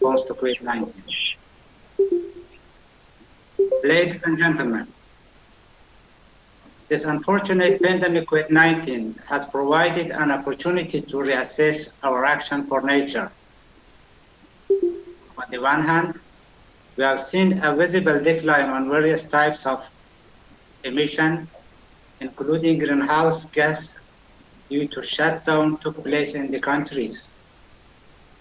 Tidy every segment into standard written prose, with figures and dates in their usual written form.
response to COVID-19. Ladies and gentlemen, this unfortunate pandemic COVID-19 has provided an opportunity to reassess our action for nature. On the one hand, we have seen a visible decline on various types of emissions, including greenhouse gas, due to shutdown took place in the countries.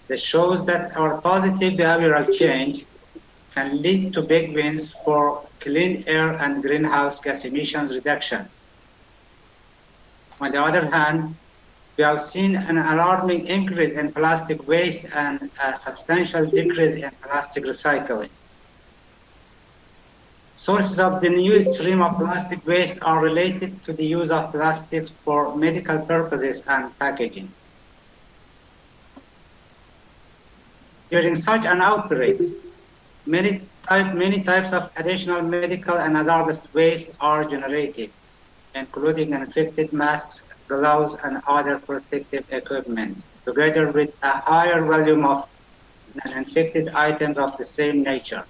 This shows that our positive behavioral change can lead to big wins for clean air and greenhouse gas emissions reduction. On the other hand, we have seen an alarming increase in plastic waste and a substantial decrease in plastic recycling. Sources of the new stream of plastic waste are related to the use of plastics for medical purposes and packaging. During such an outbreak, many types of additional medical and hazardous waste are generated, including infected masks, gloves, and other protective equipment, together with a higher volume of non-infected items of the same nature.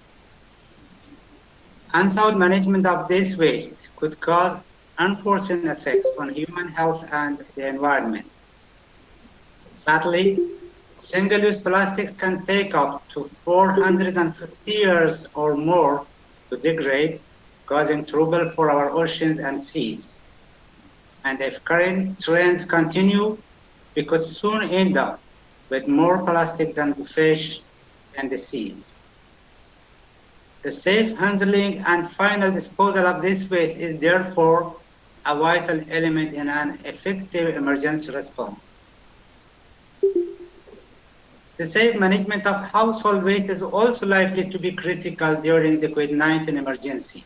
Unsound management of this waste could cause unforeseen effects on human health and the environment. Sadly, single-use plastics can take up to 450 years or more to degrade, causing trouble for our oceans and seas. And if current trends continue, we could soon end up with more plastic than the fish in the seas. The safe handling and final disposal of this waste is therefore a vital element in an effective emergency response. The safe management of household waste is also likely to be critical during the COVID-19 emergency.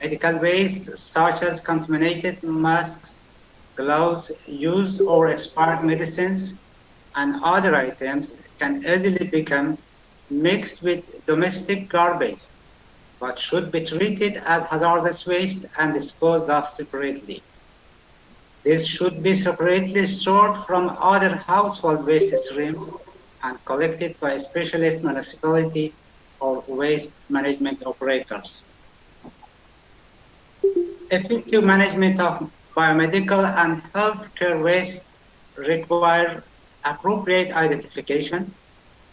Medical waste such as contaminated masks, gloves, used or expired medicines, and other items can easily become mixed with domestic garbage, but should be treated as hazardous waste and disposed of separately. This should be separately stored from other household waste streams and collected by specialist municipality or waste management operators. Effective management of biomedical and healthcare waste require appropriate identification,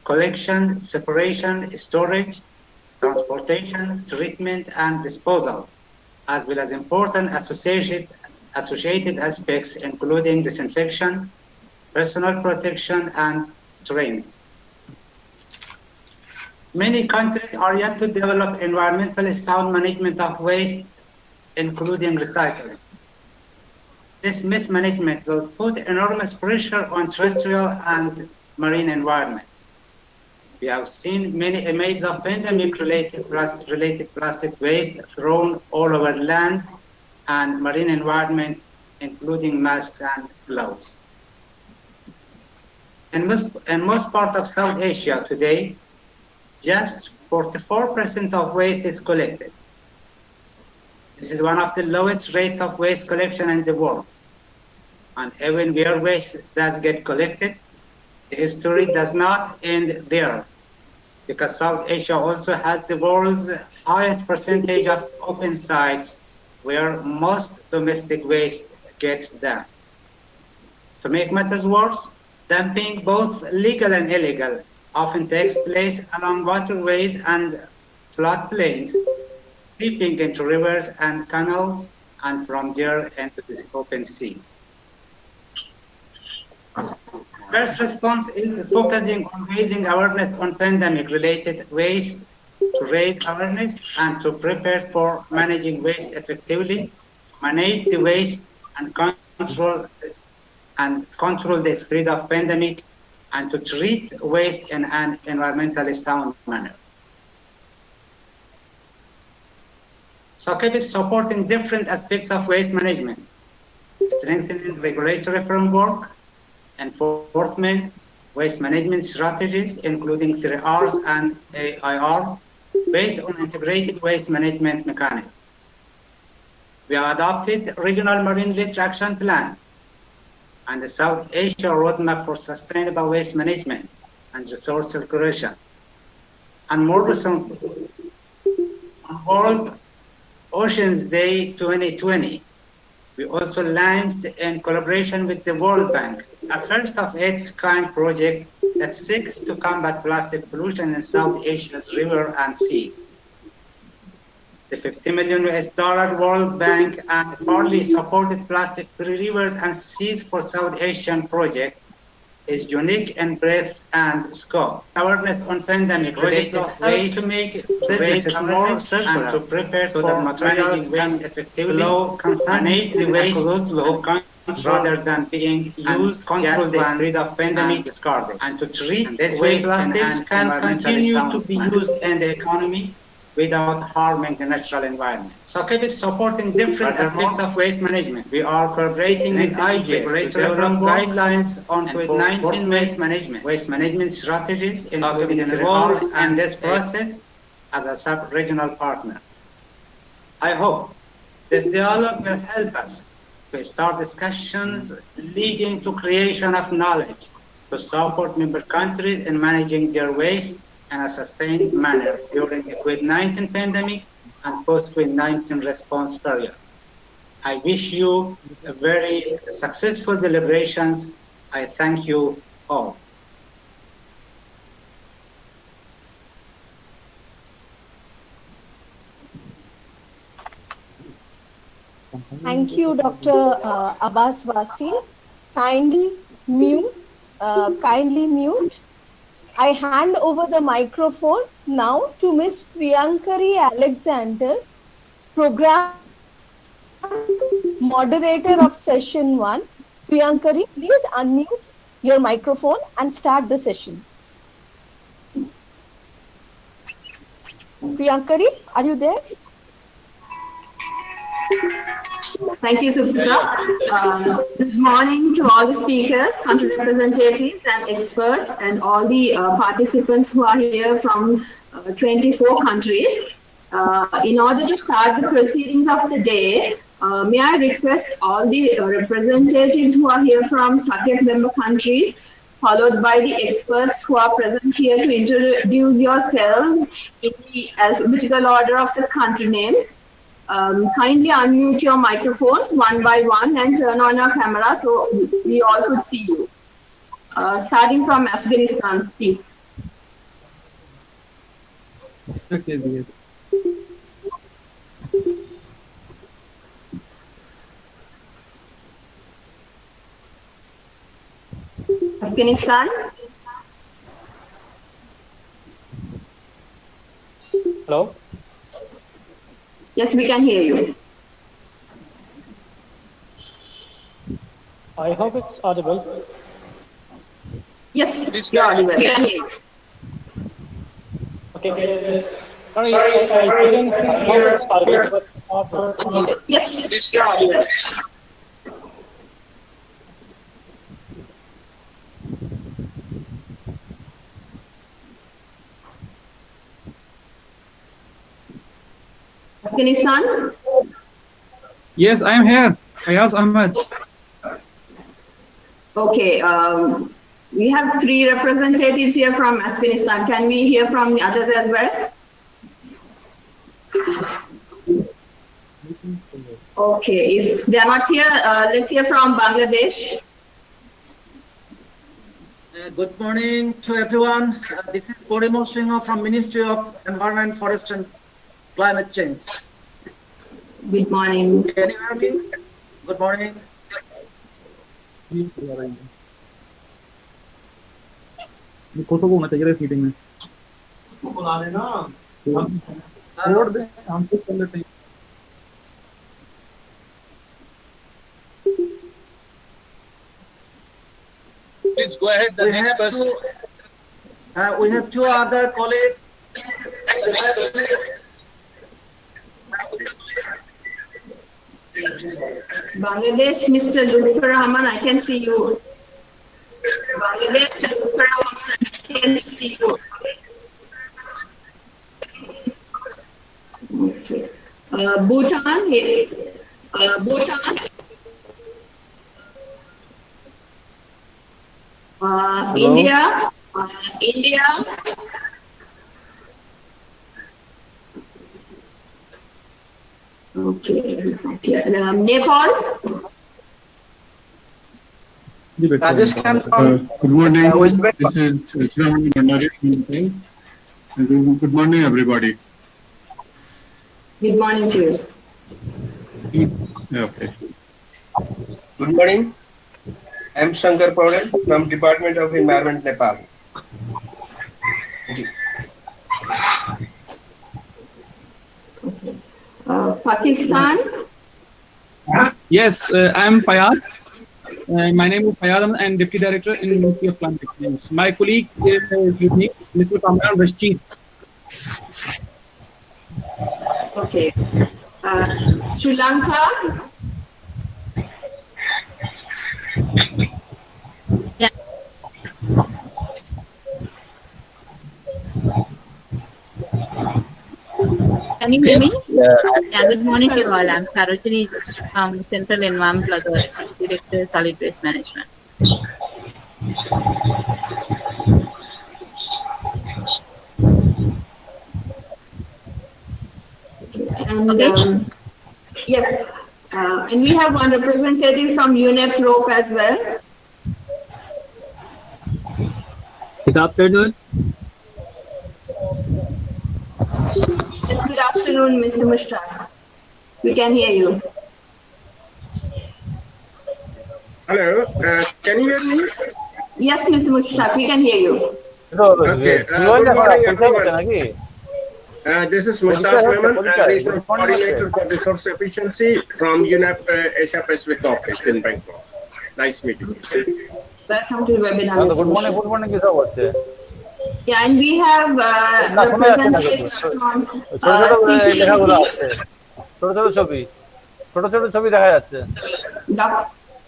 collection, separation, storage, transportation, treatment, and disposal, as well as important associated aspects including disinfection, personal protection, and training. Many countries are yet to develop environmentally sound management of waste, including recycling. This mismanagement will put enormous pressure on terrestrial and marine environments. We have seen many images of pandemic-related plastic waste thrown all over land and marine environment, including masks and gloves. In most parts of South Asia today, just 44% of waste is collected. This is one of the lowest rates of waste collection in the world. And even where waste does get collected, the history does not end there, because South Asia also has the world's highest percentage of open sites where most domestic waste gets dumped. To make matters worse, dumping, both legal and illegal, often takes place along waterways and floodplains, seeping into rivers and canals, and from there into the open seas. First response is focusing on raising awareness on pandemic-related waste, to raise awareness and to prepare for managing waste effectively, manage the waste and control the spread of pandemic, and to treat waste in an environmentally sound manner. SACEP is supporting different aspects of waste management, strengthening regulatory framework, enforcement, waste management strategies, including 3Rs and AIR, based on integrated waste management mechanisms. We have adopted regional marine litter action plan and the South Asia roadmap for sustainable waste management, and resource circulation. And more recently, on World Oceans Day 2020, we also launched, in collaboration with the World Bank, a first of its kind project that seeks to combat plastic pollution in South Asia's rivers and seas. The $50 million World Bank and partly supported plastic-free rivers and seas for South Asian project is unique in breadth and scope. Awareness on pandemic-related waste to make businesses more circular and to prepare so for managing waste effectively, manage the waste flow rather than being used, control the spread of pandemic discarded, and to treat this way plastics can continue to be used in the economy without harming the natural environment. SACEP is supporting different aspects of waste management. We are collaborating with IGES to develop guidelines on COVID-19 waste management strategies, including involved in this process as a sub-regional partner. I hope this dialogue will help us to start discussions leading to creation of knowledge to support member countries in managing their waste in a sustained manner during the COVID-19 pandemic and post-COVID-19 response period. I wish you a very successful deliberations. I thank you all. Thank you, Dr. Abbas Wasil. Kindly mute. I hand over the microphone now to Ms. Priyankari Alexander, Program Moderator of Session 1. Priyankari, please unmute your microphone and start the session. Priyankari, are you there? Thank you, Suprita. Good morning to all the speakers, country representatives and experts, and all the participants who are here from 24 countries. In order to start the proceedings of the day, may I request all the representatives who are here from SACEP member countries, followed by the experts who are present here, to introduce yourselves in the alphabetical order of the country names. Kindly unmute your microphones one by one and turn on your camera so we all could see you. Starting from Afghanistan, please. Afghanistan. Hello? Yes, we can hear you. I hope it's audible. Yes, you're audible. Okay. Sorry, I didn't hear it's audible. Yes, you're audible. Afghanistan? Yes, I am here. Ayaz Ahmed. Okay, we have 3 representatives here from Afghanistan. Can we hear from the others as well? Okay, if they are not here, let's hear from Bangladesh. Good morning to everyone. This is Porimol Singh from Ministry of Environment, Forest and Climate Change. Good morning. Can you hear me? Good morning. Please go ahead. The next person. We have 2 other colleagues. Bangladesh, Mr. Lutfur Rahman, I can see you. Bangladesh, Lutfur Rahman, I can see you. Okay. Bhutan, Bhutan. India, India. Okay, it's not clear. Nepal. Rajasthan Good morning. West Bengal. This is Shravan Bhandari from Nepal. Good morning, everybody. Good morning to you. Okay. Good morning. I'm Shankar Paudel from Department of Environment, Nepal. Thank you. Pakistan. Yes, I'm Fayad. My name is Fayad and Deputy Director in Ministry of Climate Change. My colleague is unique, Mr. Kamran Rashid. Okay. Sri Lanka. Can you hear me? Yeah, good morning to you all. I'm Sarojini from Central Environmental Authority, Director Solid Waste Management. And Okay. yes, and we have one representative from UNEP Rope as well. Good afternoon. Yes, good afternoon, Mr. Mushtaq. We can hear you. Hello, can you hear me? Yes, Mr. Mushtaq, we can hear you. Okay, good morning, everyone. This is Mushtaq Mehman, Regional Coordinator for Resource Efficiency from UNEP Asia Pacific Office in Bangkok. Nice meeting you. Welcome to the webinar. Mr. Mushtaq. good morning, কি সব হচ্ছে? Yeah, and we have representatives from লেখাগুলো CCET. আছে ছোট ছোট ছবি দেখা যাচ্ছে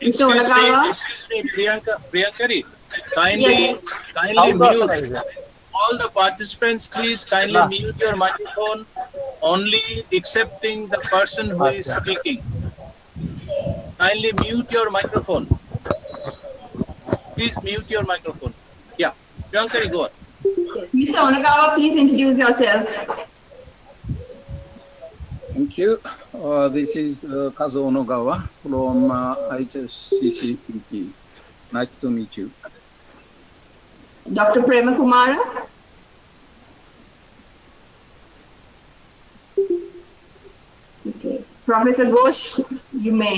Mr. Onagawa. Excuse me, Priyankari, kindly mute all the participants. Please kindly mute your microphone, only excepting the person who is speaking. Kindly mute your microphone. Please mute your microphone. Yeah, Priyankari, go on. Yes, Mr. Onagawa, please introduce yourself. Thank you. This is Kazuo Onogawa from IGES CCET. Nice to meet you. Dr. Prema Kumara. Okay. Professor Ghosh, you may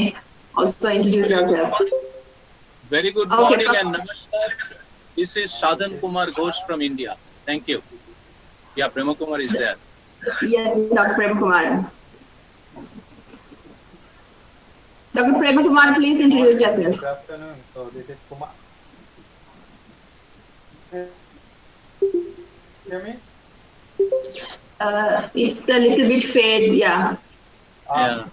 also introduce yourself. Very good morning and namaskar. This is Sadhan Kumar Ghosh from India. Thank you. Yeah, Prema Kumar is there. Yes, Dr. Prema Kumara. Dr. Prema Kumar, please introduce yourself. Good afternoon. So this is Kumar. Hear me? It's a little bit fade, yeah. Yeah.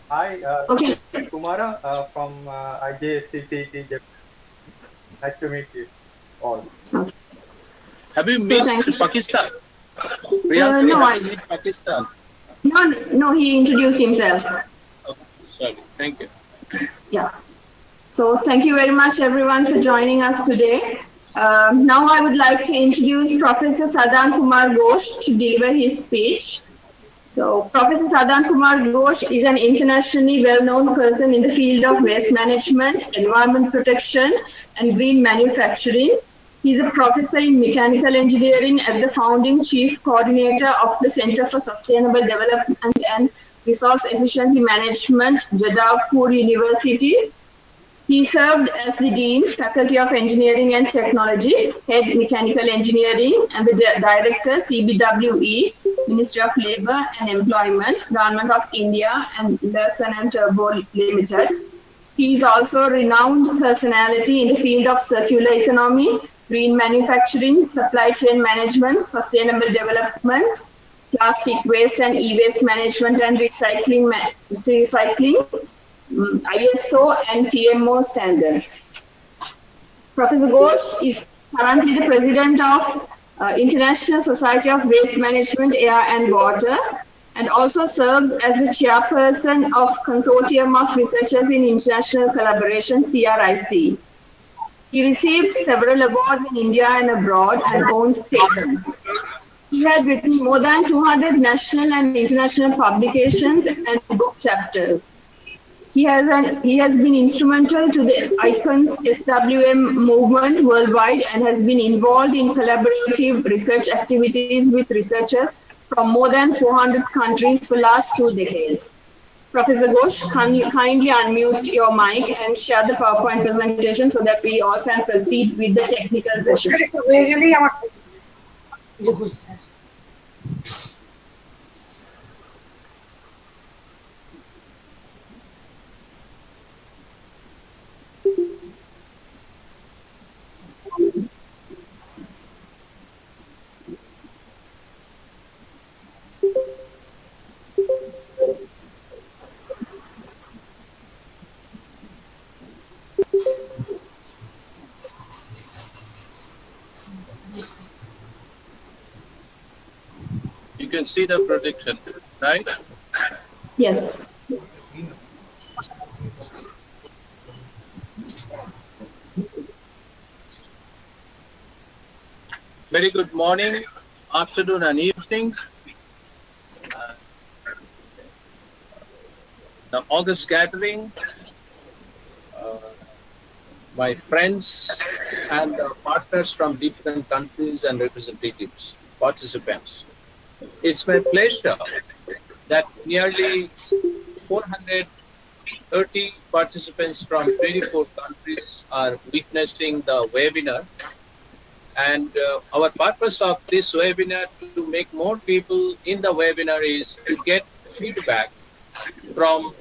Hi, Okay. Kumara from IGES CCET. Nice to meet you all. Have you So missed thank you. Pakistan? Priyankari, no, have you missed Pakistan? No, he introduced himself. Okay, sorry. Thank you. Yeah. So thank you very much, everyone, for joining us today. Now I would like to introduce Professor Sadhan Kumar Ghosh to deliver his speech. So Professor Sadhan Kumar Ghosh is an internationally well-known person in the field of waste management, environment protection, and green manufacturing. He's a professor in mechanical engineering and the founding chief coordinator of the Center for Sustainable Development and Resource Efficiency Management, Jadavpur University. He served as the Dean, Faculty of Engineering and Technology, Head Mechanical Engineering, and the Director, CBWE, Ministry of Labour and Employment, Government of India, and Larsen and Turbo Limited. He is also a renowned personality in the field of circular economy, green manufacturing, supply chain management, sustainable development, plastic waste and e-waste management and recycling, ISO and TMO standards. Professor Ghosh is currently the president of International Society of Waste Management, Air and Water, and also serves as the chairperson of Consortium of Researchers in International Collaboration, CRIC. He received several awards in India and abroad and owns patents. He has written more than 200 national and international publications and book chapters. He has been instrumental to the ICON's SWM movement worldwide and has been involved in collaborative research activities with researchers from more than 400 countries for last 2 decades. Professor Ghosh, kindly unmute your mic and share the PowerPoint presentation so that we all can proceed with the technical session. You can see the projection, right? Yes. Very good morning, afternoon, and evening. The August gathering, my friends and partners from different countries and representatives, participants. It's my pleasure that nearly 430 participants from 24 countries are witnessing the webinar. And our purpose of this webinar to make more people in the webinar is to get feedback from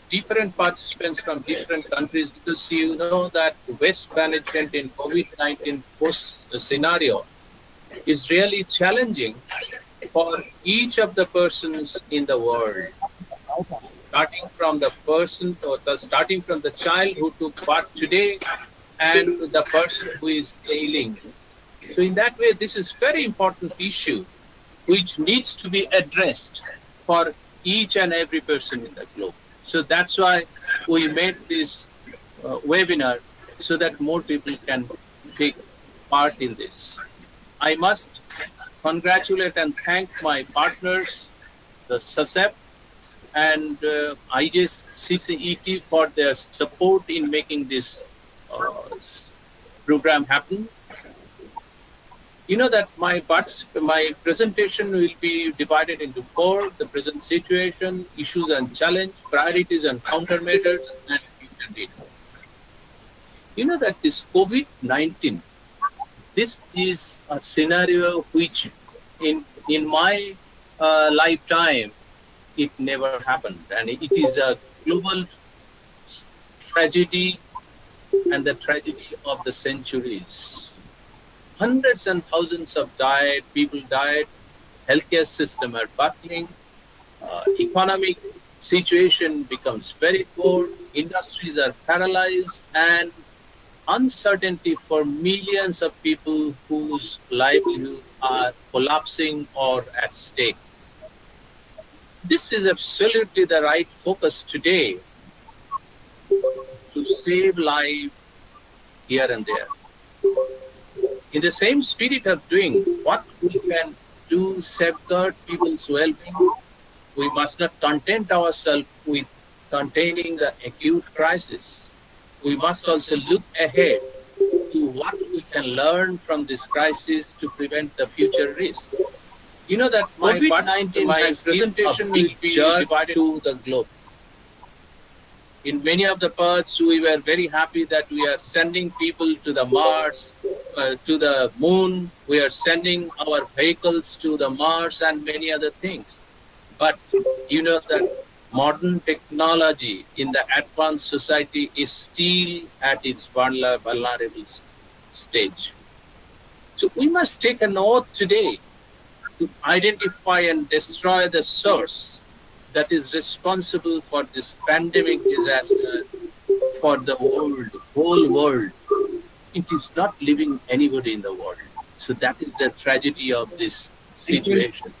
different participants from different countries, because you know that waste management in COVID-19 post scenario is really challenging for each of the persons in the world, starting from the person or starting from the child who took part today and the person who is ailing. So in that way, this is very important issue which needs to be addressed for each and every person in the globe. So that's why we made this webinar so that more people can take part in this. I must congratulate and thank my partners, the SACEP and IGES CCET for their support in making this program happen. You know that my presentation will be divided into 4: the present situation, issues and challenge, priorities and countermeasures, and future data. You know that this COVID-19, this is a scenario which in my lifetime, it never happened. And it is a global tragedy and the tragedy of the centuries. Hundreds and thousands of people died, healthcare system are battling, economic situation becomes very poor, industries are paralyzed, and uncertainty for millions of people whose livelihoods are collapsing or at stake. This is absolutely the right focus today to save life here and there. In the same spirit of doing what we can do safeguard people's well-being, we must not content ourselves with containing the acute crisis. We must also look ahead to what we can learn from this crisis to prevent the future risks. You know that my presentation will be divided to the globe. In many of the parts, we were very happy that we are sending people to the Mars, to the moon. We are sending our vehicles to the Mars and many other things. But you know that modern technology in the advanced society is still at its vulnerable stage. So we must take an oath today to identify and destroy the source that is responsible for this pandemic disaster for the whole world. It is not leaving anybody in the world. So that is the tragedy of this situation.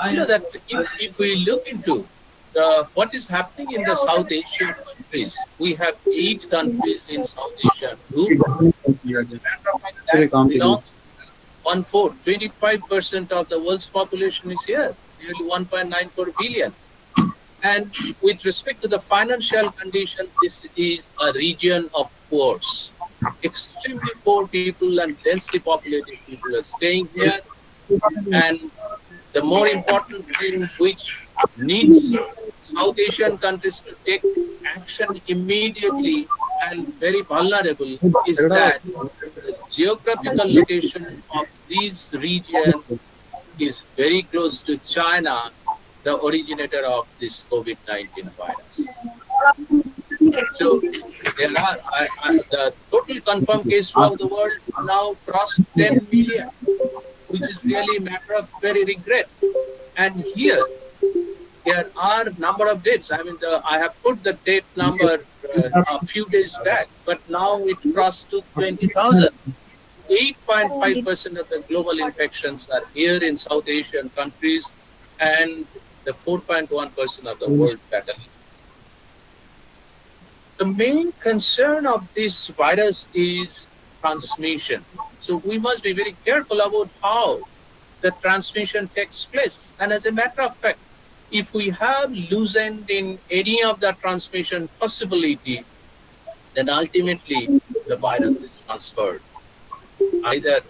You know that if we look into what is happening in the South Asian countries, we have 8 countries in South Asia group. That belongs 1/4, 25% of the world's population is here, nearly 1.94 billion. And with respect to the financial condition, this is a region of poor. Extremely poor people and densely populated people are staying here. And the more important thing which needs South Asian countries to take action immediately and very vulnerable is that the geographical location of this region is very close to China, the originator of this COVID-19 virus. So there are the total confirmed case throughout the world now crossed 10 million, which is really a matter of very regret. And here there are number of dates. I mean, I have put the date number a few days back, but now it crossed to 20,000. 8.5% of the global infections are here in South Asian countries, and the 4.1% of the world fatality. The main concern of this virus is transmission. So we must be very careful about how the transmission takes place. And as a matter of fact, if we have loosened in any of the transmission possibility, then ultimately the virus is transferred. Either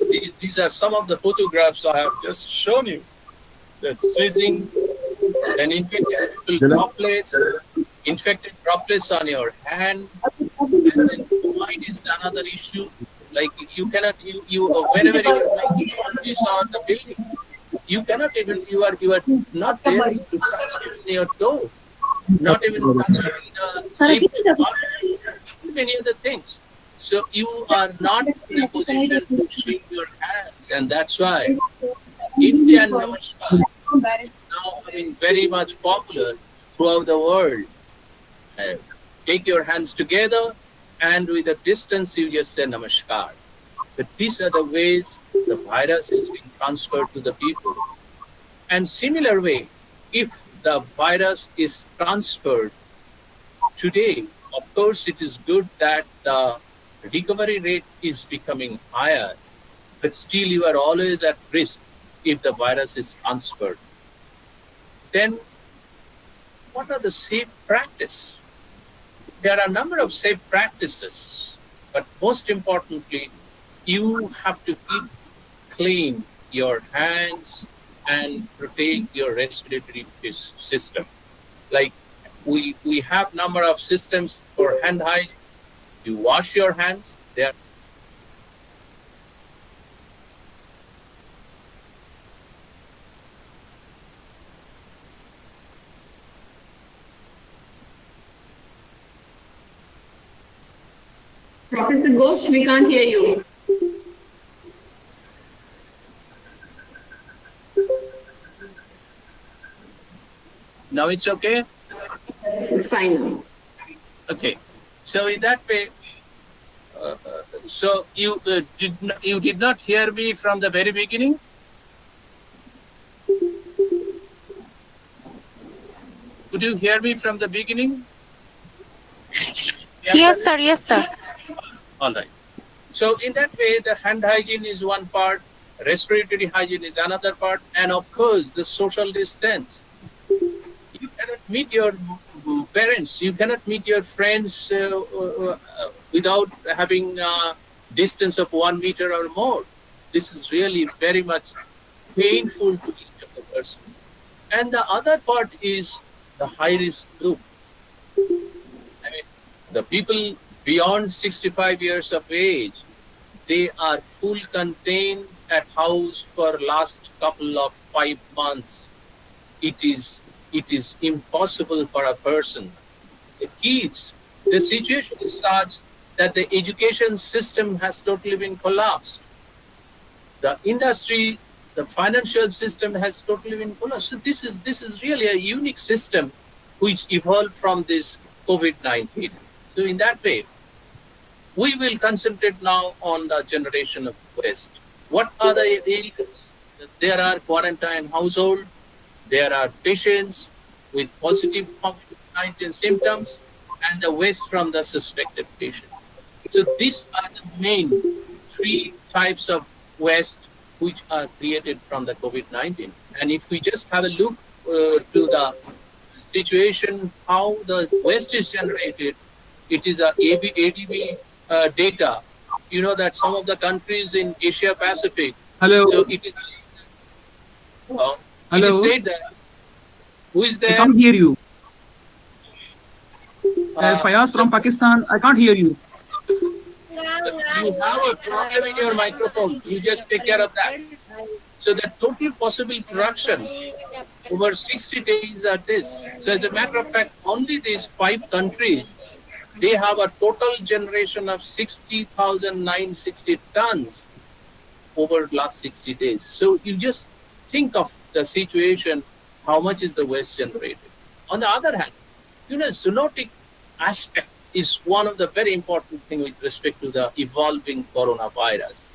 these are some of the photographs I have just shown you. That sneezing, then infected droplets on your hand, and then mind is another issue. Like you cannot, whenever you are making office or the building, you cannot even, you are not there to touch even your toe, not even touching the lift, or many other things. So you are not in a position to shake your hands, and that's why Indian Namaskar is now very much popular throughout the world. Take your hands together, and with a distance, you just say Namaskar. But these are the ways the virus is being transferred to the people. And similar way, if the virus is transferred today, of course, it is good that the recovery rate is becoming higher, but still you are always at risk if the virus is transferred. Then what are the safe practices? There are a number of safe practices, but most importantly, you have to keep clean your hands and protect your respiratory system. Like we have number of systems for hand hygiene. You wash your hands. There. Professor Ghosh, we can't hear you. Now it's okay? It's fine now. Okay. So in that way, so you did not hear me from the very beginning? Could you hear me from the beginning? Yes, sir. Yes, sir. All right. So in that way, the hand hygiene is one part, respiratory hygiene is another part, and of course, the social distance. You cannot meet your parents, you cannot meet your friends without having a distance of 1 meter or more. This is really very much painful to each of the person. And the other part is the high-risk group. I mean, the people beyond 65 years of age, they are full contained at house for last couple of 5 months. It is impossible for a person. The kids, the situation is such that the education system has totally been collapsed. The industry, the financial system has totally been collapsed. So this is really a unique system which evolved from this COVID-19. So in that way, we will concentrate now on the generation of waste. What are the areas? There are quarantine households, There are patients with positive COVID-19 symptoms and the waste from the suspected patient. So these are the main three types of waste which are created from the COVID-19. And if we just have a look to the situation, how the waste is generated, it is a ADB data. You know that some of the countries in Asia Pacific, Hello. so it is, Hello. it is said that, who is there? I can't hear you. Fayaz from Pakistan, I can't hear you. You have a problem in your microphone. You just take care of that. So the total possible production over 60 days are this. So as a matter of fact, only these 5 countries, they have a total generation of 60,960 tons over the last 60 days. So you just think of the situation, how much is the waste generated. On the other hand, you know, zoonotic aspect is one of the very important things with respect to the evolving coronavirus.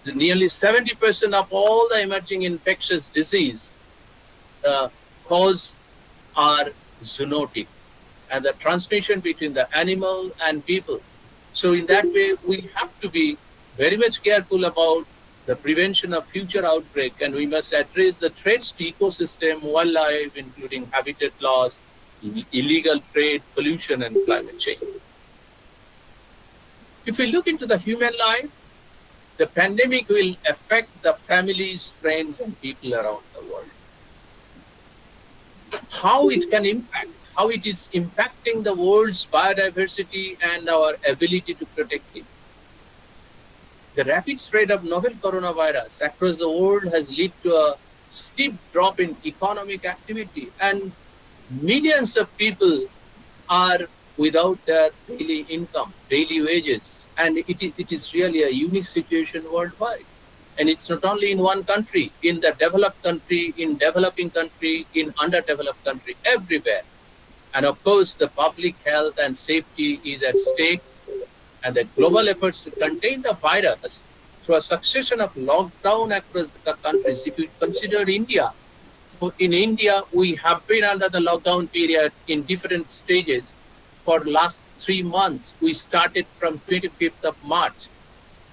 So nearly 70% of all the emerging infectious disease cause are zoonotic, and the transmission between the animal and people. So in that way, we have to be very much careful about the prevention of future outbreak, and we must address the threats to ecosystem, wildlife, including habitat loss, illegal trade, pollution, and climate change. If we look into the human life, the pandemic will affect the families, friends, and people around the world. How it can impact, how it is impacting the world's biodiversity and our ability to protect it. The rapid spread of novel coronavirus across the world has led to a steep drop in economic activity, and millions of people are without their daily income, daily wages, and it is really a unique situation worldwide. And it's not only in one country, in the developed country, in developing country, in underdeveloped country, everywhere. And of course, the public health and safety is at stake, and the global efforts to contain the virus through a succession of lockdown across the countries. If you consider India, in India, we have been under the lockdown period in different stages for the last 3 months. We started from 25th of March.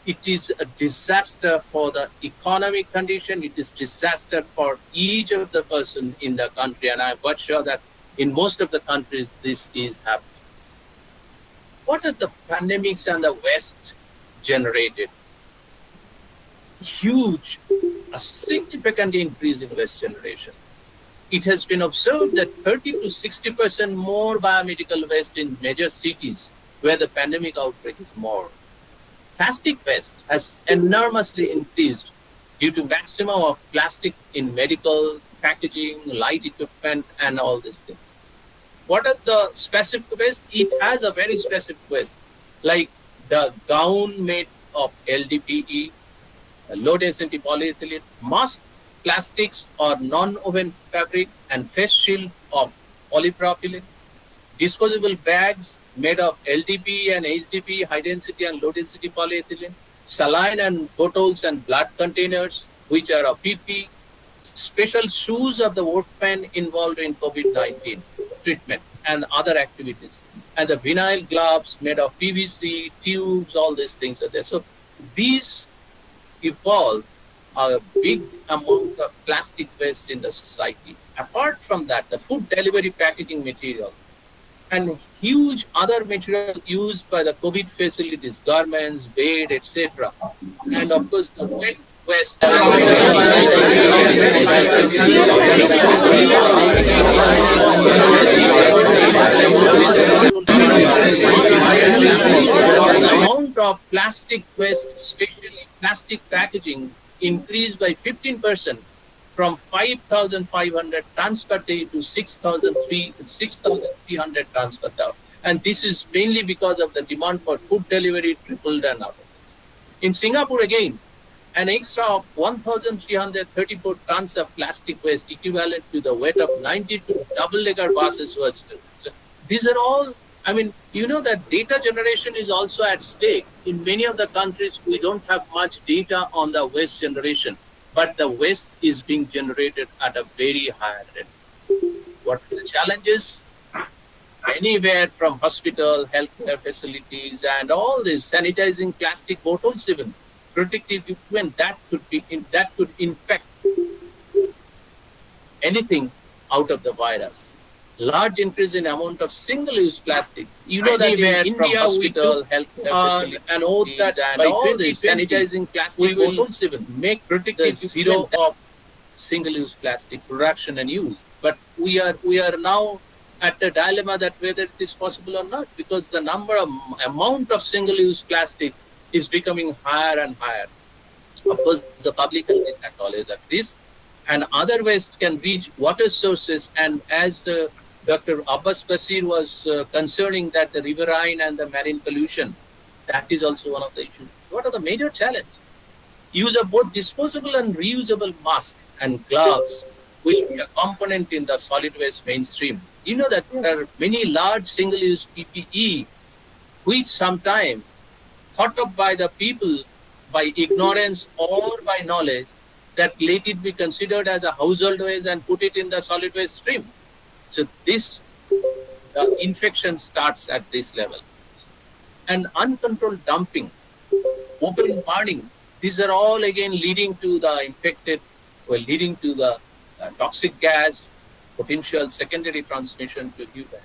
It is a disaster for the economic condition. It is disaster for each of the person in the country. And I'm quite sure that in most of the countries, this is happening. What are the pandemics and the waste generated? Huge, a significant increase in waste generation. It has been observed that 30 to 60% more biomedical waste in major cities where the pandemic outbreak is more. Plastic waste has enormously increased due to maximum of plastic in medical, packaging, light equipment, and all these things. What are the specific waste? It has a very specific waste, like the gown made of LDPE, low density polyethylene, mask plastics or non-woven fabric, and face shield of polypropylene, disposable bags made of LDPE and HDPE, high density and low density polyethylene, saline and bottles and blood containers, which are of PP, special shoes of the workmen involved in COVID-19 treatment and other activities, and the vinyl gloves made of PVC, tubes, all these things are there. So these evolve a big amount of plastic waste in the society. Apart from that, the food delivery packaging material and huge other material used by the COVID facilities, garments, bed, etc. And of course, the wet waste. The amount of plastic waste, especially plastic packaging, increased by 15% from 5,500 tons per day to 6,300 tons per day. And this is mainly because of the demand for food delivery tripled and other things. In Singapore, again, an extra of 1,334 tons of plastic waste equivalent to the weight of 92 double-decker buses was. These are all, I mean, you know that data generation is also at stake. In many of the countries, we don't have much data on the waste generation. but the waste is being generated at a very high rate. What are the challenges? Anywhere from hospital, healthcare facilities, and all this sanitizing plastic bottles, even protective equipment that could infect anything out of the virus. Large increase in amount of single-use plastics. You know that in India, hospital, healthcare facilities, and all that, and by all this sanitizing plastic bottles, even make protective zero of single-use plastic production and use. But we are now at a dilemma that whether it is possible or not, because the amount of single-use plastic is becoming higher and higher. Of course, the public health is always at risk, and other waste can reach water sources. And as Dr. Abbas Basir was concerning that the riverine and the marine pollution, that is also one of the issues. What are the major challenges? Use of both disposable and reusable masks and gloves will be a component in the solid waste mainstream. You know that there are many large single-use PPE, which sometimes thought of by the people by ignorance or by knowledge, that let it be considered as a household waste and put it in the solid waste stream. So the infection starts at this level. And uncontrolled dumping, open burning, these are all again leading to the leading to the toxic gas, potential secondary transmission to human.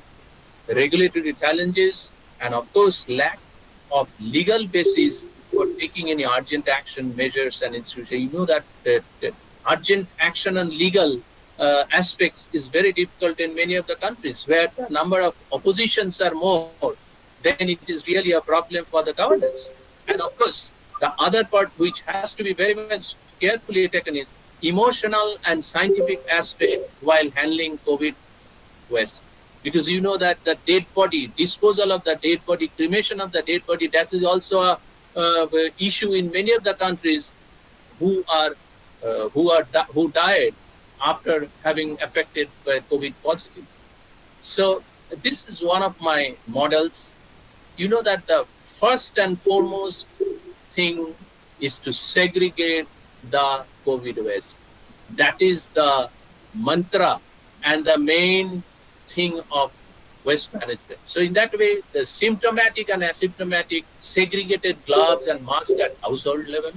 The regulatory challenges, and of course lack of legal basis for taking any urgent action measures and institutions. You know that urgent action and legal aspects is very difficult in many of the countries where the number of oppositions are more, then it is really a problem for the governance. And of course, the other part which has to be very much carefully taken is emotional and scientific aspect while handling COVID waste. Because you know that the dead body, disposal of the dead body, cremation of the dead body, that is also a issue in many of the countries who died after having affected by COVID positive. So this is one of my models. You know that the first and foremost thing is to segregate the COVID waste. That is the mantra and the main thing of waste management. So in that way, the symptomatic and asymptomatic segregated gloves and masks at household level.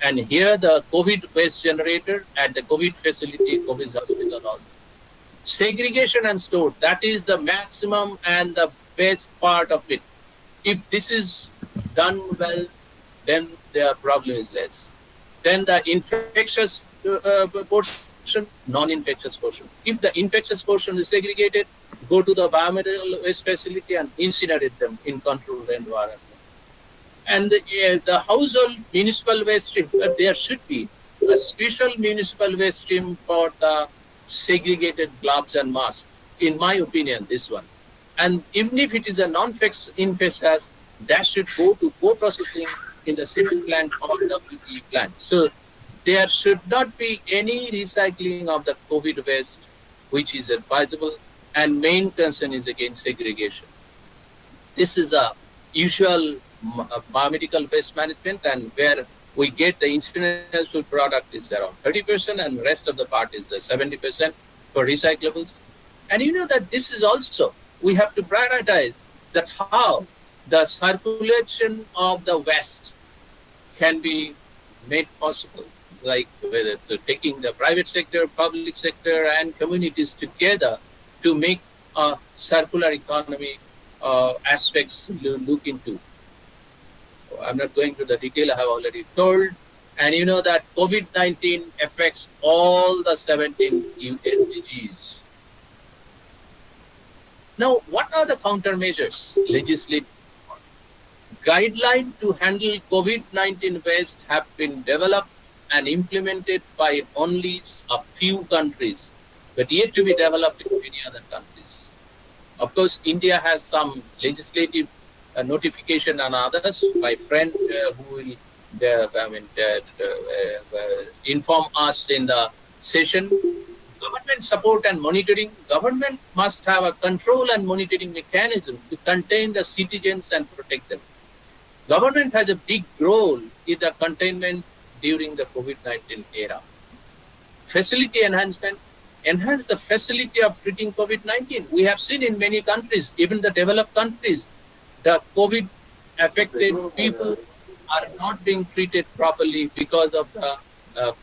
And here the COVID waste generator at the COVID facility, COVID hospital, all this. Segregation and store, that is the maximum and the best part of it. If this is done well, then the problem is less. Then the infectious portion, non-infectious portion. If the infectious portion is segregated, go to the biomedical waste facility and incinerate them in controlled environment. And the household municipal waste stream, there should be a special municipal waste stream for the segregated gloves and masks. In my opinion, this one. And even if it is a non-infectious, that should go to co-processing in the cement plant or WPE plant. So there should not be any recycling of the COVID waste, which is advisable. And main concern is again segregation. This is a usual biomedical waste management, and where we get the incineration product is around 30%, and rest of the part is the 70% for recyclables. And you know that this is also, we have to prioritize that how the circulation of the waste can be made possible, like whether it's taking the private sector, public sector, and communities together to make a circular economy aspects look into. I'm not going to the detail, I have already told. And you know that COVID-19 affects all the 17 SDGs. Now, what are the countermeasures? Legislative guidelines to handle COVID-19 waste have been developed and implemented by only a few countries, but yet to be developed in many other countries. Of course, India has some legislative notification and others. My friend who will inform us in the session. Government support and monitoring. Government must have a control and monitoring mechanism to contain the citizens and protect them. Government has a big role in the containment, during the COVID-19 era. Facility enhancement, enhance the facility of treating COVID-19. We have seen in many countries, even the developed countries, the COVID-affected people are not being treated properly because of the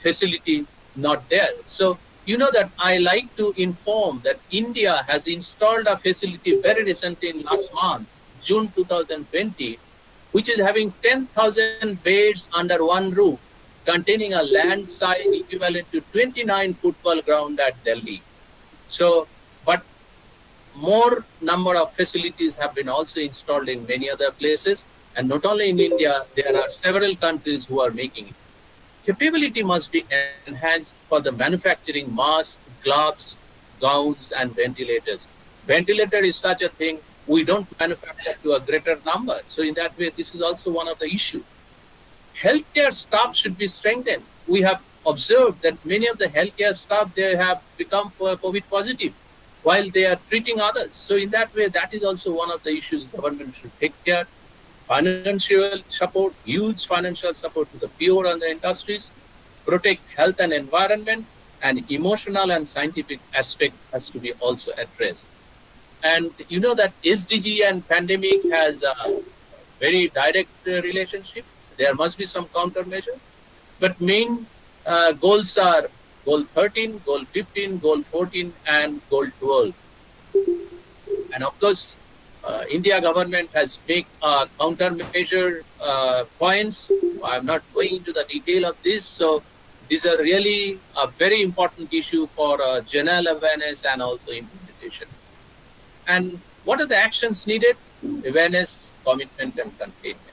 facility not there. So, you know that I like to inform that India has installed a facility very recently in last month, June 2020, which is having 10,000 beds under one roof, containing a land size equivalent to 29 football ground at Delhi. So, but more number of facilities have been also installed in many other places, and not only in India, there are several countries who are making it. Capability must be enhanced for the manufacturing masks, gloves, gowns, and ventilators. Ventilator is such a thing, we don't manufacture to a greater number. So in that way, this is also one of the issues. Healthcare staff should be strengthened. We have observed that many of the healthcare staff, they have become COVID positive while they are treating others. So in that way, that is also one of the issues government should take care. Financial support, huge financial support to the poor and the industries, protect health and environment, and emotional and scientific aspect has to be also addressed. And you know that SDG and pandemic has a very direct relationship. There must be some countermeasure, but main goals are goal 13, goal 15, goal 14, and goal 12. And of course, India government has made countermeasure points. I'm not going into the detail of this. So these are really a very important issue for general awareness and also implementation. And what are the actions needed? Awareness, commitment, and containment.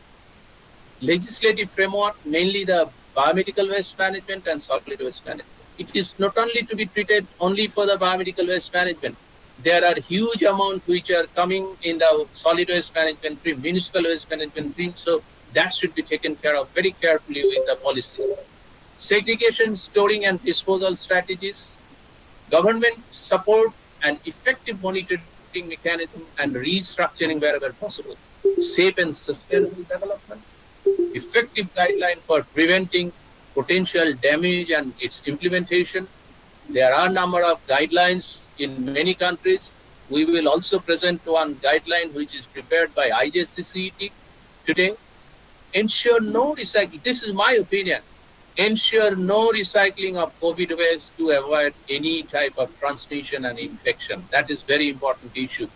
Legislative framework, mainly the biomedical waste management and solid waste management. It is not only to be treated only for the biomedical waste management. There are huge amounts which are coming in the solid waste management stream, municipal waste management stream. So that should be taken care of very carefully with the policy. Segregation, storing, and disposal strategies. Government support and effective monitoring mechanism and restructuring wherever possible. Safe and sustainable development. Effective guideline for preventing potential damage and its implementation. There are a number of guidelines in many countries. We will also present one guideline which is prepared by IGES CCET today. Ensure no recycling. This is my opinion. Ensure no recycling of COVID waste to avoid any type of transmission and infection. That is very important issue.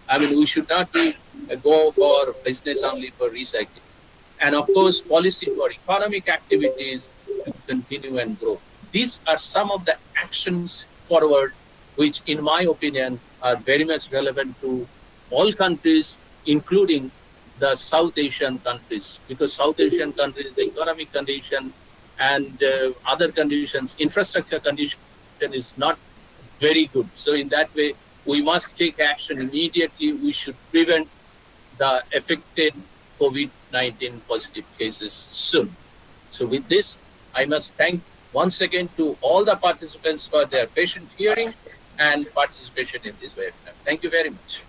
I mean, we should not be go for business only for recycling. And of course, policy for economic activities to continue and grow. These are some of the actions forward, which in my opinion are very much relevant to all countries, including the South Asian countries, because South Asian countries, the economic condition and other conditions, infrastructure condition is not very good. So in that way, we must take action immediately. We should prevent the affected COVID-19 positive cases soon. So with this, I must thank once again to all the participants for their patient hearing and participation in this webinar. Thank you very much.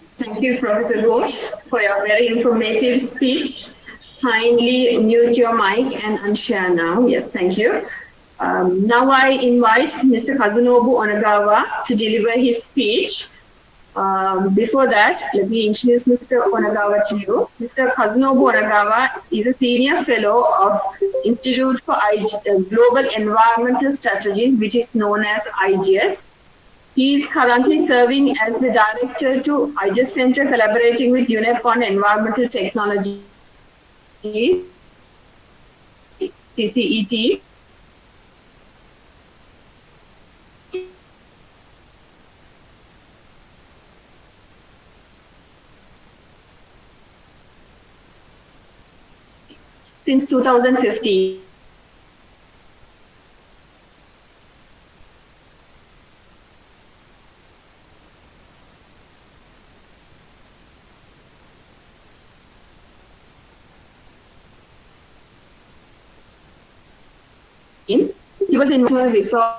Thank you, Professor Ghosh, for your very informative speech. Kindly mute your mic and unshare now. Yes, thank you. Now I invite Mr. Kazunobu Onagawa to deliver his speech. Before that, let me introduce Mr. Onagawa to you. Mr. Kazunobu Onagawa is a senior fellow of Institute for Global Environmental Strategies, which is known as IGES. He is currently serving as the director to IGES Center, collaborating with UNEP on Environmental Technologies, CCET. Since 2015. He was in a resort.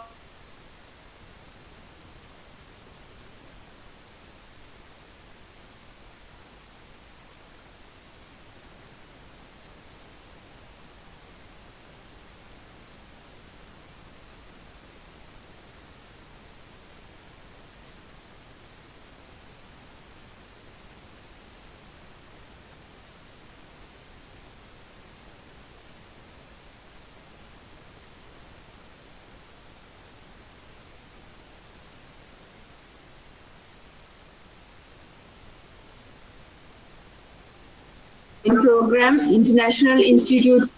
in program International Institute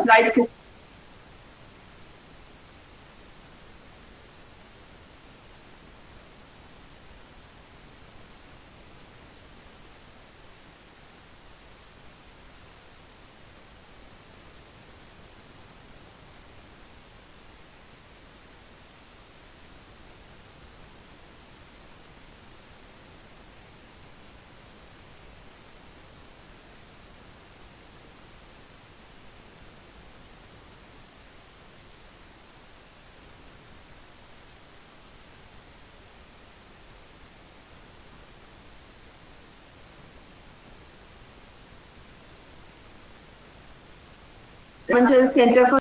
flight system. Center for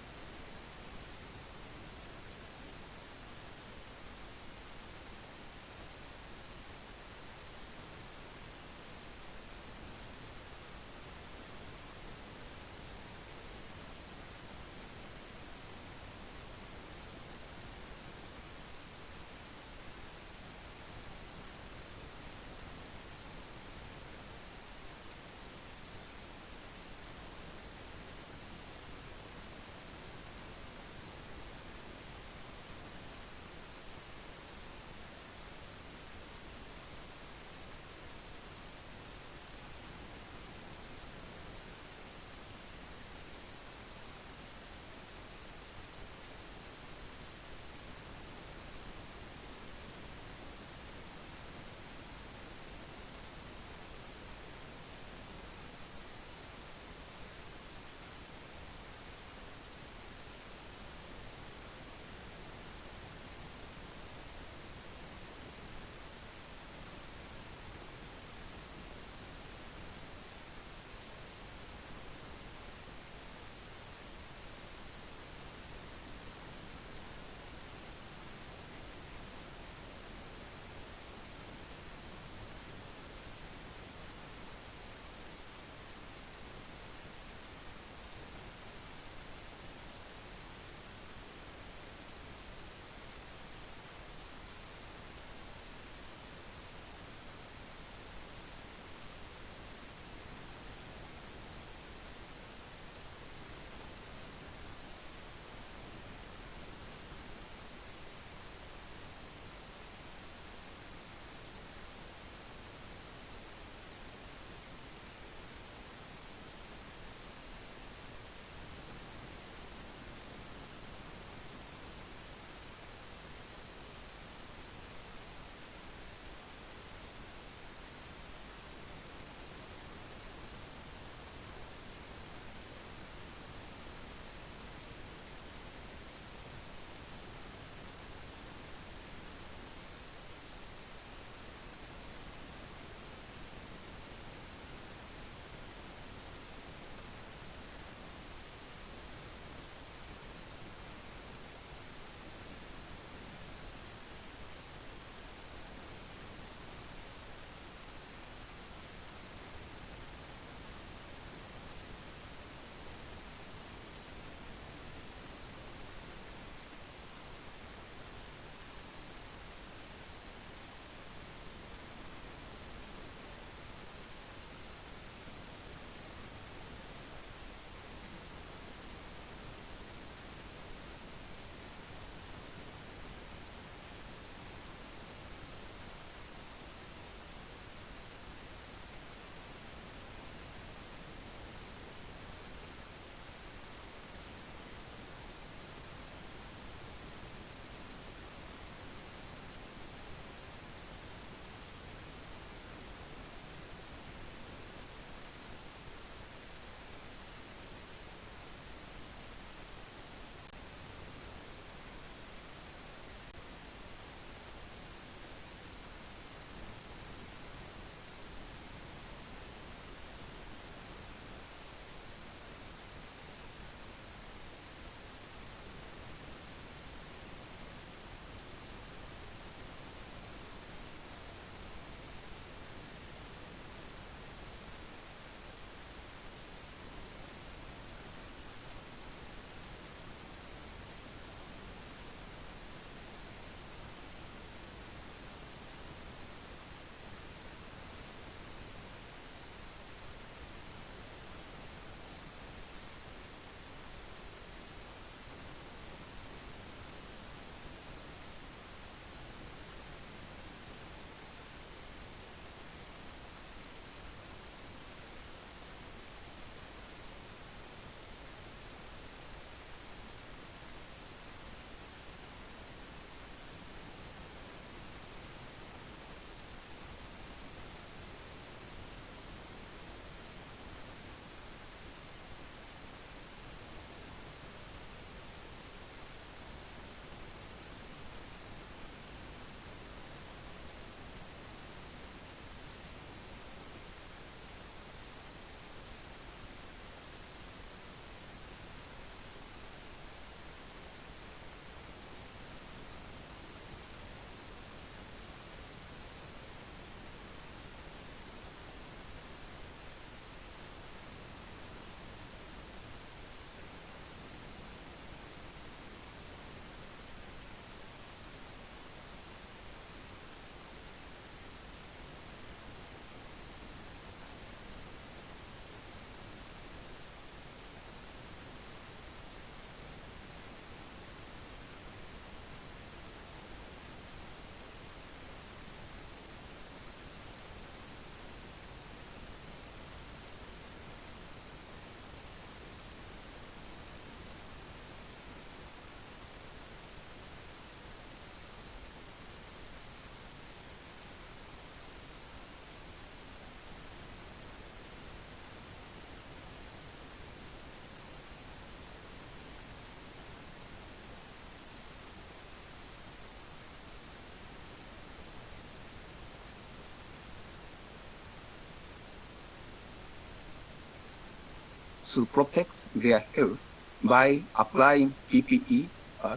to protect their health by applying PPE,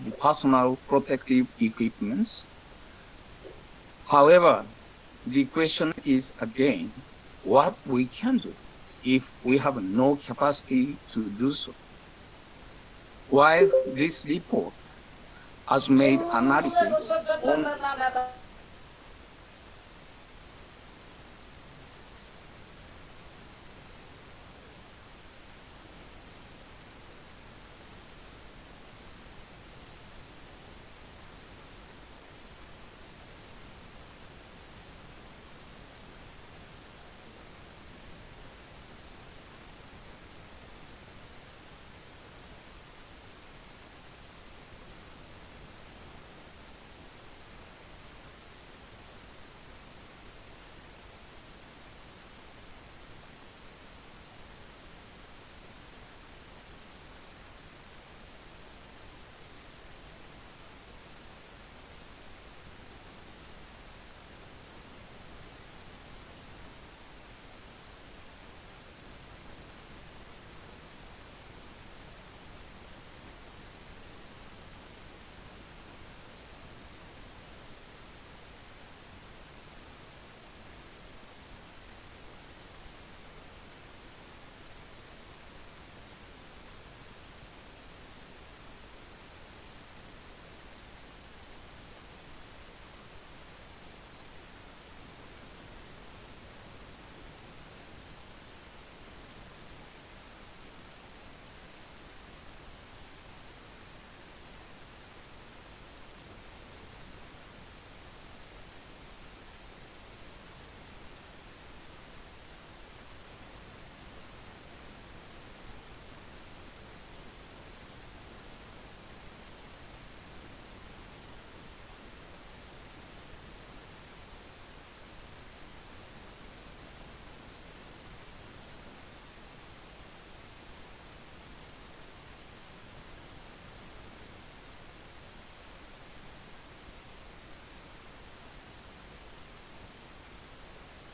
the personal protective equipments. However, the question is again, what we can do if we have no capacity to do so. While this report has made analysis on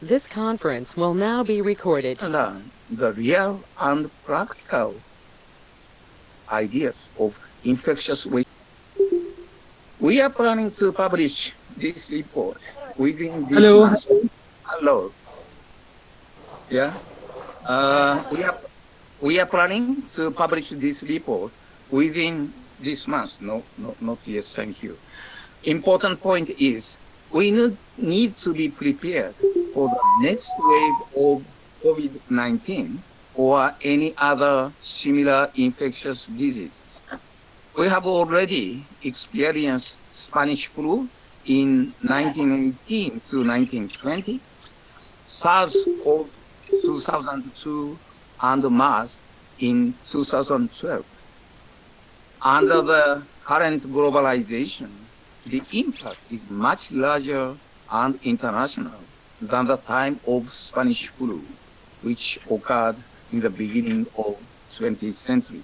This conference will now be recorded. learn the real and practical ideas of infectious waste. We are planning to publish this report within this month. Hello. Yeah. We are planning to publish this report within this month. No, not yet. Thank you. Important point is we need to be prepared for the next wave of COVID-19 or any other similar infectious diseases. We have already experienced Spanish flu in 1918 to 1920, SARS-CoV 2002, and MERS in 2012. Under the current globalization, the impact is much larger and international than the time of Spanish flu, which occurred in the beginning of 20th century.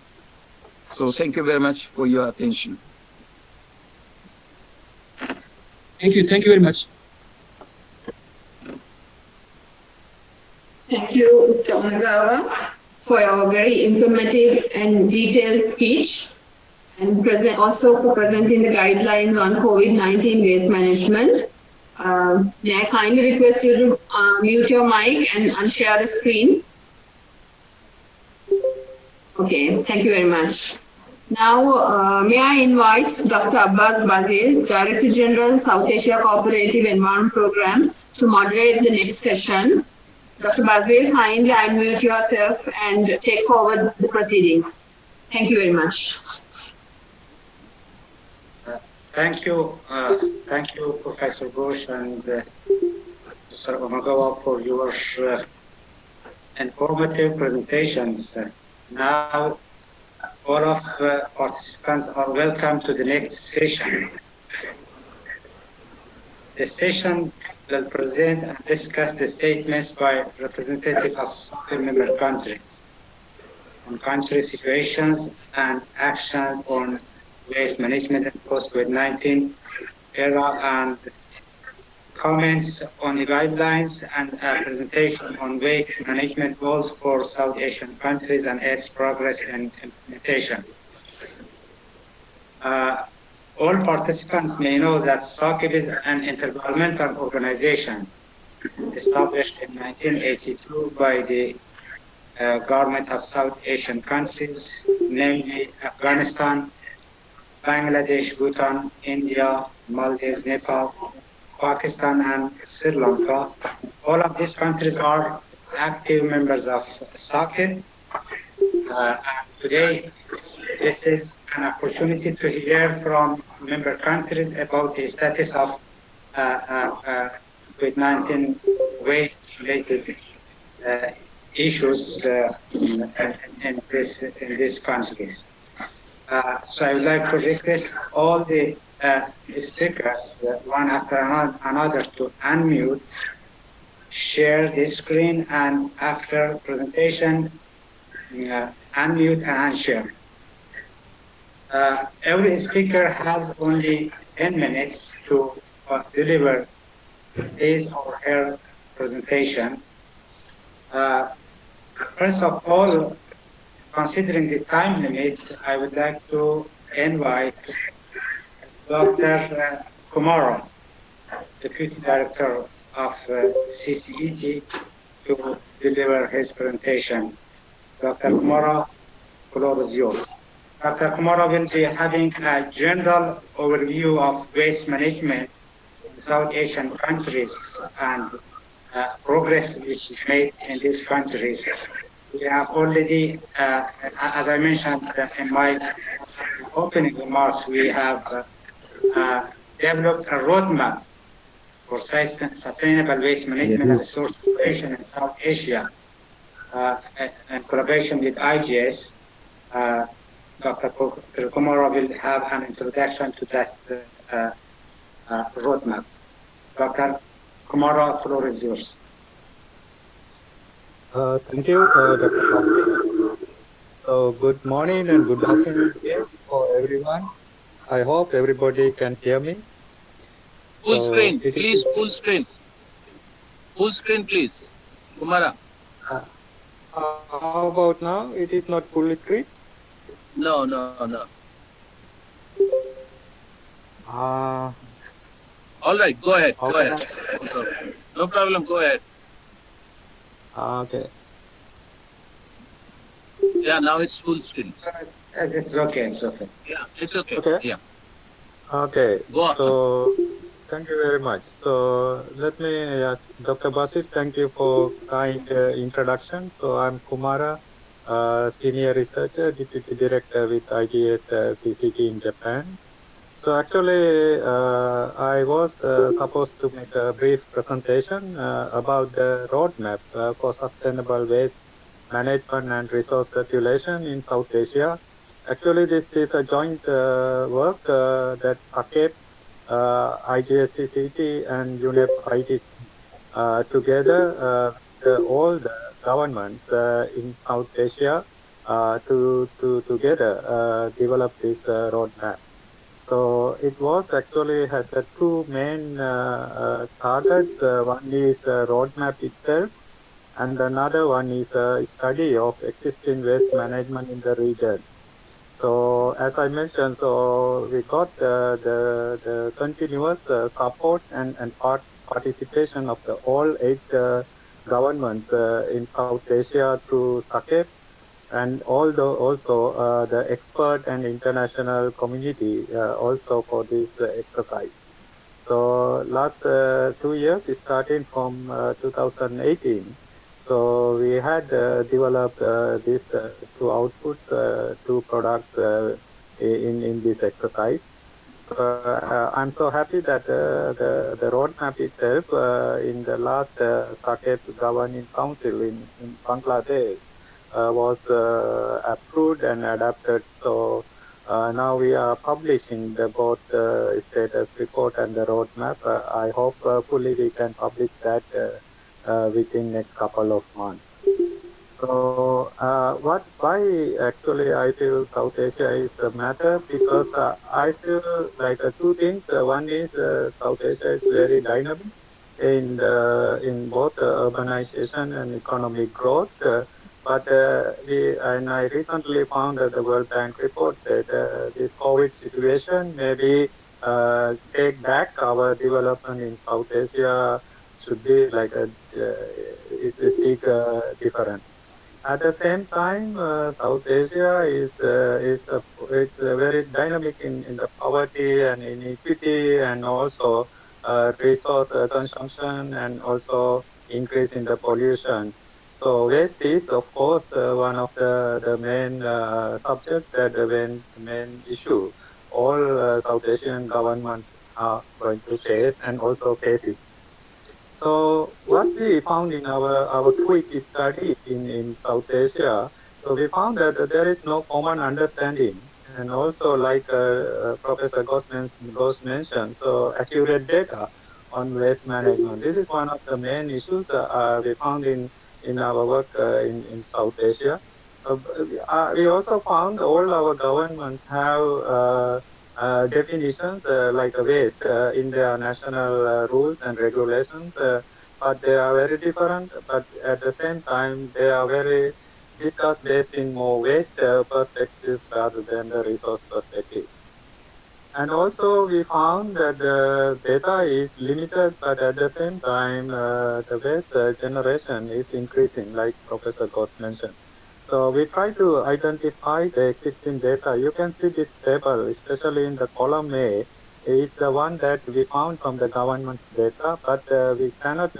So thank you very much for your attention. Thank you very much. Thank you, Mr. Onagawa, for your very informative and detailed speech, and also for presenting the guidelines on COVID-19 waste management. May I kindly request you to mute your mic and unshare the screen? Okay, thank you very much. Now, may I invite Dr. Abbas Bazir, Director General, South Asia Co-operative Environment Program, to moderate the next session. Dr. Bazir, kindly unmute yourself and take forward the proceedings. Thank you very much. Thank you, Professor Bush and Mr. Onagawa, for your informative presentations. Now, all of participants are welcome to the next session. The session will present and discuss the statements by representatives of some member countries on country situations and actions on waste management and post-COVID-19 era and comments on the guidelines and a presentation on waste management goals for South Asian countries and its progress and implementation. All participants may know that SACEP is an intergovernmental organization established in 1982 by the government of South Asian countries, namely Afghanistan, Bangladesh, Bhutan, India, Maldives, Nepal, Pakistan, and Sri Lanka. All of these countries are active members of SACEP. And today, this is an opportunity to hear from member countries about the status of COVID-19 waste-related issues in these countries. So I would like to request all the speakers, one after another, to unmute, share the screen, and after presentation, unmute and unshare. Every speaker has only 10 minutes to deliver his or her presentation. First of all, considering the time limit, I would like to invite Dr. Kumara, Deputy Director of CCET, to deliver his presentation. Dr. Kumara, the floor is yours. Dr. Kumara will be having a general overview of waste management in South Asian countries and progress which is made in these countries. We have already, as I mentioned in my opening remarks, we have developed a roadmap for sustainable waste management and resource operation in South Asia in collaboration with IGES. Dr. Kumara will have an introduction to that roadmap. Dr. Kumara, the floor is yours. Thank you, Dr. Kasi. So good morning and good afternoon for everyone. I hope everybody can hear me. Full screen, please, full screen. Full screen, please. Kumara. How about now? It is not full screen? No. All right, go ahead. Go ahead. No problem. Go ahead. Okay. Yeah, now it's full screen. It's okay. It's okay. Yeah, it's okay. Okay. Yeah. Okay. Go on. So thank you very much. So let me ask Dr. Basit, thank you for kind introduction. So I'm Kumara, Senior Researcher, Deputy Director with IGES CCET in Japan. So actually, I was supposed to make a brief presentation about the roadmap for sustainable waste management and resource circulation in South Asia. Actually, this is a joint work that SACEP, IGES CCET, and UNEP IT together, all the governments in South Asia to together develop this roadmap. So it was actually has two main targets. One is roadmap itself, and another one is a study of existing waste management in the region. So as I mentioned, so we got the continuous support and participation of the all 8 governments in South Asia through SACEP, and also the expert and international community also for this exercise. So last 2 years, starting from 2018, so we had developed these 2 outputs, 2 products in this exercise. So I'm so happy that the roadmap itself in the last SACEP Governing Council in Bangladesh was approved and adapted. So now we are publishing both status report and the roadmap. I hope fully we can publish that within next couple of months. So why actually I feel South Asia is a matter, because I feel like 2 things. One is South Asia is very dynamic, in both urbanization and economic growth. And I recently found that the World Bank report said this COVID situation maybe take back our development in South Asia should be like is big different. At the same time, South Asia it's very dynamic in the poverty and inequity and also resource consumption and also increase in the pollution. So waste is of course one of the main subject that the main issue all South Asian governments are going to face and also facing. So what we found in our quick study in South Asia, so we found that there is no common understanding and also like Professor Ghosh mentioned, so accurate data on waste management. This is one of the main issues we found in our work in South Asia. We also found all our governments have definitions like waste in their national rules and regulations, but they are very different. But at the same time, they are very discussed based in more waste perspectives rather than the resource perspectives. And also we found that the data is limited, but at the same time, the waste generation is increasing, like Professor Ghosh mentioned. So we try to identify the existing data. You can see this table, especially in the column A, is the one that we found from the government's data, but we cannot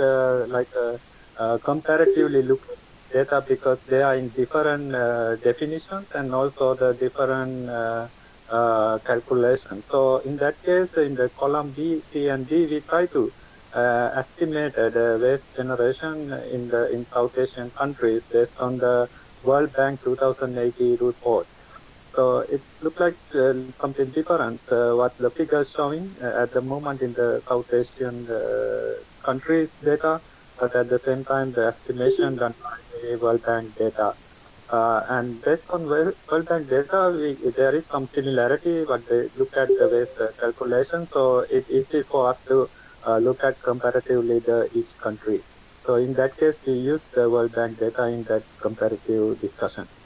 comparatively look at data because they are in different definitions and also the different calculations. So in that case, in the column B, C, and D, we try to estimate the waste generation in South Asian countries based on the World Bank 2080 report. So it's look like something different. What the figures showing at the moment in the South Asian countries data, but at the same time the estimation done by the World Bank data. And based on World Bank data, there is some similarity, but they look at the waste calculation, so it's easy for us to look at comparatively each country. So in that case, we use the World Bank data in that comparative discussions.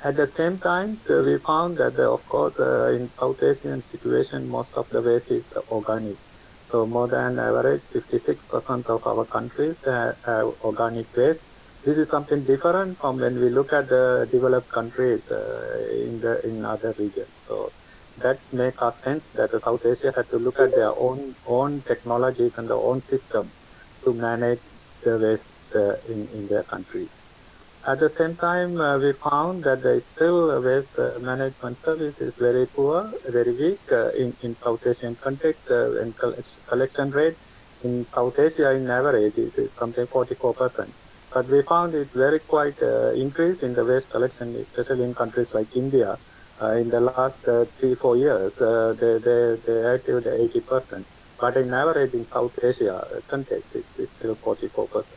At the same time, so we found that, of course, in South Asian situation, most of the waste is organic. So more than average, 56% of our countries have organic waste. This is something different from when we look at the developed countries in other regions. So that's make us sense that the South Asia had to look at their own technologies and their own systems to manage the waste in their countries. At the same time, we found that the still waste management service is very poor, very weak in South Asian context, and collection rate in South Asia in average is something 44%. But we found it's very quite increase in the waste collection, especially in countries like India. In the last 3-4 years, they achieved 80%. But in average in South Asia context, it's still 44%.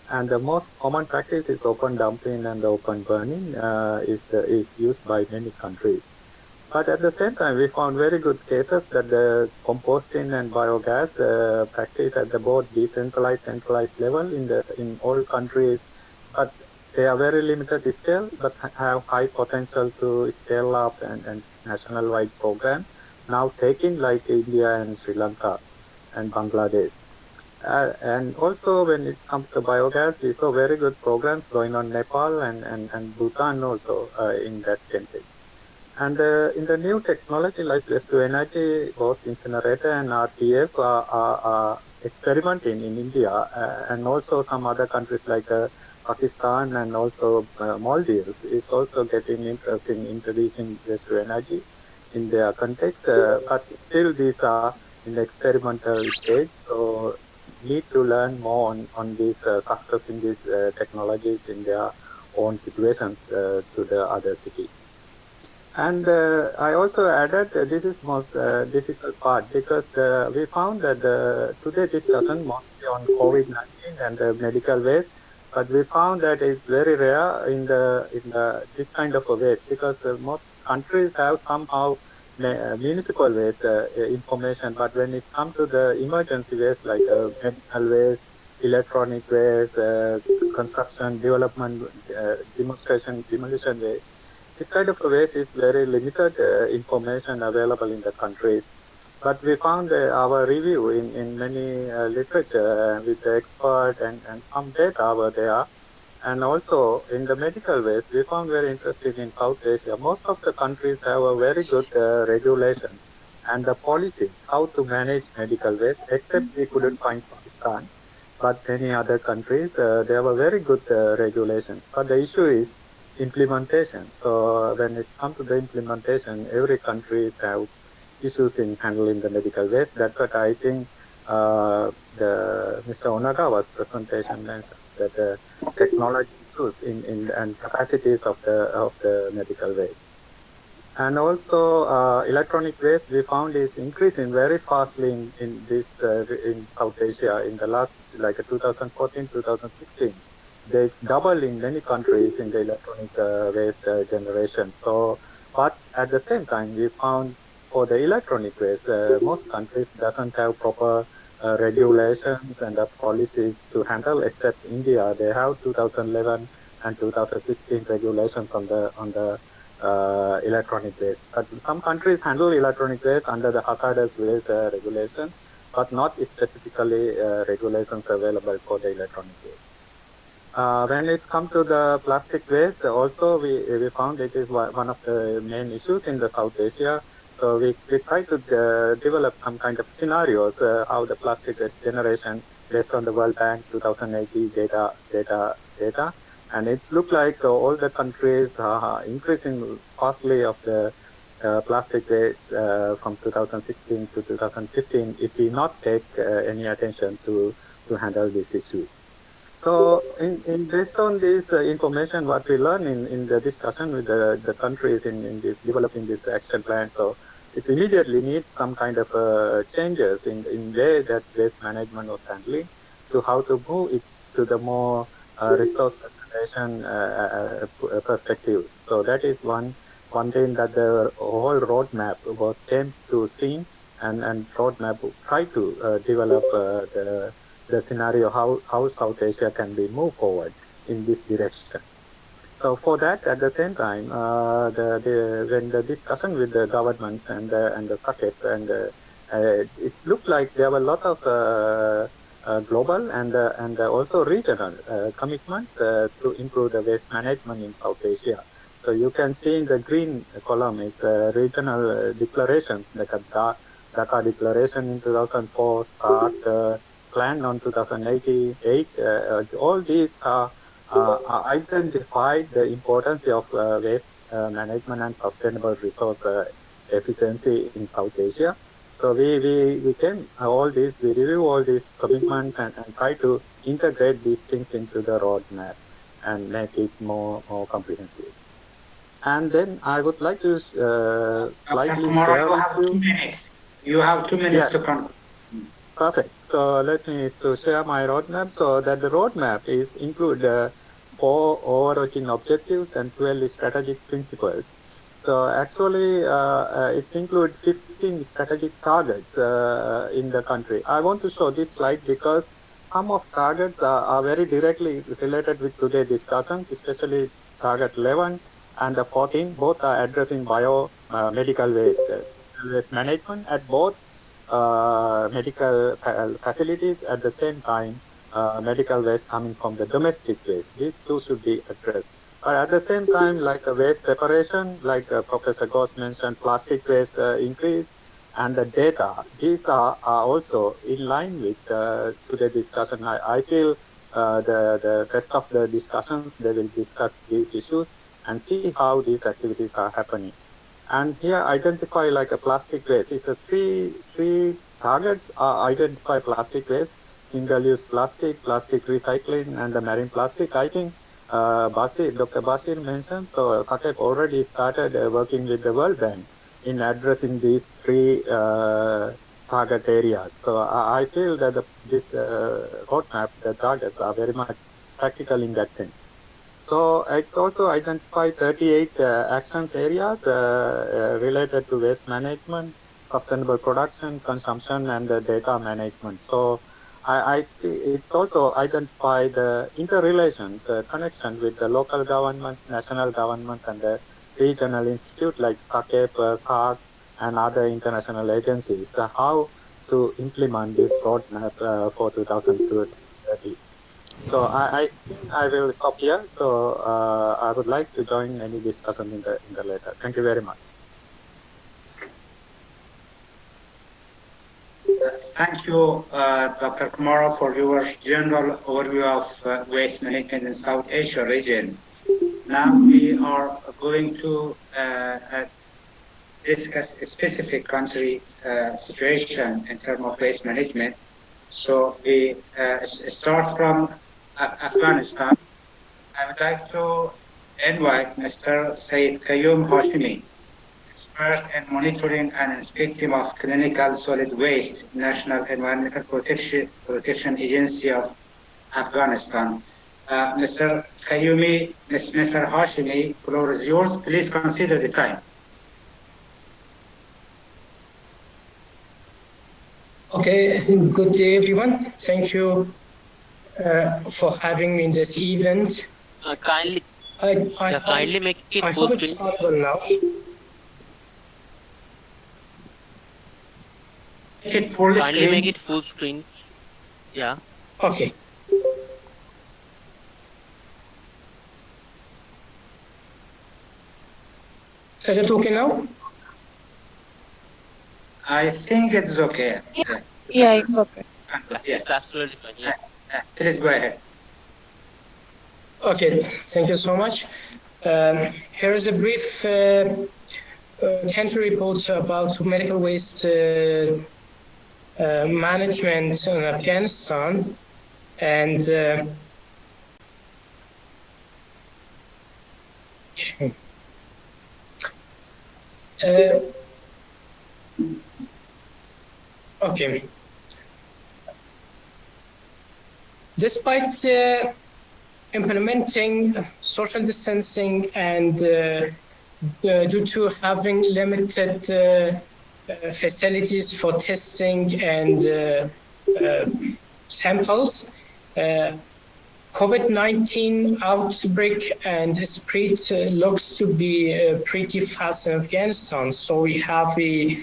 And the most common practice is open dumping and open burning is used by many countries. But at the same time, we found very good cases that the composting and biogas practice at the both decentralized, centralized level in all countries, but they are very limited scale, but have high potential to scale up and national-wide program now taking like India and Sri Lanka and Bangladesh. And also when it comes to biogas, we saw very good programs going on Nepal and Bhutan also in that context. And in the new technology like waste to energy, both incinerator and RTF are experimenting in India and also some other countries like Pakistan and also Maldives is also getting interest in introducing waste to energy in their context. But still these are in the experimental stage. So need to learn more on this success in these technologies in their own situations to the other city. And I also added this is most difficult part because we found that today discussion mostly on COVID-19 and the medical waste, but we found that it's very rare in this kind of a waste because most countries have somehow municipal waste information, but when it's come to the emergency waste like medical waste, electronic waste, construction, development, demolition waste, this kind of waste is very limited information available in the countries. But we found our review in many literature with the expert and some data were there. And also in the medical waste, we found very interesting in South Asia. Most of the countries have a very good regulations and the policies how to manage medical waste, except we couldn't find Pakistan. But many other countries, they have a very good regulations. But the issue is implementation. So when it's come to the implementation, every countries have issues in handling the medical waste. That's what I think the Mr. Onagawa's presentation mentioned, that the technology issues and capacities of the medical waste. And also electronic waste we found is increasing very fastly in this in South Asia in the last like 2014, 2016. There's double in many countries in the electronic waste generation. So, but at the same time we found for the electronic waste, most countries doesn't have proper regulations and policies to handle, except India. They have 2011 and 2016 regulations on the electronic waste. But some countries handle electronic waste under the hazardous waste regulations, but not specifically regulations available for the electronic waste. When it's come to the plastic waste, also we found it is one of the main issues in the South Asia. So we try to develop some kind of scenarios how the plastic waste generation based on the World Bank 2080 data. And it's looked like all the countries are increasing fastly of the plastic waste from 2016 to 2015 if we not take any attention to handle these issues. So in based on this information, what we learn in the discussion with the countries in this developing this action plan, so it immediately needs some kind of changes in way that waste management was handling to how to move it to the more resource conservation perspectives. So that is one thing that the whole roadmap was came to see, and roadmap try to develop the scenario how South Asia can be moved forward in this direction. So for that, at the same time, when the discussion with the governments and the SACEP, and it's looked like there were a lot of global and also regional commitments to improve the waste management in South Asia. So you can see in the green column is regional declarations, like a Dhaka Declaration in 2004, START plan on 2088. All these identified the importance of waste management and sustainable resource efficiency in South Asia. So we came we review all these commitments and try to integrate these things into the roadmap and make it more comprehensive. And then I would like to slightly share with you. You have 2 minutes to conclude. Perfect. So let me share my roadmap. So that the roadmap is include 4 overarching objectives and 12 strategic principles. So actually, it's include 15 strategic targets in the country. I want to show this slide because some of targets are very directly related with today's discussions, especially target 11 and the 14. Both are addressing medical waste management at both medical facilities. At the same time, medical waste coming from the domestic waste. These two should be addressed. But at the same time, like waste separation, like Professor Ghosh mentioned, plastic waste increase, and the data, these are also in line with today's discussion. I feel the rest of the discussions, they will discuss these issues and see how these activities are happening. And here identify like a plastic waste. It's a three targets identify plastic waste, single-use plastic, plastic recycling, and the marine plastic. I think Dr. Basir mentioned, so SACEP already started working with the World Bank in addressing these 3 target areas. So I feel that this roadmap, the targets are very much practical in that sense. So it's also identified 38 actions areas related to waste management, sustainable production, consumption, and data management. So it's also identified interrelations, connection with the local governments, national governments, and the regional institute like SACEP, SAC, and other international agencies, how to implement this roadmap for 2030. So I think I will stop here. So I would like to join any discussion in the later. Thank you very much. Thank you, Dr. Kumara, for your general overview of waste management in South Asia region. Now we are going to discuss a specific country situation in terms of waste management. So we start from Afghanistan. I would like to invite Mr. Sayyid Qayyum Hashimi, expert in monitoring and inspecting of clinical solid waste, National Environmental Protection Agency of Afghanistan. Mr. Qayyumi, Mr. Hashimi, floor is yours. Please consider the time. Okay, good day, everyone. Thank you for having me in this event. Kindly make it I full hope it's screen. audible now. Kindly make it full screen. Yeah. Okay. Is it okay now? I think it's okay. Yeah, it's okay. It's absolutely fine. Yeah. Please go ahead. Okay, thank you so much. Here is a brief country report about medical waste management in Afghanistan. And okay. Despite implementing social distancing and due to having limited facilities for testing and samples, COVID-19 outbreak and spread looks to be pretty fast in Afghanistan. So we have a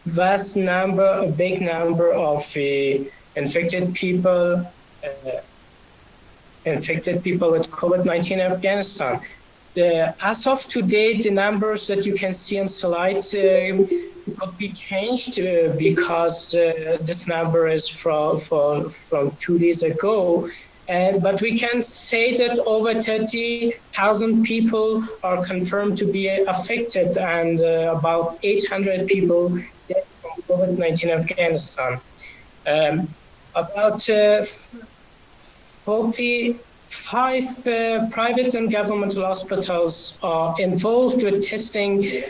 vast number, a big number of infected people with COVID-19 in Afghanistan. As of today, the numbers that you can see on slide could be changed because this number is from 2 days ago. But we can say that over 30,000 people are confirmed to be affected and about 800 people dead from COVID-19 in Afghanistan. About 45 private and governmental hospitals are involved with testing,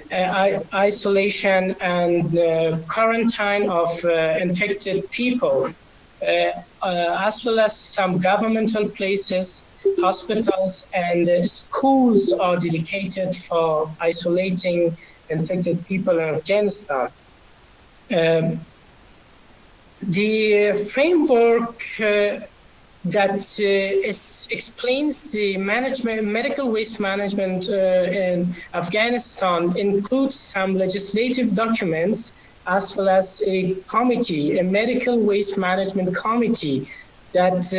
isolation, and quarantine of infected people, as well as some governmental places, hospitals, and schools are dedicated for isolating infected people in Afghanistan. The framework that explains the medical waste management in Afghanistan includes some legislative documents as well as a committee, a medical waste management committee that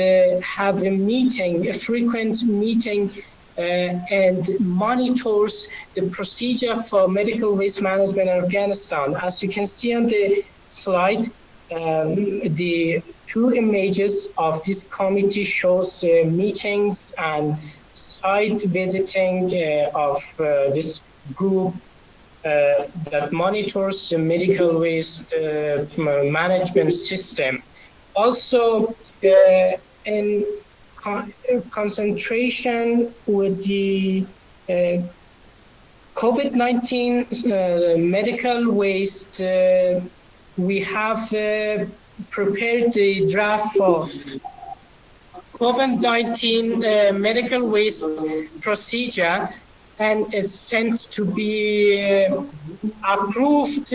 have a frequent meeting and monitors the procedure for medical waste management in Afghanistan. As you can see on the slide, the two images of this committee shows meetings and site visiting of this group that monitors the medical waste management system. Also, in concentration with the COVID-19 medical waste, we have prepared the draft for COVID-19 medical waste procedure and is sent to be approved,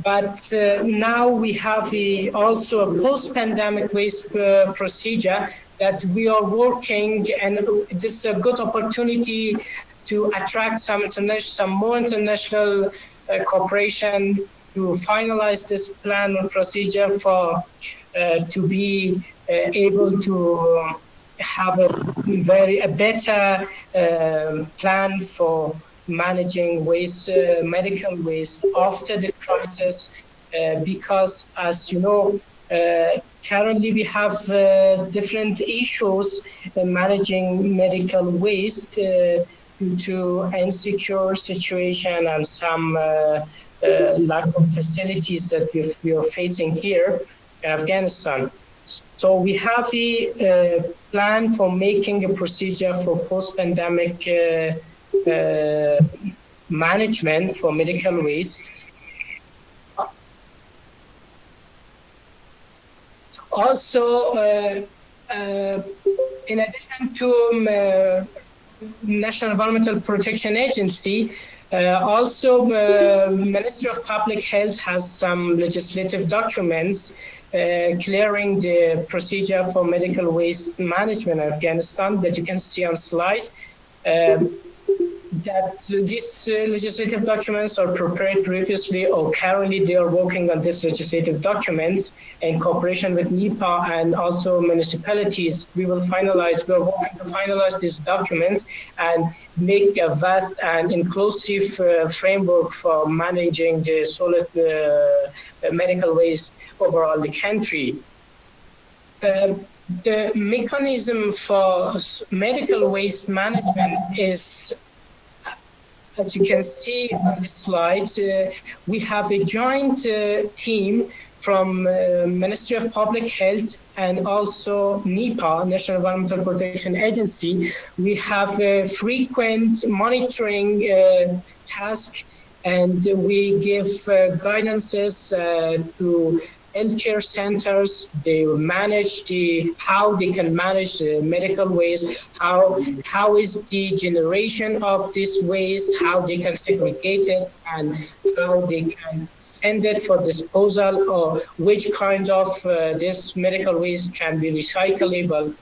but now we have also a post-pandemic waste procedure that we are working, and this is a good opportunity to attract some more international cooperation to finalize this plan and procedure for to be able to have a better plan for managing waste, medical waste after the crisis, because as you know, currently we have different issues managing medical waste due to insecure situation and some lack of facilities that we are facing here in Afghanistan. So we have a plan for making a procedure for post-pandemic management for medical waste. Also, in addition to National Environmental Protection Agency, also Ministry of Public Health has some legislative documents clearing the procedure for medical waste management in Afghanistan that you can see on slide. That these legislative documents are prepared previously or currently they are working on these legislative documents in cooperation with NEPA and also municipalities. We are working to finalize these documents and make a vast and inclusive framework for managing the solid medical waste overall the country. The mechanism for medical waste management is, as you can see on this slide, we have a joint team from Ministry of Public Health and also NEPA, National Environmental Protection Agency. We have a frequent monitoring task, and we give guidances to healthcare centers. They manage how they can manage the medical waste, how is the generation of this waste, how they can segregate it, and how they can send it for disposal, or which kind of this medical waste can be recyclable.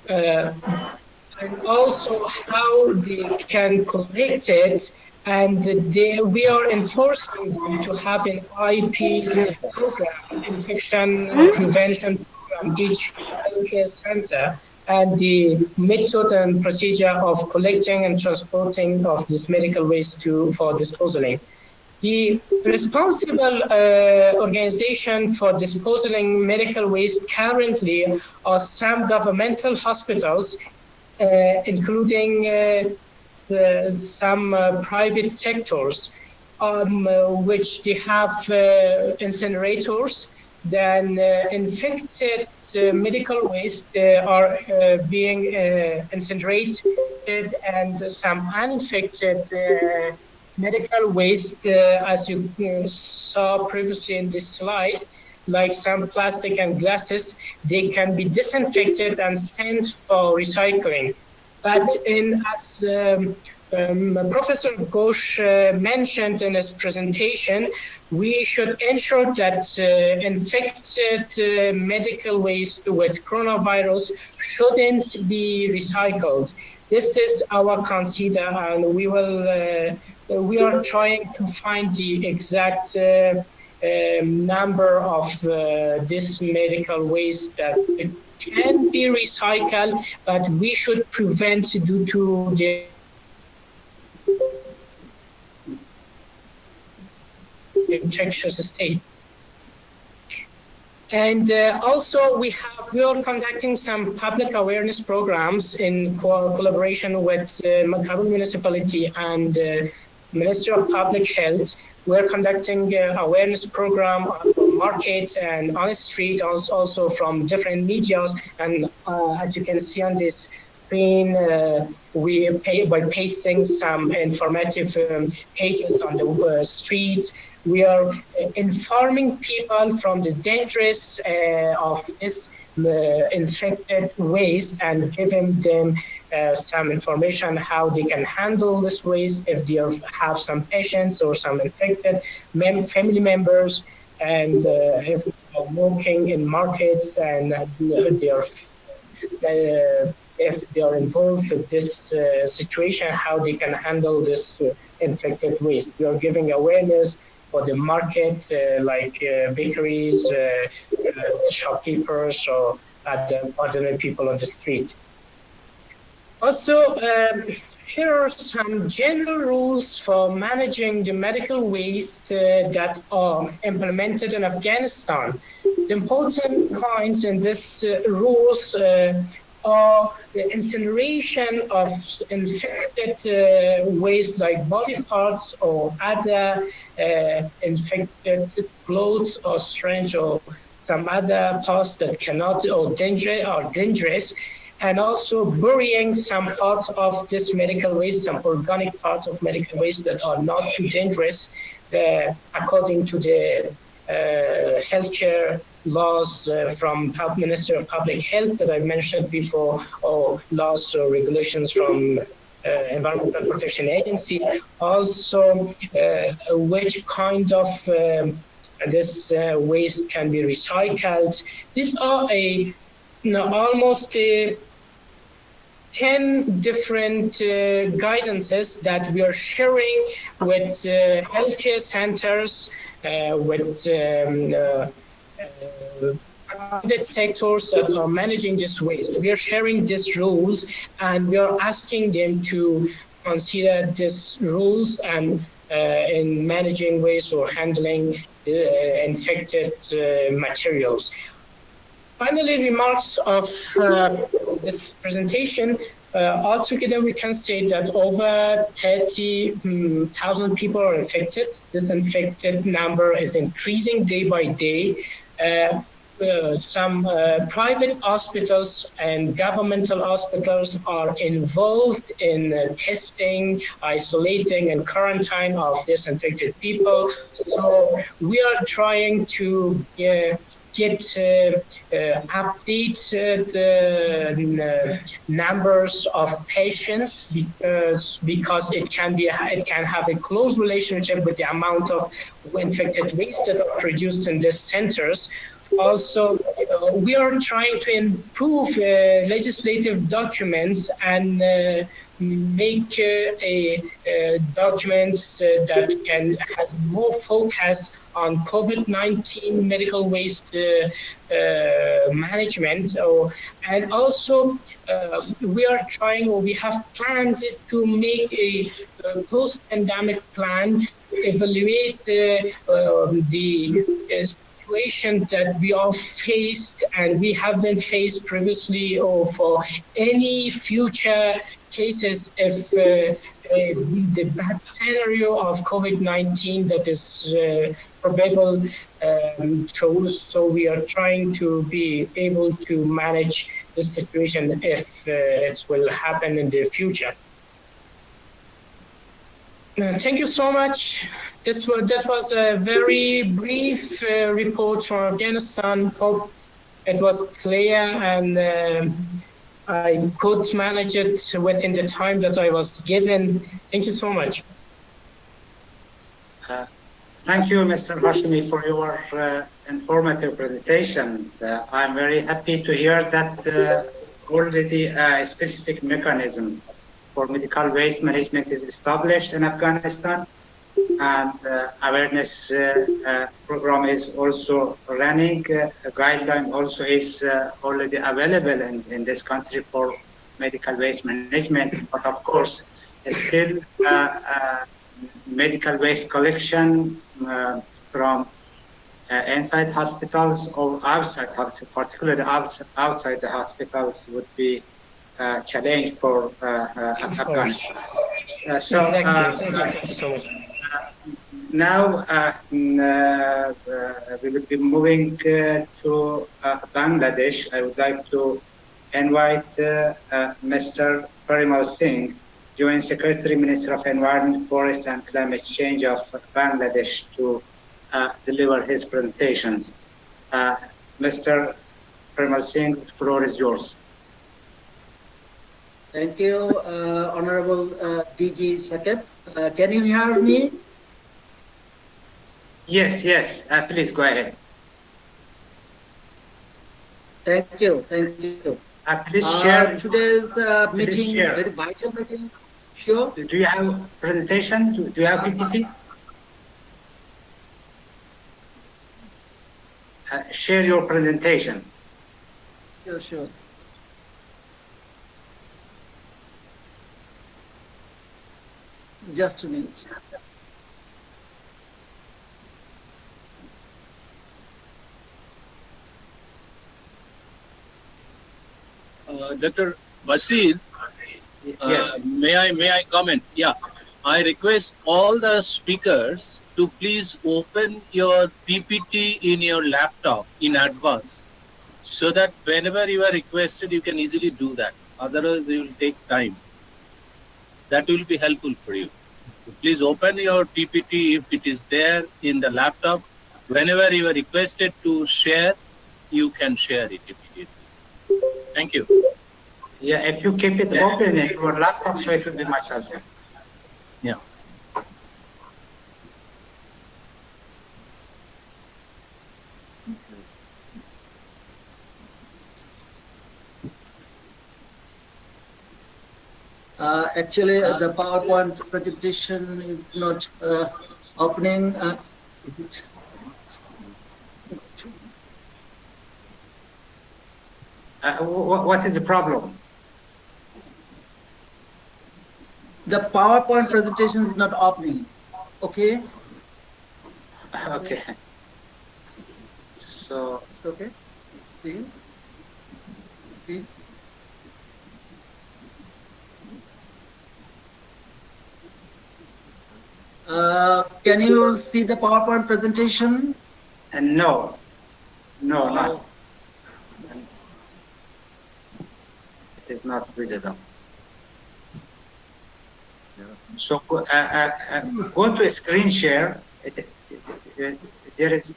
And also how they can collect it. And we are enforcing them to have an IP program, infection prevention program, each healthcare center, and the method and procedure of collecting and transporting of this medical waste for disposing. The responsible organization for disposing medical waste currently are some governmental hospitals, including some private sectors, which they have incinerators. Then infected medical waste are being incinerated, and some uninfected medical waste, as you saw previously in this slide, like some plastic and glasses, they can be disinfected and sent for recycling. But as Professor Ghosh mentioned in his presentation, we should ensure that infected medical waste with coronavirus shouldn't be recycled. This is our consider, and we are trying to find the exact number of this medical waste that it can be recycled, but we should prevent due to the infectious state. And also we are conducting some public awareness programs in collaboration with Kabul municipality and Ministry of Public Health. We're conducting awareness program on market and on the street, also from different medias. And as you can see on this screen, we by pasting some informative pages on the streets We are informing people from the dangers of this infected waste and giving them some information how they can handle this waste if they have some patients or some infected family members, and if they are working in markets and they are if they are involved with this situation, how they can handle this infected waste. We are giving awareness for the market, like bakeries, shopkeepers, or ordinary people on the street. Also, here are some general rules for managing the medical waste that are implemented in Afghanistan. The important points in these rules are the incineration of infected waste like body parts or other infected clothes or strange or some other parts that cannot or dangerous, and also burying some parts of this medical waste, some organic parts of medical waste that are not too dangerous, according to the healthcare laws from Minister of Public Health that I mentioned before, or laws or regulations from Environmental Protection Agency. Also, which kind of this waste can be recycled. These are almost 10 different guidances that we are sharing with healthcare centers, with private sectors that are managing this waste. We are sharing these rules and we are asking them to consider these rules and in managing waste or handling infected materials. Finally, remarks of this presentation. Altogether, we can say that over 30,000 people are infected. This infected number is increasing day by day. Some private hospitals and governmental hospitals are involved in testing, isolating, and quarantine of these infected people. So we are trying to get updated numbers of patients because it can have a close relationship with the amount of infected waste that are produced in these centers. Also, we are trying to improve legislative documents and make documents that can have more focus on COVID-19 medical waste management. And also, we are trying, or we have planned to make a post-pandemic plan, evaluate the situation that we are faced and we have been faced previously, or for any future cases if the bad scenario of COVID-19 that is probable shows. So we are trying to be able to manage the situation if it will happen in the future. Thank you so much. That was a very brief report from Afghanistan. Hope it was clear and I could manage it within the time that I was given. Thank you so much. Thank you, Mr. Hashmi, for your informative presentation. I'm very happy to hear that already a specific mechanism for medical waste management is established in Afghanistan, and awareness program is also running. A guideline also is already available in this country for medical waste management, but of course still medical waste collection from inside hospitals or outside hospitals, particularly outside the hospitals, would be a challenge for Afghanistan. Thank you so much. Now we will be moving to Bangladesh. I would like to invite Mr. Parimal Singh, Joint Secretary, Minister of Environment, Forest and Climate Change of Bangladesh, to deliver his presentations. Mr. Parimal Singh, the floor is yours. Thank you, Honorable DG SACEP. Can you hear me? Yes, yes. Please go ahead. Thank you. Thank you. Please share. Today's meeting, share. very vital meeting. Sure. Do you have presentation? Do you have PPT? Share your presentation. Sure, sure. Just a minute. Dr. Basir, yes. May I comment? Yeah, I request all the speakers to please open your PPT in your laptop in advance, so that whenever you are requested, you can easily do that. Otherwise, it will take time. That will be helpful for you. Please open your PPT if it is there in the laptop. Whenever you are requested to share, you can share it immediately. Thank you. Yeah, if you keep it open in your laptop, so it will be much helpful. Yeah. Actually, the PowerPoint presentation is not opening. What is the problem? The PowerPoint presentation is not opening. Okay. Okay. So it's okay. See. See. Can you see the PowerPoint presentation? No. No, not. It is not visible. So go to screen share. There is.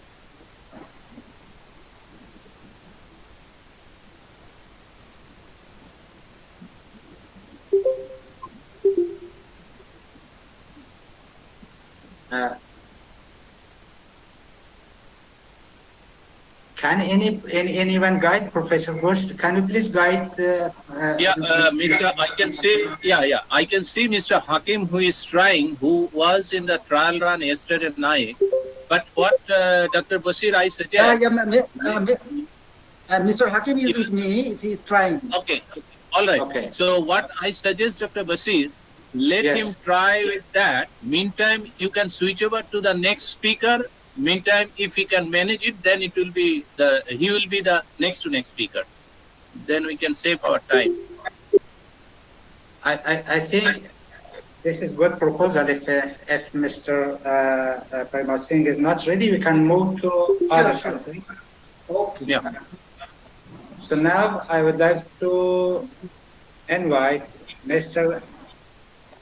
Can anyone guide Professor Bush? Can you please guide? Mr. I can see. Yeah. I can see Mr. Hakim, who is trying, who was in the trial run yesterday night. But what Dr. Basir, I suggest. Mr. Hakim is with me. He's trying. Okay. All right. Okay. So what I suggest, Dr. Basir, let him try with that. Meantime, you can switch over to the next speaker. Meantime, if he can manage it, then it will be he will be the next speaker. Then we can save our time. I think this is good proposal. If Mr. Parimal Singh is not ready, we can move to other country. Okay. Yeah. So now I would like to invite Mr.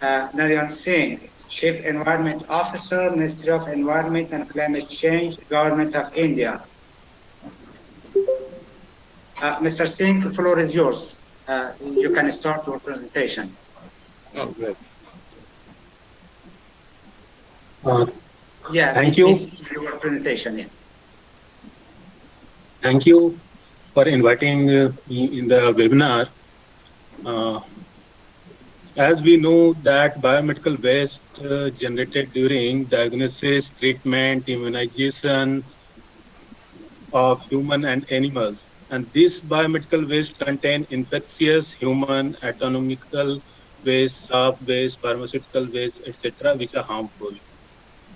Narayan Singh, Chief Environment Officer, Ministry of Environment and Climate Change, Government of India. Mr. Singh, the floor is yours. You can start your presentation. Oh, great. Thank you. Your presentation. Yeah. Thank you for inviting me in the webinar. As we know that biomedical waste generated during diagnosis, treatment, immunization of human and animals, and this biomedical waste contain infectious human, anatomical waste, soft waste, pharmaceutical waste, etc., which are harmful.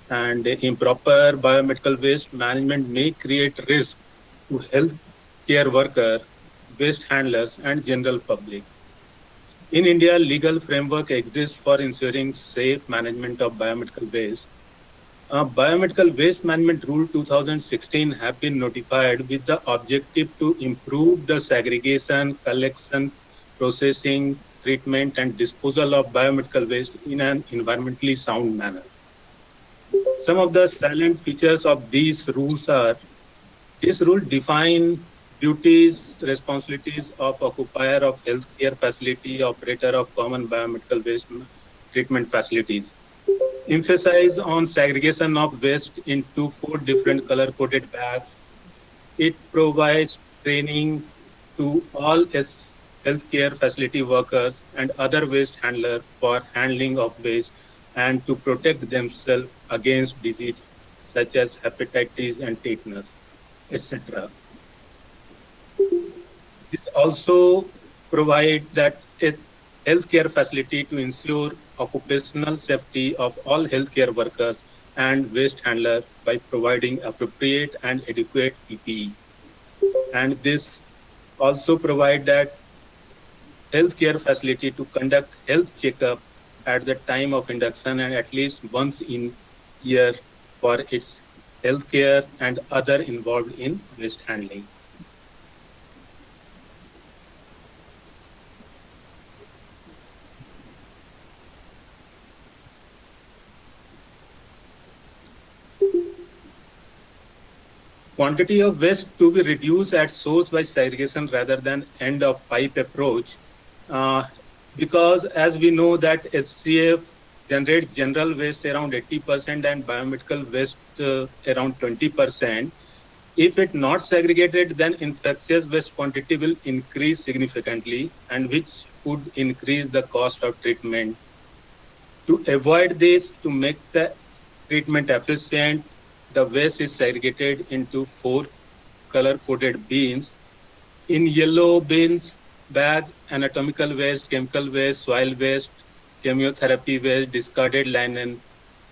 And improper biomedical waste management may create risk to health care worker, waste handlers, and general public. In India, legal framework exists for ensuring safe management of biomedical waste. Biomedical Waste Management Rule 2016 have been notified with the objective to improve the segregation, collection, processing, treatment, and disposal of biomedical waste in an environmentally sound manner. Some of the salient features of these rules are: this rule define duties, responsibilities of occupier of healthcare facility, operator of common biomedical waste treatment facilities. Emphasize on segregation of waste into 4 different color-coded bags. It provides training to all its healthcare facility workers and other waste handlers for handling of waste and to protect themselves against disease such as hepatitis and tetanus, etc. This also provides that a healthcare facility to ensure occupational safety of all healthcare workers and waste handlers by providing appropriate and adequate PPE. And this also provide that healthcare facility to conduct health checkup at the time of induction and at least once in year for its healthcare and other involved in waste handling. Quantity of waste to be reduced at source by segregation rather than end of pipe approach, because as we know that SCF generates general waste around 80% and biomedical waste around 20%. If it not segregated, then infectious waste quantity will increase significantly, and which would increase the cost of treatment. To avoid this, to make the treatment efficient, the waste is segregated into 4 color-coded bins. In yellow bins, bag, anatomical waste, chemical waste, soil waste, chemotherapy waste, discarded linen,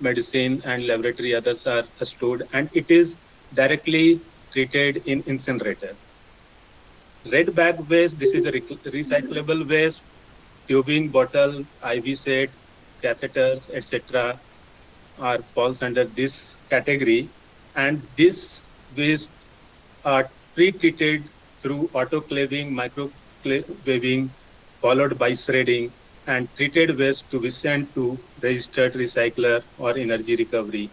medicine, and laboratory others are stored, and it is directly treated in incinerator. Red bag waste, this is a recyclable waste, tubing, bottle, IV set, catheters, etc. are falls under this category, and this waste are pre-treated through autoclaving, microwaving, followed by shredding, and treated waste to be sent to registered recycler or energy recovery.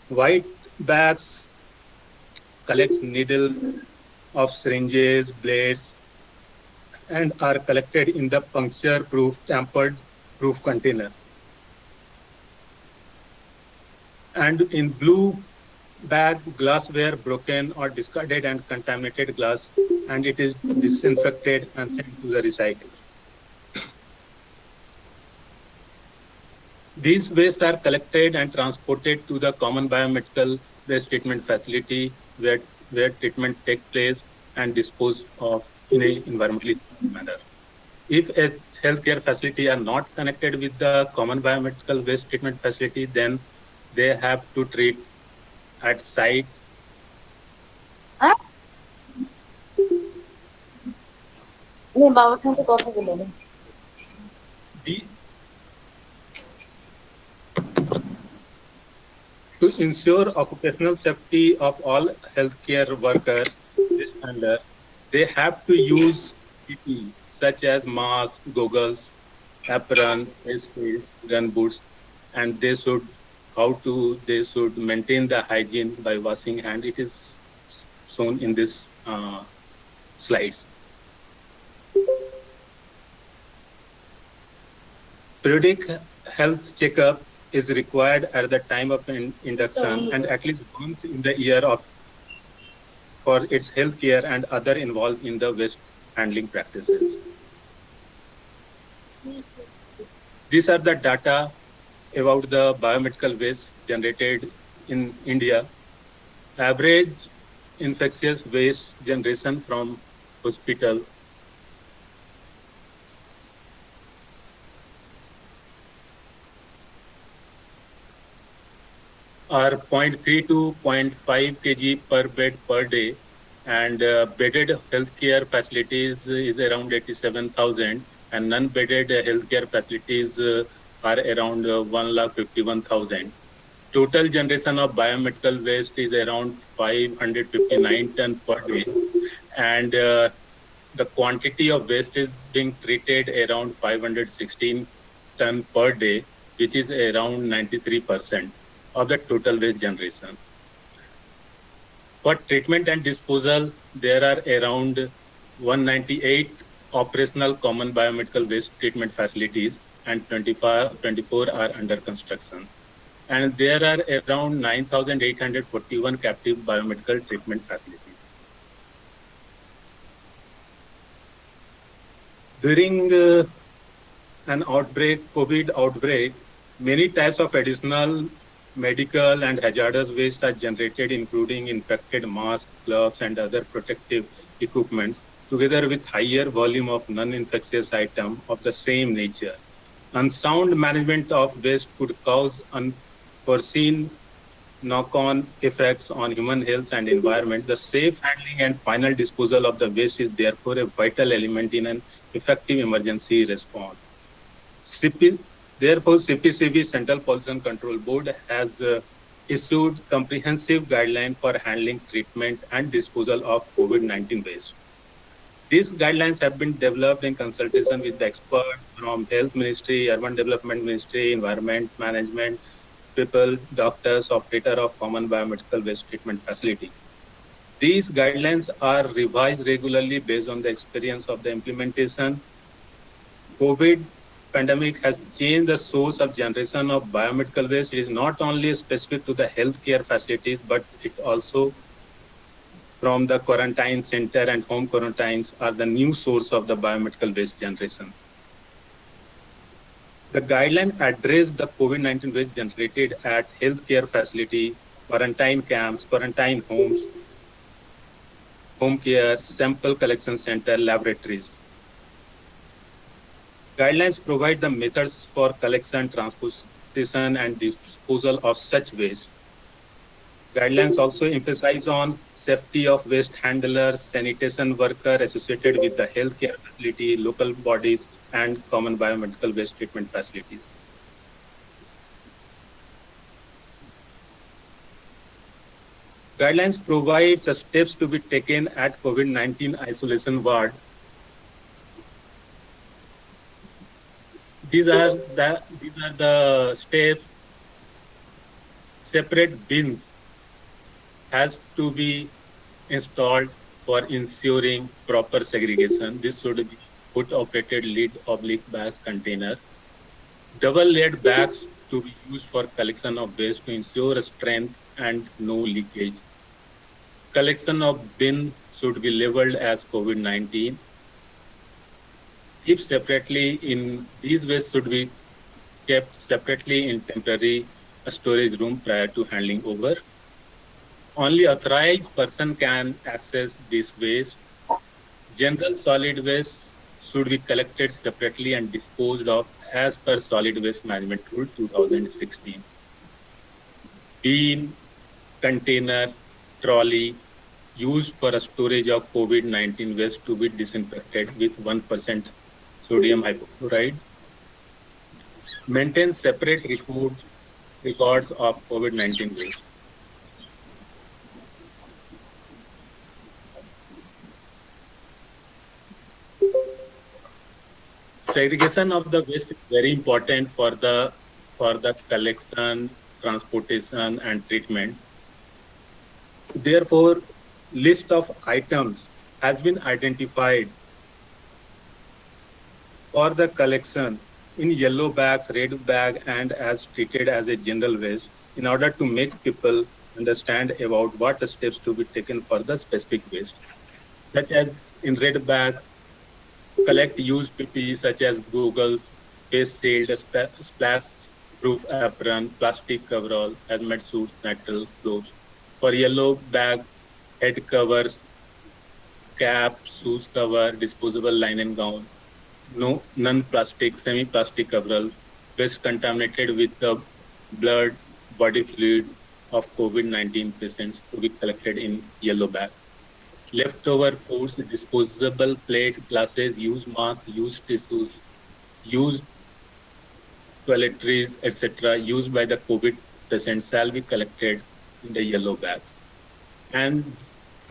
White bags collect needle of syringes, blades, and are collected in the puncture-proof, tampered-proof container. And in blue bag, glassware, broken or discarded and contaminated glass, and it is disinfected and sent to the recycler. These waste are collected and transported to the common biomedical waste treatment facility where treatment takes place and disposed of in an environmentally manner. If a healthcare facility are not connected with the common biomedical waste treatment facility, then they have to treat at site. To ensure occupational safety of all healthcare workers, they have to use PPE such as masks, goggles, apron, face shields, gun boots, and they should maintain the hygiene by washing hand. It is shown in this slides. Periodic health checkup is required at the time of induction and at least once in the year for its health care and other involved in the waste handling practices. These are the data about the biomedical waste generated in India. Average infectious waste generation from hospital are 0.3 to 0.5 kg per bed per day, and bedded healthcare facilities is around 87,000, and non-bedded healthcare facilities are around 1,51,000. Total generation of biomedical waste is around 559 tons per day, and the quantity of waste is being treated around 516 tons per day, which is around 93%. of the total waste generation. For treatment and disposal, there are around 198 operational common biomedical waste treatment facilities and 24 are under construction. And there are around 9,841 captive biomedical treatment facilities. During an outbreak, COVID outbreak, many types of additional medical and hazardous waste are generated, including infected masks, gloves, and other protective equipments, together with higher volume of non-infectious items of the same nature. Unsound management of waste could cause unforeseen knock-on effects on human health and environment. The safe handling and final disposal of the waste is therefore a vital element in an effective emergency response. Therefore, CPCB, Central Pollution Control Board, has issued comprehensive guidelines for handling, treatment, and disposal of COVID-19 waste. These guidelines have been developed in consultation with the experts from Health Ministry, Urban Development Ministry, Environment Management, people, doctors, operator of common biomedical waste treatment facility. These guidelines are revised regularly based on the experience of the implementation. COVID pandemic has changed the source of generation of biomedical waste. It is not only specific to the healthcare facilities, but it also from the quarantine center and home quarantines are the new source of the biomedical waste generation. The guideline addressed the COVID-19 waste generated at healthcare facility, quarantine camps, quarantine homes, home care, sample collection center, laboratories. Guidelines provide the methods for collection, transportation, and disposal of such waste. Guidelines also emphasize on safety of waste handlers, sanitation worker associated with the healthcare facility, local bodies, and common biomedical waste treatment facilities. Guidelines provide the steps to be taken at COVID-19 isolation ward. These are the steps. Separate bins has to be installed for ensuring proper segregation. This should be foot-operated lid/bags container. Double-layered bags to be used for collection of waste to ensure strength and no leakage. Collection of bin should be labeled as COVID-19. Keep separately in these waste should be kept separately in temporary storage room prior to handling over. Only authorized person can access this waste. General solid waste should be collected separately and disposed of as per Solid Waste Management Rule 2016. Bin, container, trolley used for a storage of COVID-19 waste to be disinfected with 1% sodium hypochlorite. Maintain separate records of COVID-19 waste. Segregation of the waste is very important for the collection, transportation, and treatment. Therefore, list of items has been identified for the collection in yellow bags, red bag, and as treated as a general waste in order to make people understand about what steps to be taken for the specific waste, such as in red bags, collect used PPE such as goggles, face shield, splash-proof apron, plastic coverall, helmet suits, metal gloves. For yellow bag, head covers, cap, shoes cover, disposable linen gown, non-plastic, semi-plastic coverall, waste contaminated with the blood, body fluid of COVID-19 patients to be collected in yellow bags. Leftover foods, disposable plates, glasses, used masks, used tissues, used toiletries, etc., used by the COVID patients shall be collected in the yellow bags. And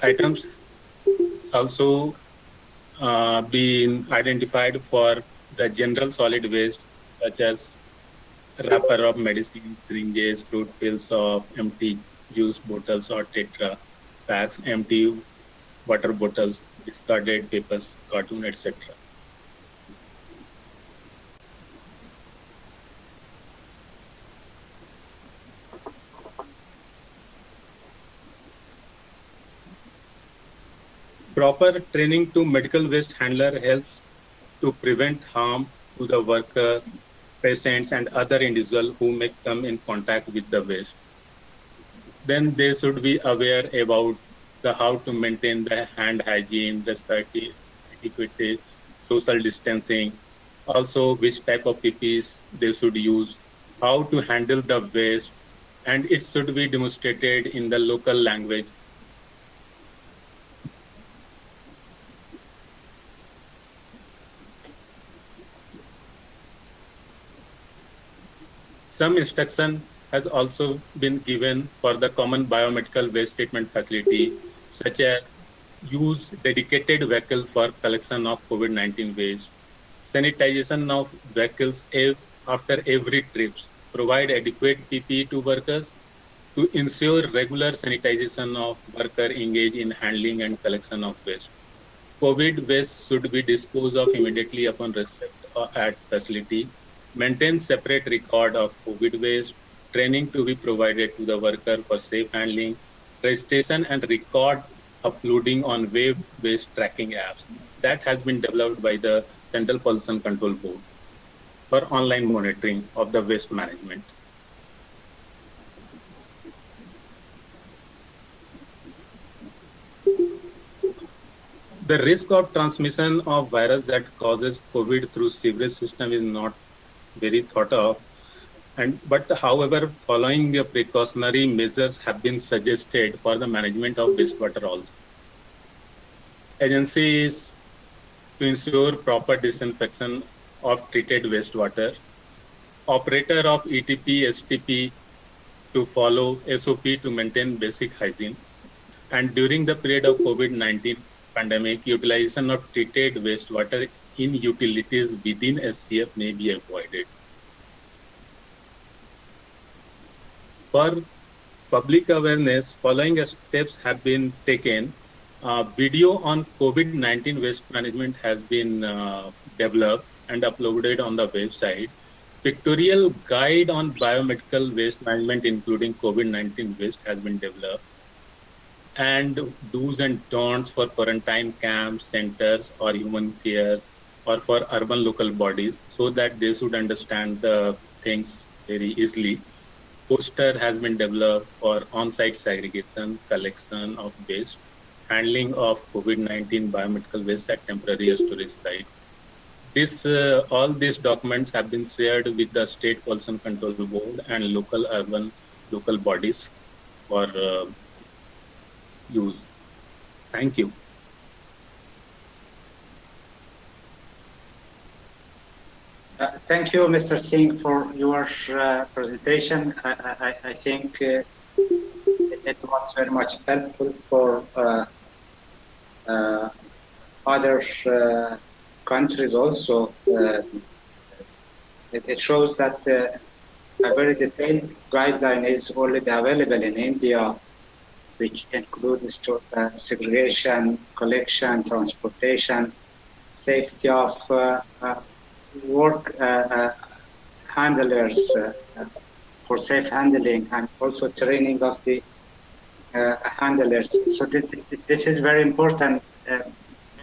items also been identified for the general solid waste, such as wrapper of medicine, syringes, fruit pills of empty juice bottles or tetra packs, empty water bottles, discarded papers, cartoon, etc. Proper training to medical waste handler helps to prevent harm to the worker, patients, and other individuals who may come in contact with the waste. Then they should be aware about the how to maintain the hand hygiene, respiratory etiquette, social distancing, also which type of PPEs they should use, how to handle the waste, and it should be demonstrated in the local language. Some instruction has also been given for the common biomedical waste treatment facility, such as use dedicated vehicle for collection of COVID-19 waste, sanitization of vehicles after every trips, provide adequate PPE to workers to ensure regular sanitization of worker engaged in handling and collection of waste. COVID waste should be disposed of immediately upon receipt at facility. Maintain separate record of COVID waste. Training to be provided to the worker for safe handling. Registration and record uploading on web waste tracking apps. That has been developed by the Central Pollution Control Board for online monitoring of the waste management. The risk of transmission of virus that causes COVID through sewage system is not very thought of. But however, following the precautionary measures have been suggested for the management of wastewater also. Agencies to ensure proper disinfection of treated wastewater. Operator of ETP, STP to follow SOP to maintain basic hygiene. And during the period of COVID-19 pandemic, utilization of treated wastewater in utilities within SCF may be avoided. For public awareness, following steps have been taken. Video on COVID-19 waste management has been developed and uploaded on the website. Pictorial guide on biomedical waste management, including COVID-19 waste, has been developed. And do's and don'ts for quarantine camps, centers, or human cares, or for urban local bodies, so that they should understand the things very easily. Poster has been developed for on-site segregation, collection of waste, handling of COVID-19 biomedical waste at temporary storage site. All these documents have been shared with the State Pollution Control Board and local urban local bodies for use. Thank you. Thank you, Mr. Singh, for your presentation. I think it was very much helpful for other countries also. It shows that a very detailed guideline is already available in India, which includes segregation, collection, transportation, safety of work handlers for safe handling, and also training of the handlers. So this is very important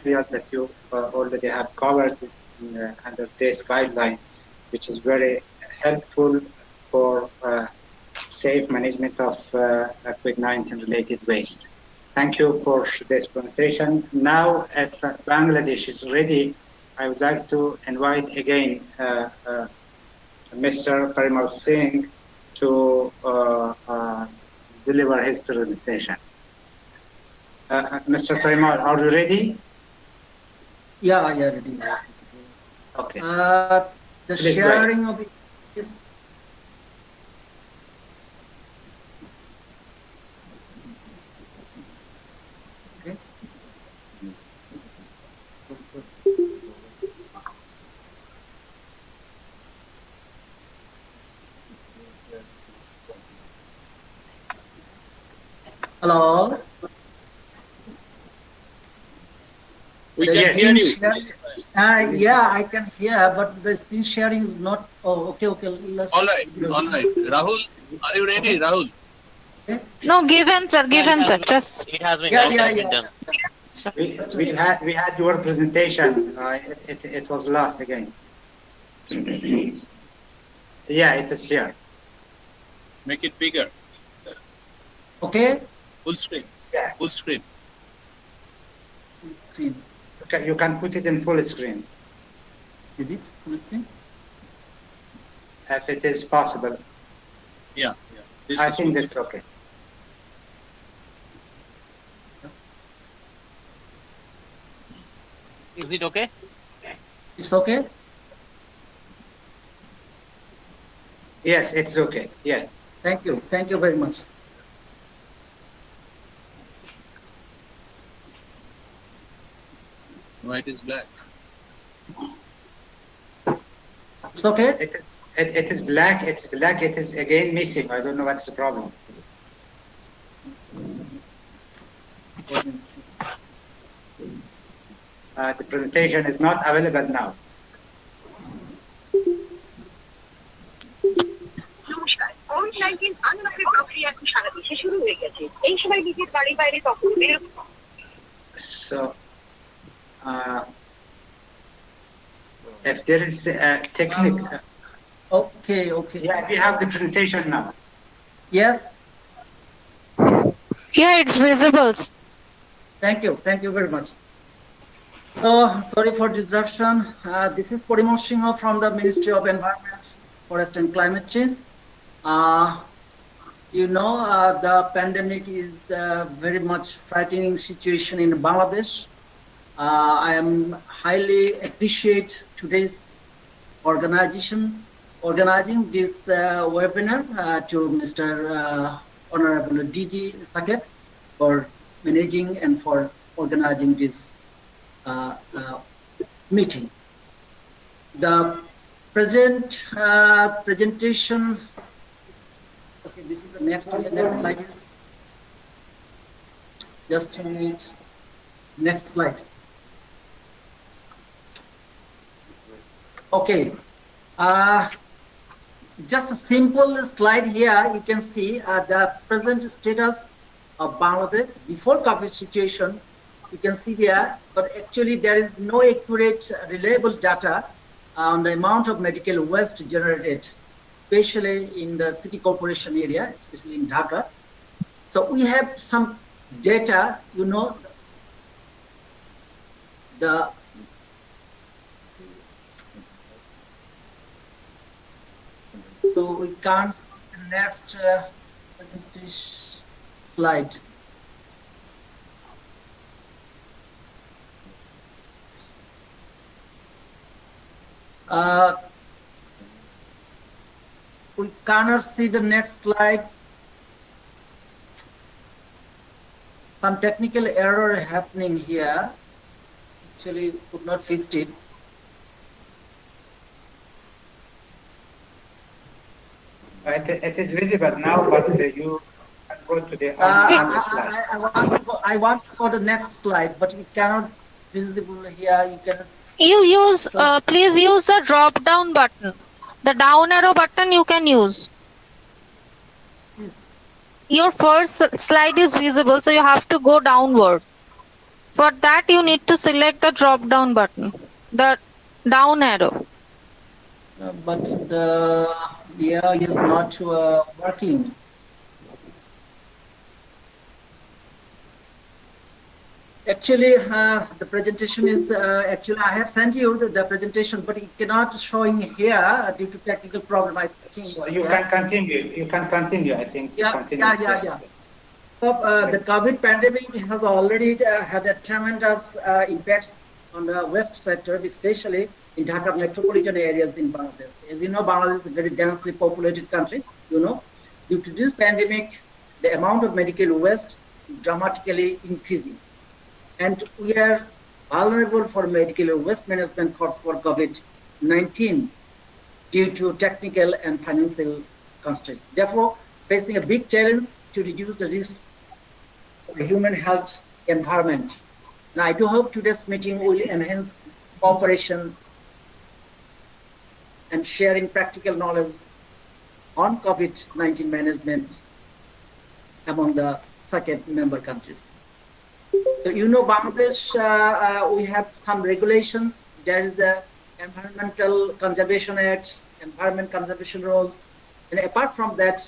areas that you already have covered under this guideline, which is very helpful for safe management of COVID-19 related waste. Thank you for this presentation. Now, if Bangladesh is ready, I would like to invite again Mr. Parimal Singh to deliver his presentation. Mr. Parimal, are you ready? Yeah, ready. Okay. The Please sharing of this. Okay. Hello. We can hear you. Yeah, I can hear, but the screen sharing is not. Oh, okay. All right. Rahul, are you ready, Rahul? No, give answer. Just. It has been done. We had your presentation. It was lost again. Yeah, it is here. Make it bigger. Okay. Full screen. Yeah. Full screen. Full screen. Okay, you can put it in full screen. Is it full screen? If it is possible. Yeah. I think that's okay. Is it okay? It's okay? Yes, it's okay. Yeah. Thank you. Thank you very much. White is black. It's okay? It is black. It's black. It is again missing. I don't know what's the problem. The presentation is not available now. So, if there is a technique. Okay. Yeah, we have the presentation now. Yes. Yeah, it's visible. Thank you very much. Sorry for disruption. This is Porimol Singh from the Ministry of Environment, Forest and Climate Change. The pandemic is a very much frightening situation in Bangladesh. I am highly appreciate today's organizing this webinar to Mr. Honorable DG SACEP for managing and for organizing this meeting. The present presentation. Okay, this is the next slide. Just a minute. Next slide. Okay. Just a simple slide here. You can see the present status of Bangladesh before COVID situation. You can see there, but actually there is no accurate, reliable data on the amount of medical waste generated, especially in the city corporation area, especially in Dhaka. So we have some data, so we can't see the next presentation slide. We cannot see the next slide. Some technical error happening here. Actually, could not fix it. It is visible now, but you can go to the other slide. I want to go to the next slide, but it cannot visible here. You can. You use, please use the drop down button. The down arrow button you can use. Yes. Your first slide is visible, so you have to go downward. For that, you need to select the drop down button, the down arrow. But the arrow is not working. Actually, the presentation is actually I have sent you the presentation, but it cannot showing here due to technical problem. I think so you can continue. You can continue. I think. Yeah. So the COVID pandemic has already had a tremendous impacts on the west sector, especially in Dhaka metropolitan areas in Bangladesh. As you know, Bangladesh is a very densely populated country. Due to this pandemic, the amount of medical waste is dramatically increasing. And we are vulnerable for medical waste management for COVID-19 due to technical and financial constraints. Therefore, facing a big challenge to reduce the risk of the human health environment. And I do hope today's meeting will enhance cooperation and sharing practical knowledge on COVID-19 management among the SACEP member countries. So you know, Bangladesh, we have some regulations. There is the Environmental Conservation Act, Environment Conservation Rules, and apart from that,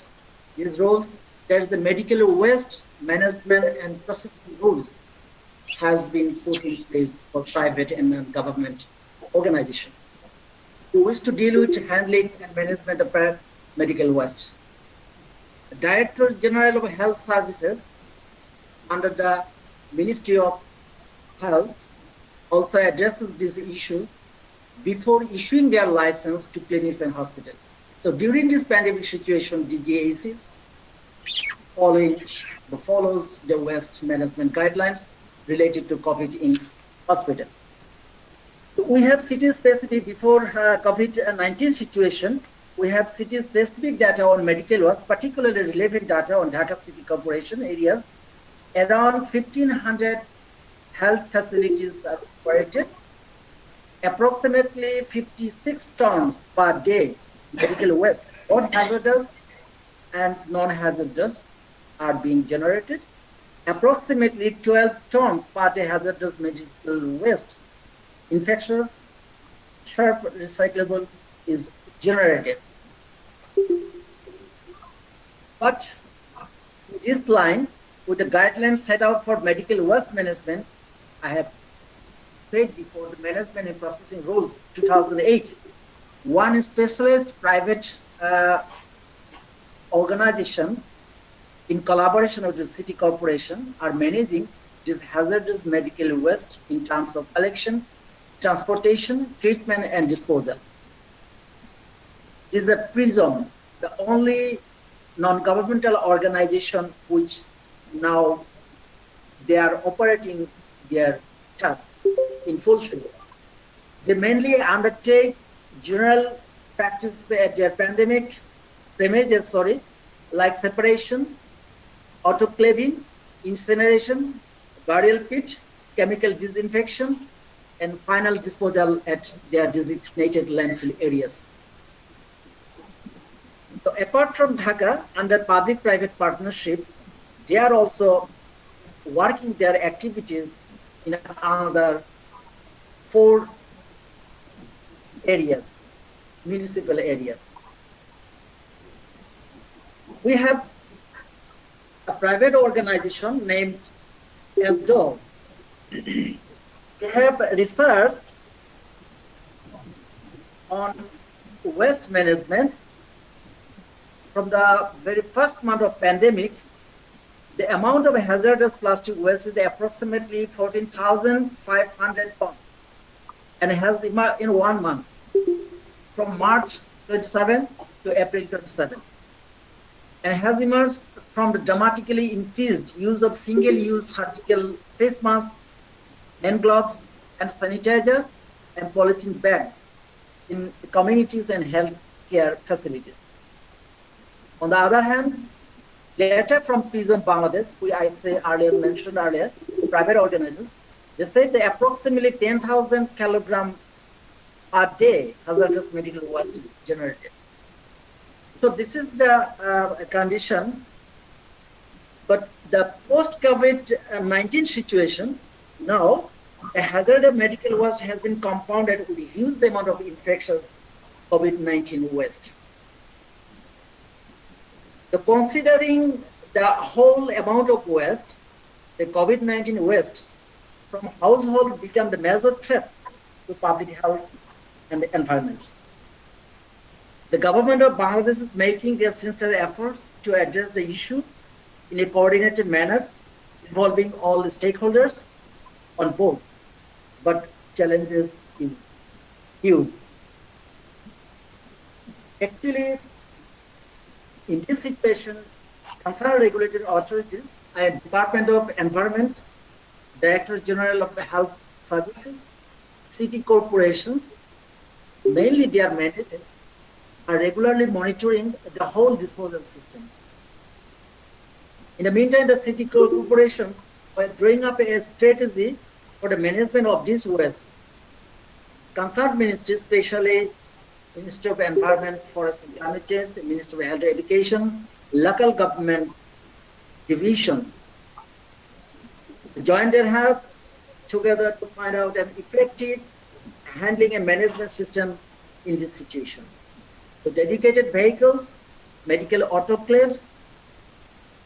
these rules, there's the medical waste management and processing rules has been put in place for private and non-government organizations who wish to deal with handling and management of medical waste. The Director General of Health Services under the Ministry of Health also addresses this issue before issuing their license to clinics and hospitals. So during this pandemic situation, DGACs follows the waste management guidelines related to COVID in hospital. We have city-specific, before COVID-19 situation, we have city-specific data on medical waste, particularly relevant data on Dhaka City Corporation areas. Around 1,500 health facilities are operated. Approximately 56 tons per day medical waste, both hazardous and non-hazardous, are being generated. Approximately 12 tons per day hazardous medical waste, infectious, sharp, recyclable, is generated. But this line, with the guidelines set out for medical waste management, I have said before, the management and processing rules 2008, one specialized private organization in collaboration with the city corporation are managing this hazardous medical waste in terms of collection, transportation, treatment, and disposal. This is a PRISM, the only non-governmental organization which now they are operating their task in full schedule. They mainly undertake general practices at their pandemic premises, like separation, autoclaving, incineration, burial pit, chemical disinfection, and final disposal at their designated landfill areas. So apart from Dhaka, under public-private partnership, they are also working their activities in another 4 areas, municipal areas. We have a private organization named ISWMAW. They have researched on waste management from the very first month of pandemic. The amount of hazardous plastic waste is approximately 14,500 tons and has emerged in 1 month from March 27 to April 27, and has emerged from the dramatically increased use of single-use surgical face masks, hand gloves, and sanitizer and polythene bags in communities and healthcare facilities. On the other hand, data from PRISM Bangladesh, which I mentioned earlier, private organization, they said that approximately 10,000 kilograms per day hazardous medical waste is generated. So this is the condition. But the post-COVID-19 situation, now the hazardous medical waste has been compounded with a huge amount of infectious COVID-19 waste. So considering the whole amount of waste, the COVID-19 waste from household become the major threat to public health and the environment. The government of Bangladesh is making their sincere efforts to address the issue in a coordinated manner, involving all the stakeholders on board, but challenges is huge. Actually, in this situation, concerned regulated authorities and Department of Environment, Director General of the Health Services, city corporations, mainly they are mandated, are regularly monitoring the whole disposal system. In the meantime, the city corporations were drawing up a strategy for the management of this waste. Concerned ministries, especially Ministry of Environment, Forest and Climate Change, Ministry of Health and Education, local government division, joined their hands together to find out an effective handling and management system in this situation. So dedicated vehicles, medical autoclaves,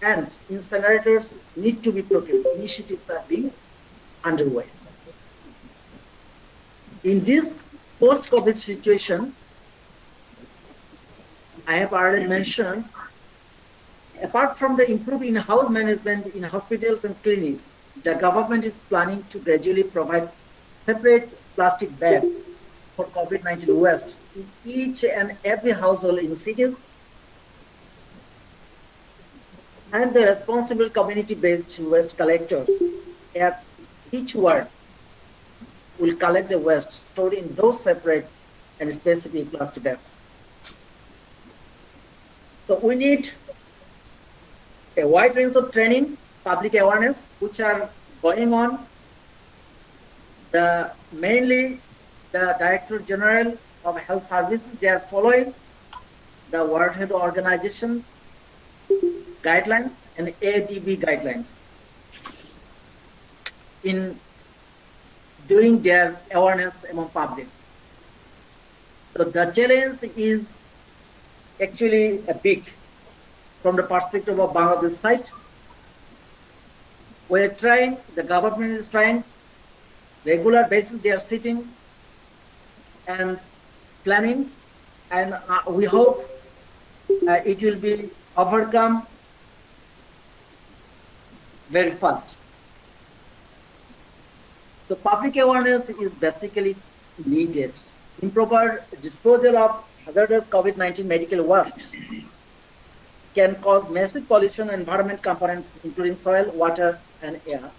and incinerators need to be procured. Initiatives are being underway. In this post-COVID situation, I have already mentioned, apart from the improved in-house management in hospitals and clinics, the government is planning to gradually provide separate plastic bags for COVID-19 waste in each and every household in cities, and the responsible community-based waste collectors at each ward will collect the waste stored in those separate and specific plastic bags. So we need a wide range of training, public awareness, which are going on. Mainly the Director General of Health Services, they are following the World Health Organization guidelines and ADB guidelines in doing their awareness among publics. So the challenge is actually a big from the perspective of Bangladesh side. We're trying, the government is trying, regular basis they are sitting and planning, and we hope it will be overcome very fast. So public awareness is basically needed. Improper disposal of hazardous COVID-19 medical waste can cause massive pollution and environment components, including soil, water, and air.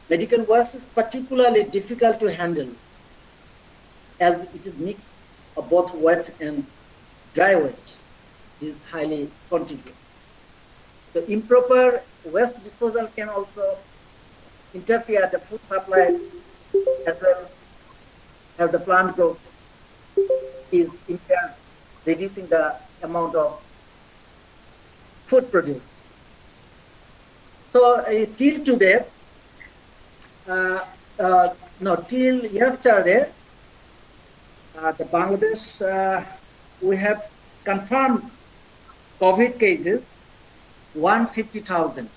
Medical waste is particularly difficult to handle as it is mixed of both wet and dry waste. It is highly contagious. So improper waste disposal can also interfere the food supply as well as the plant growth is impaired, reducing the amount of food produced. So till today, till yesterday, the Bangladesh, we have confirmed COVID cases 150,000.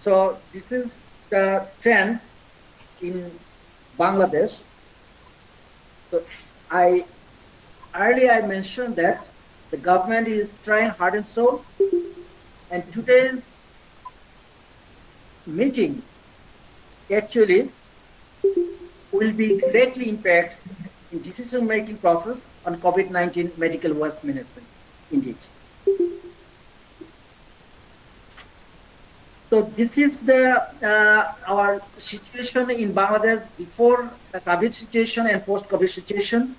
So this is the trend in Bangladesh. So earlier I mentioned that the government is trying hard and soul, and today's meeting actually will be greatly impact in decision-making process on COVID-19 medical waste management, indeed. So this is the our situation in Bangladesh before the COVID situation and post-COVID situation.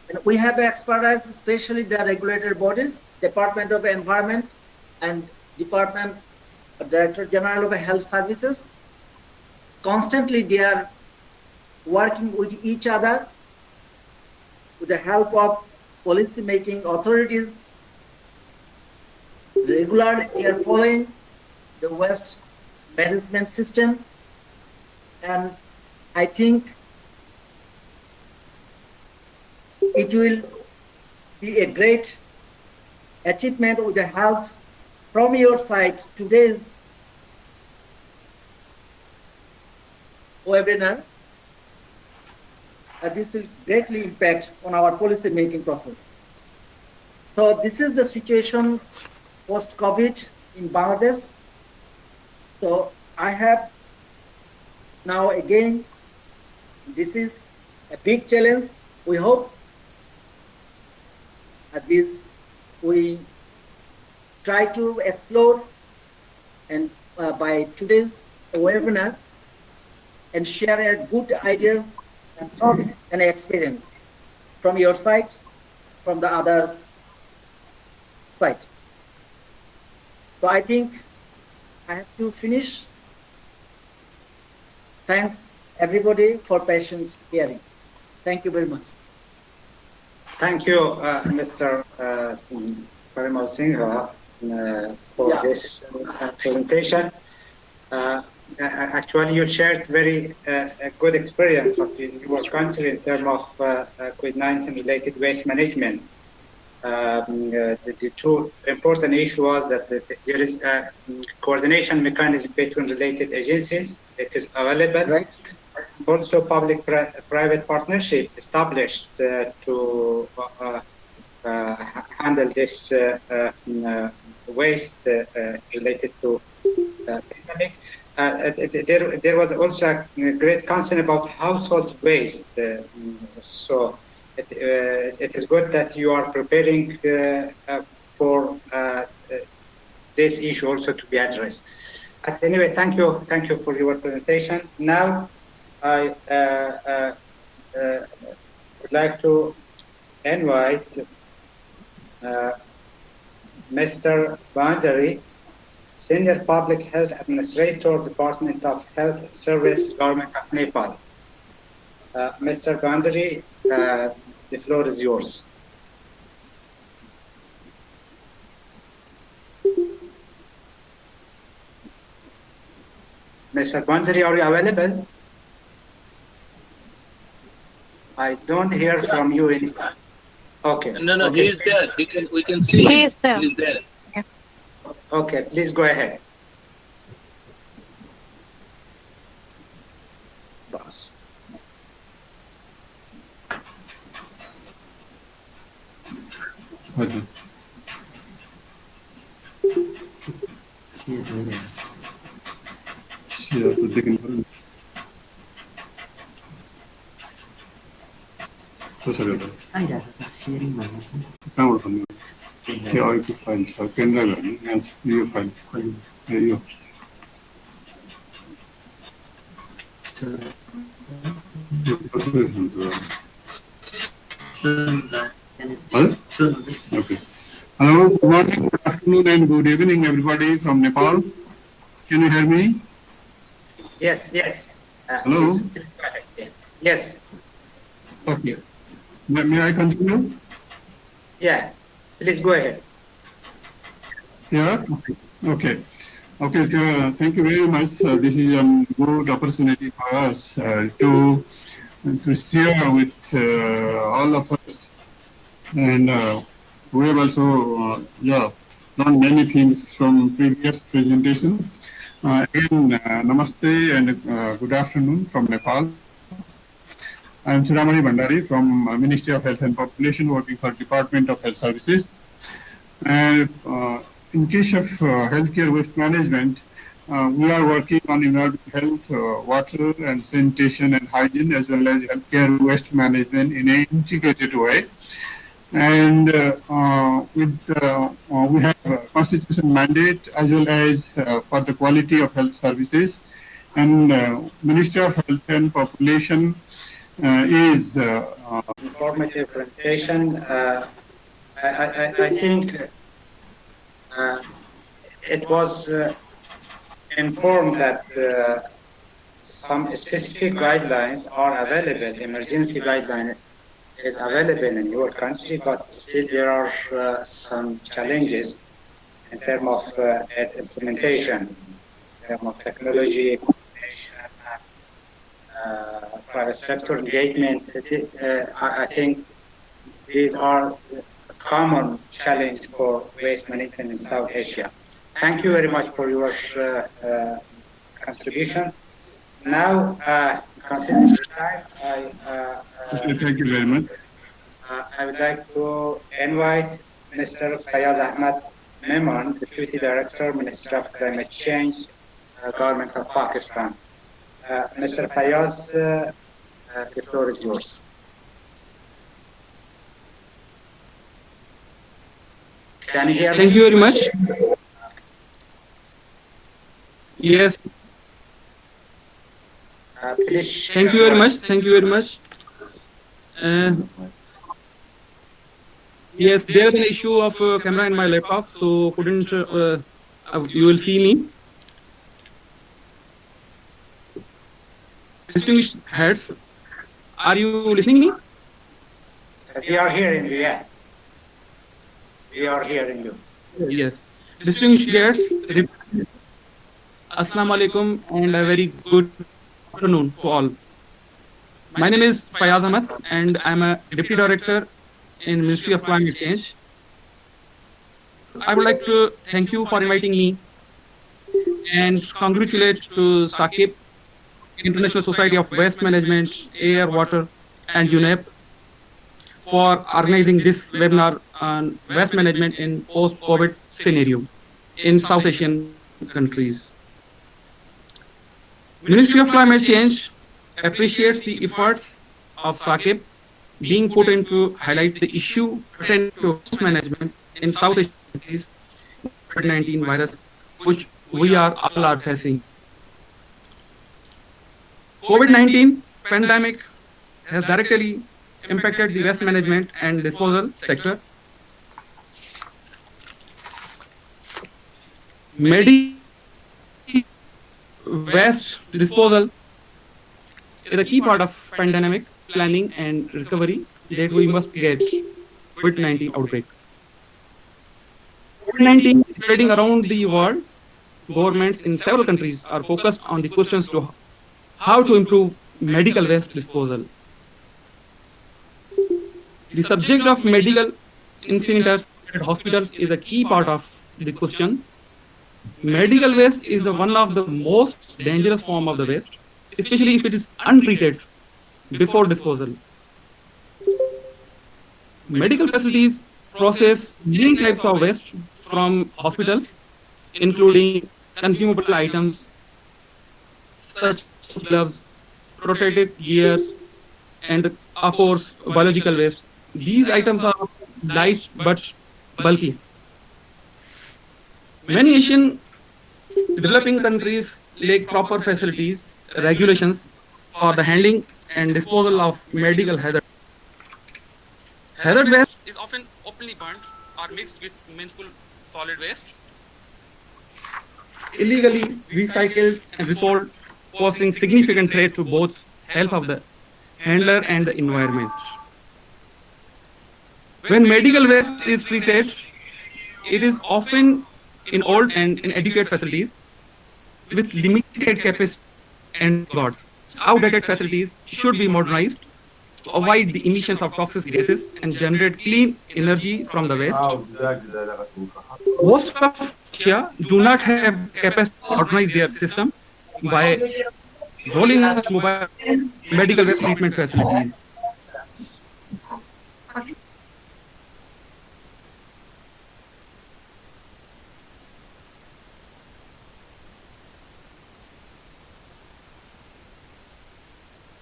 And we have expertise, especially the regulatory bodies, Department of Environment and Department of Director General of Health Services. Constantly they are working with each other with the help of policy-making authorities. Regularly they are following the waste management system, and I think it will be a great achievement with the help from your side. Today's webinar, this will greatly impact on our policy making process. So this is the situation post-COVID in Bangladesh. So I have now again, this is a big challenge. We hope at this we try to explore and by today's webinar and share good ideas and thoughts and experience from your side, from the other side. So I think I have to finish. Thanks everybody for patient hearing. Thank you very much. Thank you, Mr. Parimal Singha, for this presentation. Actually, you shared very good experience of your country in terms of COVID-19 related waste management. The two important issue was that there is a coordination mechanism between related agencies. It is available. Right. Also, public-private partnership established to handle this waste related to pandemic. There was also a great concern about household waste. So it is good that you are preparing for this issue also to be addressed. But anyway, thank you for your presentation. Now, I would like to invite Mr. Bandari, Senior Public Health Administrator, Department of Health Service, Government of Nepal. Mr. Bandari, the floor is yours. Mr. Bandari, are you available? I don't hear from you any. Okay. No, okay. he is there. We can see him. He is there. He is there. Okay, please go ahead. Boss. Okay. Share to the conference. So sorry about that. Power from you. I could find so can and you find you. Okay. Hello, good morning, good afternoon, and good evening, everybody from Nepal. Can you hear me? Yes. Hello. Please go ahead. Yes. Okay. May I continue? Yeah. Please go ahead. Yeah. Okay. Okay. So, thank you very much. This is a good opportunity for us to share with all of us, and we have also learned many things from previous presentation. Again, namaste and good afternoon from Nepal. I am Chudamani Bhandari from Ministry of Health and Population, working for Department of Health Services. And in case of healthcare waste management, we are working on environmental health, water and sanitation and hygiene, as well as healthcare waste management in an integrated way. And we have a constitution mandate as well as for the quality of health services. And Ministry of Health and Population is informative presentation. I think it was informed that some specific guidelines are available, emergency guideline is available in your country, but still there are some challenges in terms of its implementation, in terms of technology, private sector engagement. I think these are a common challenge for waste management in South Asia. Thank you very much for your contribution. Now, considering the time, thank you very much. I would like to invite Mr. Fayaz Ahmad Memon, Deputy Director, Ministry of Climate Change, Government of Pakistan. Mr. Fayaz, the floor is yours. Can you hear me? Thank you very much. Yes. Please. Thank you very much. Thank you very much. Yes, there's an issue of camera in my laptop, so couldn't You will see me. Distinguished heads, are you listening me? We are hearing you, yeah. We are hearing you. Yes. Distinguished guests, Assalamu alaikum and a very good afternoon to all. My name is Fayaz Ahmed and I'm a Deputy Director in Ministry of Climate Change. I would like to thank you for inviting me and congratulate to SACEP, International Society of Waste Management, Air, Water and UNEP for organizing this webinar on waste management in post-COVID scenario in South Asian countries. Ministry of Climate Change appreciates the efforts of SACEP being put in to highlight the issue pertaining to waste management in South Asian countries, COVID-19 virus, which we all are facing. COVID-19 pandemic has directly impacted the waste management and disposal sector. Waste disposal is a key part of pandemic planning and recovery that we must get COVID-19 outbreak. COVID-19 spreading around the world. Governments in several countries are focused on the questions to how to improve medical waste disposal. The subject of medical incinerators at hospitals is a key part of the question. Medical waste is one of the most dangerous form of the waste, especially if it is untreated before disposal. Medical facilities process many types of waste from hospitals, including consumable items such as gloves, protective gear, and of course biological waste. These items are light but bulky. Many Asian developing countries lack proper facilities, regulations for the handling and disposal of medical hazard. Hazard waste is often openly burnt or mixed with municipal solid waste, illegally recycled and resold, posing significant threat to both health of the handler and the environment. When medical waste is treated, it is often in old and inadequate facilities with limited capacity and guards. Outdated facilities should be modernized to avoid the emissions of toxic gases and generate clean energy from the waste. Most of Asia do not have capacity to modernize their system by rolling out mobile medical waste treatment facilities.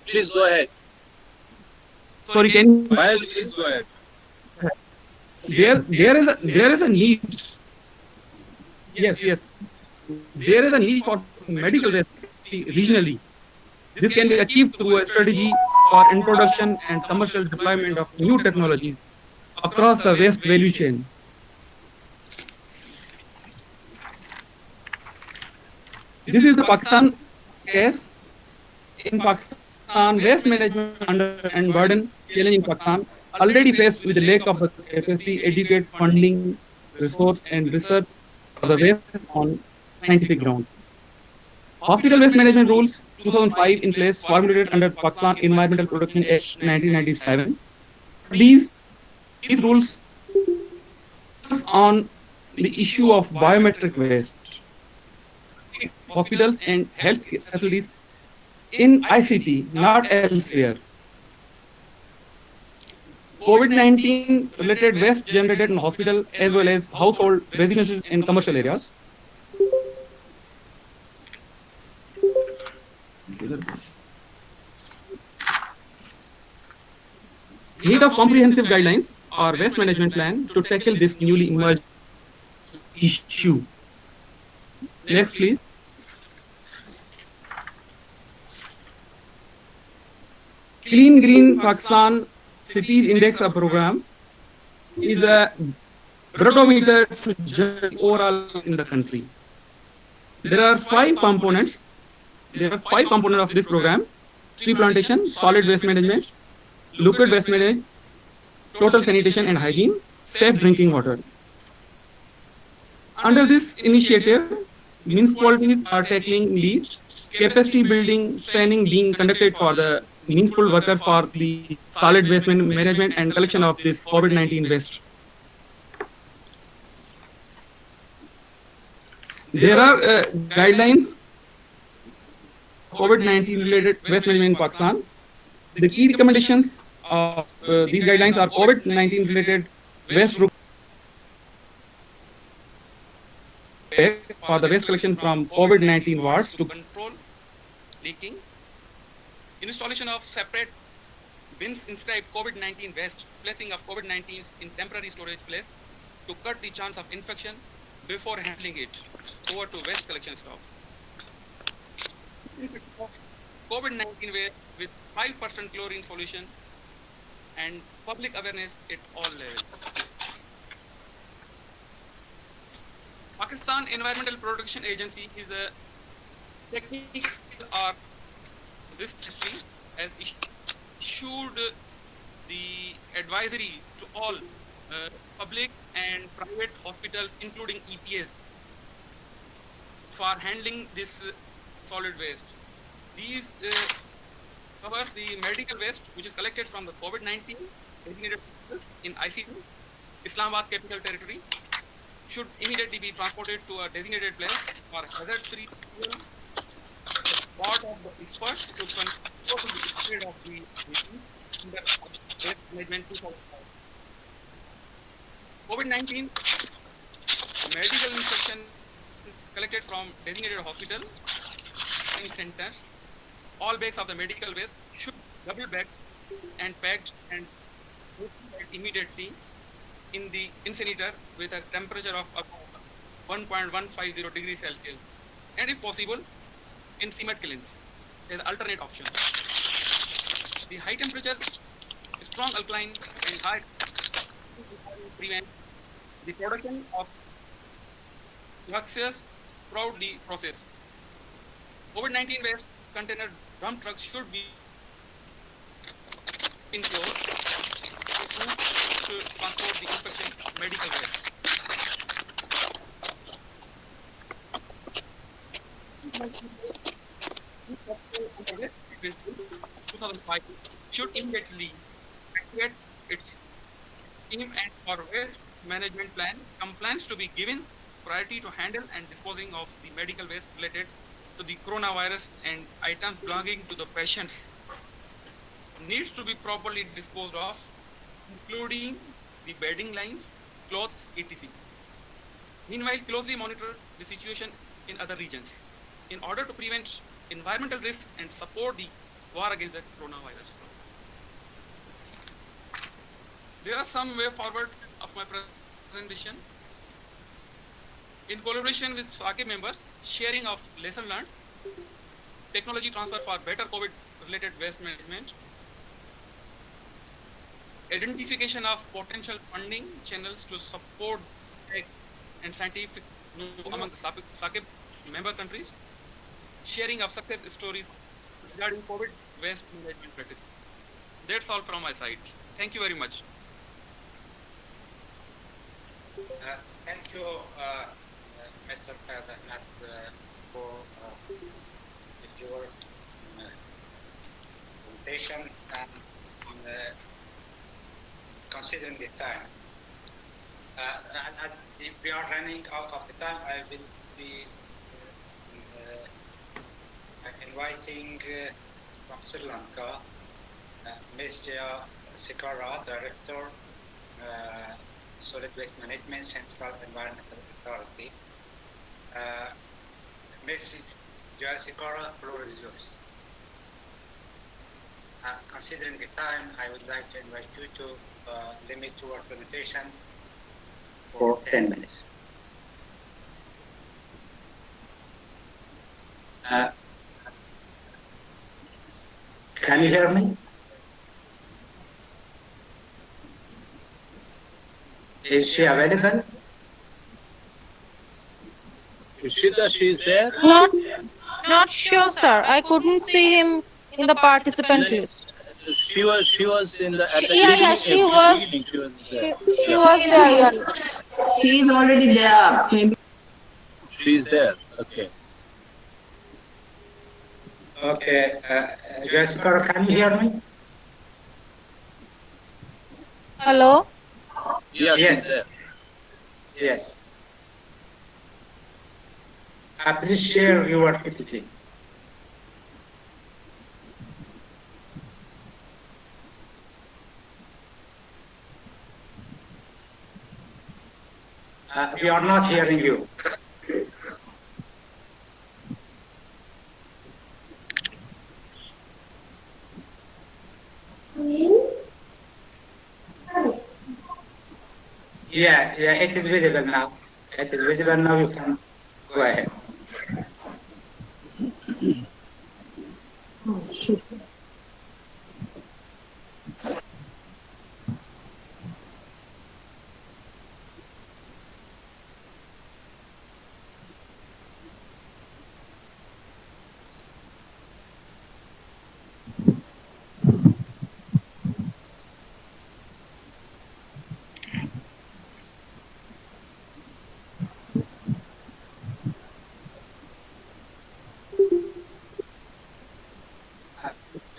Please go ahead. Sorry, can you? Please go ahead. There is a need. Yes. There is a need for medical waste regionally. This can be achieved through a strategy for introduction and commercial deployment of new technologies across the waste value chain. This is the Pakistan case. In Pakistan, waste management under and burden challenge in Pakistan already faced with the lack of the capacity, adequate funding, resource, and research for the waste on scientific ground. Hospital waste management rules 2005 in place, formulated under Pakistan Environmental Protection Act 1997. These rules focus on the issue of biometric waste. Hospitals and health facilities in ICT, not elsewhere. COVID-19 related waste generated in hospital as well as household, residential and commercial areas. Need of comprehensive guidelines or waste management plan to tackle this newly emerged issue. Next, please. Clean Green Pakistan Cities Index program is a barometer to judge overall in the country. There are five components. There are five components of this program: tree plantation, solid waste management, liquid waste management, total sanitation and hygiene, safe drinking water. Under this initiative, municipalities are taking lead, capacity building training being conducted for the municipal workers for the solid waste management and collection of this COVID-19 waste. There are guidelines COVID-19 related waste management in Pakistan. The key recommendations of these guidelines are COVID-19 related waste for the waste collection from COVID-19 wards to control leaking, installation of separate bins inscribed COVID-19 waste, placing of COVID-19 in temporary storage place to cut the chance of infection before handling it over to waste collection stop. COVID-19 waste with 5% chlorine solution and public awareness at all levels. Pakistan Environmental Protection Agency is a technical arm of this history, has issued the advisory to all public and private hospitals, including EPS, for handling this solid waste. These covers the medical waste which is collected from the COVID-19 designated in ICT, Islamabad Capital Territory, should immediately be transported to a designated place for hazard-free part of the experts to control the spread of the disease under waste management 2005. COVID-19 medical infection collected from designated hospital in centers. All bags of the medical waste should double bagged and packed and immediately in the incinerator with a temperature of about 1.150 degrees Celsius, and if possible in cement kilns as alternate option. The high temperature, strong alkaline and high prevent the production of gases throughout the process. COVID-19 waste container dump trucks should be enclosed to transport the infection medical waste. In 2005 should immediately activate its team and for waste management plan compliance to be given priority to handle and disposing of the medical waste related to the coronavirus and items belonging to the patients needs to be properly disposed of, including the bedding lines, clothes, etc. Meanwhile, closely monitor the situation in other regions in order to prevent environmental risks and support the war against the coronavirus. There are some way forward of my presentation. In collaboration with SACEP members, sharing of lesson learned, technology transfer for better COVID-related waste management, identification of potential funding channels to support tech and scientific among SACEP member countries, sharing of success stories regarding COVID waste management practices. That's all from my side. Thank you very much. Thank you, Mr. President, for your presentation and considering the time. As we are running out of the time, I will be inviting from Sri Lanka, Ms. Jaya Sikara, Director, Solid Waste Management, Central Environmental Authority. Ms. Jaya Sikara, floor is yours. Considering the time, I would like to invite you to limit your presentation for 10 minutes. Can you hear me? Is she available? Ishita, she's there? Not sure, sir. I couldn't see him in the participant list. She was in the at the Yeah, evening, she was. evening she was there. She was there. Yeah. He is already there. Maybe. She's there. Okay. Okay, Jessica, can you hear me? Hello. Yeah, Yes. she's there. Yes. Please share your PPT. We are not hearing you. Yeah, it is visible now. It is visible now. You can go ahead. Oh, shit.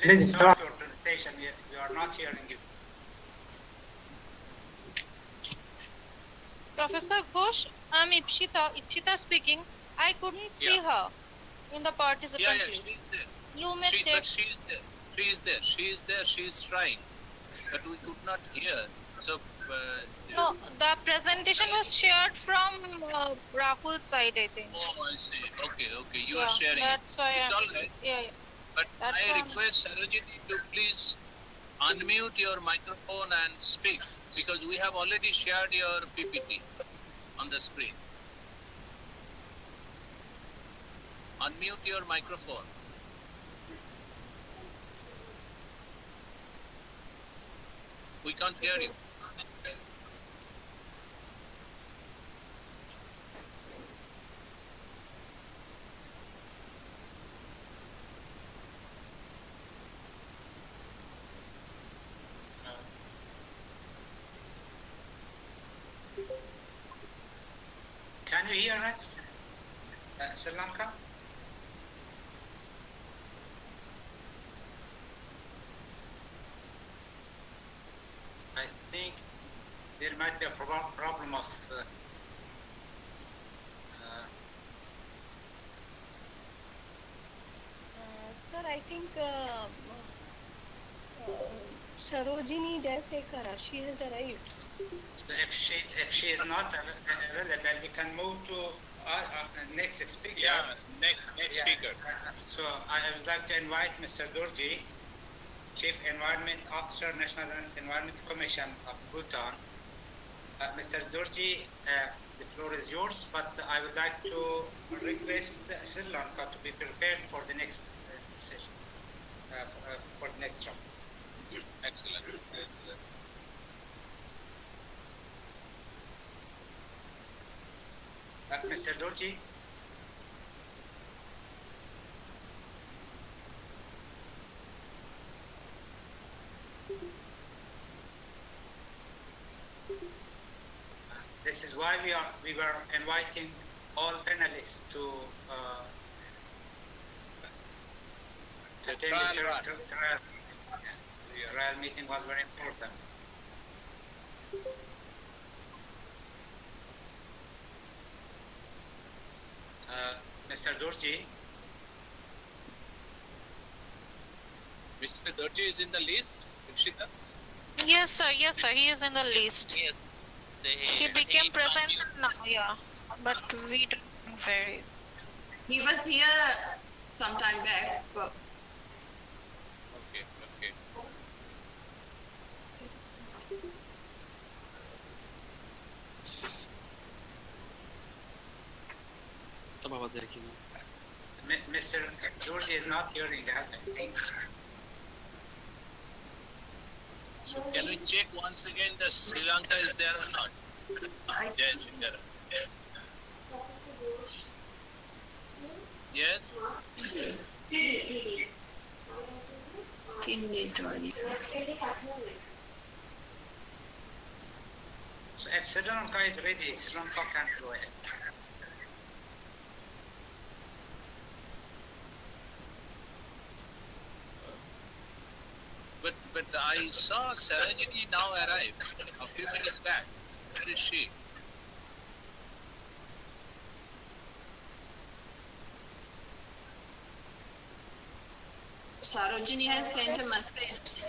Please start your presentation. We are not hearing you. Professor Ghosh, I'm Ipshita speaking. I couldn't see her in the participant list. She's there. You may check. But she's there. She's there. She's there. She's trying, but we could not hear. So. No, the presentation was shared from Rahul's side, I think. Oh, I see. Okay. You are sharing. That's why It's all right. Yeah. But I request Sarojini to please unmute your microphone and speak, because we have already shared your PPT on the screen. Unmute your microphone. We can't hear you. Can you hear us, Sri Lanka? I think there might be a problem of Sir, I think Sarojini Jaisekara, she has arrived. if she is not available, we can move to next speaker. Yeah, next speaker. So I would like to invite Mr. Durji, Chief Environment Officer, National Environment Commission of Bhutan. Mr. Durji, the floor is yours, but I would like to request Sri Lanka to be prepared for the next session, for the next round. Excellent. Mr. Durji. This is why we were inviting all panelists to attend the trial. The trial meeting was very important. Mr. Durji. Mr. Durji is in the list, Ipshita? Yes, sir. He is in the list. Yes. He became present now, yeah. But we don't know where he is. He was here some time back. But... Okay. Mr. Durji is not hearing us, I think. So can we check once again that Sri Lanka is there or not? Yes. Yes. So if Sri Lanka is ready, Sri Lanka can go ahead. But I saw Sarojini now arrive a few minutes back. Where is she? Sarojini has sent a message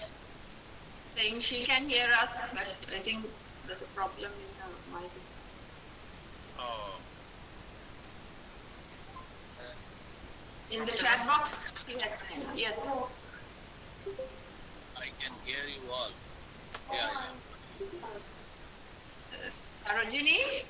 saying she can hear us, but I think there's a problem in her mic. Oh. In the chat box, she had sent. Yes. I can hear you all. Yeah. Sarojini?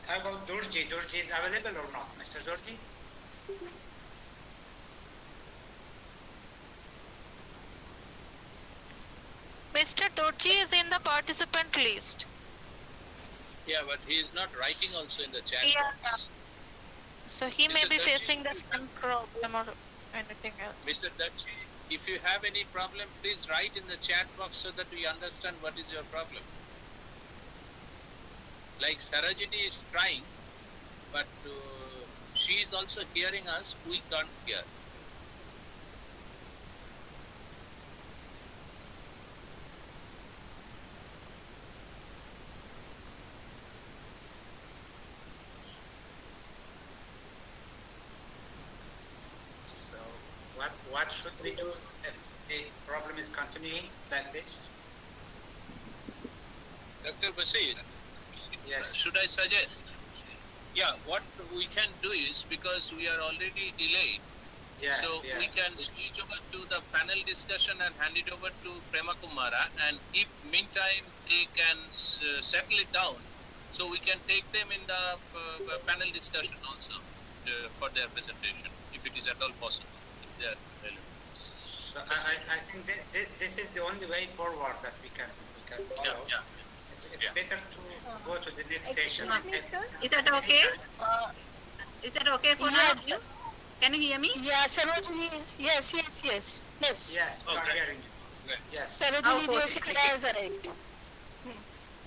How about Durji? Durji is available or not? Mr. Durji? Mr. Dorji is in the participant list. Yeah, but he is not writing also in the chat box. So he may be facing the same problem or anything else. Mr. Dachi, if you have any problem, please write in the chat box so that we understand what is your problem. Like Sarojini is trying, but she is also hearing us, we can't hear. So what should we do if the problem is continuing like this? Dr. Basir, yes. Should I suggest? Yeah, what we can do is, because we are already delayed, we can switch over to the panel discussion and hand it over to Prema Kumara, and if meantime they can settle it down, so we can take them in the panel discussion also for their presentation, if it is at all possible, if they are available. So I think this is the only way forward that we can follow. Yeah. It's better to go to the next session. Is that okay? Is that okay for you? Can you hear me? Yeah, Sarojini. Yes. Yes, we are hearing you. Yes. Sarojini Joshikara is right.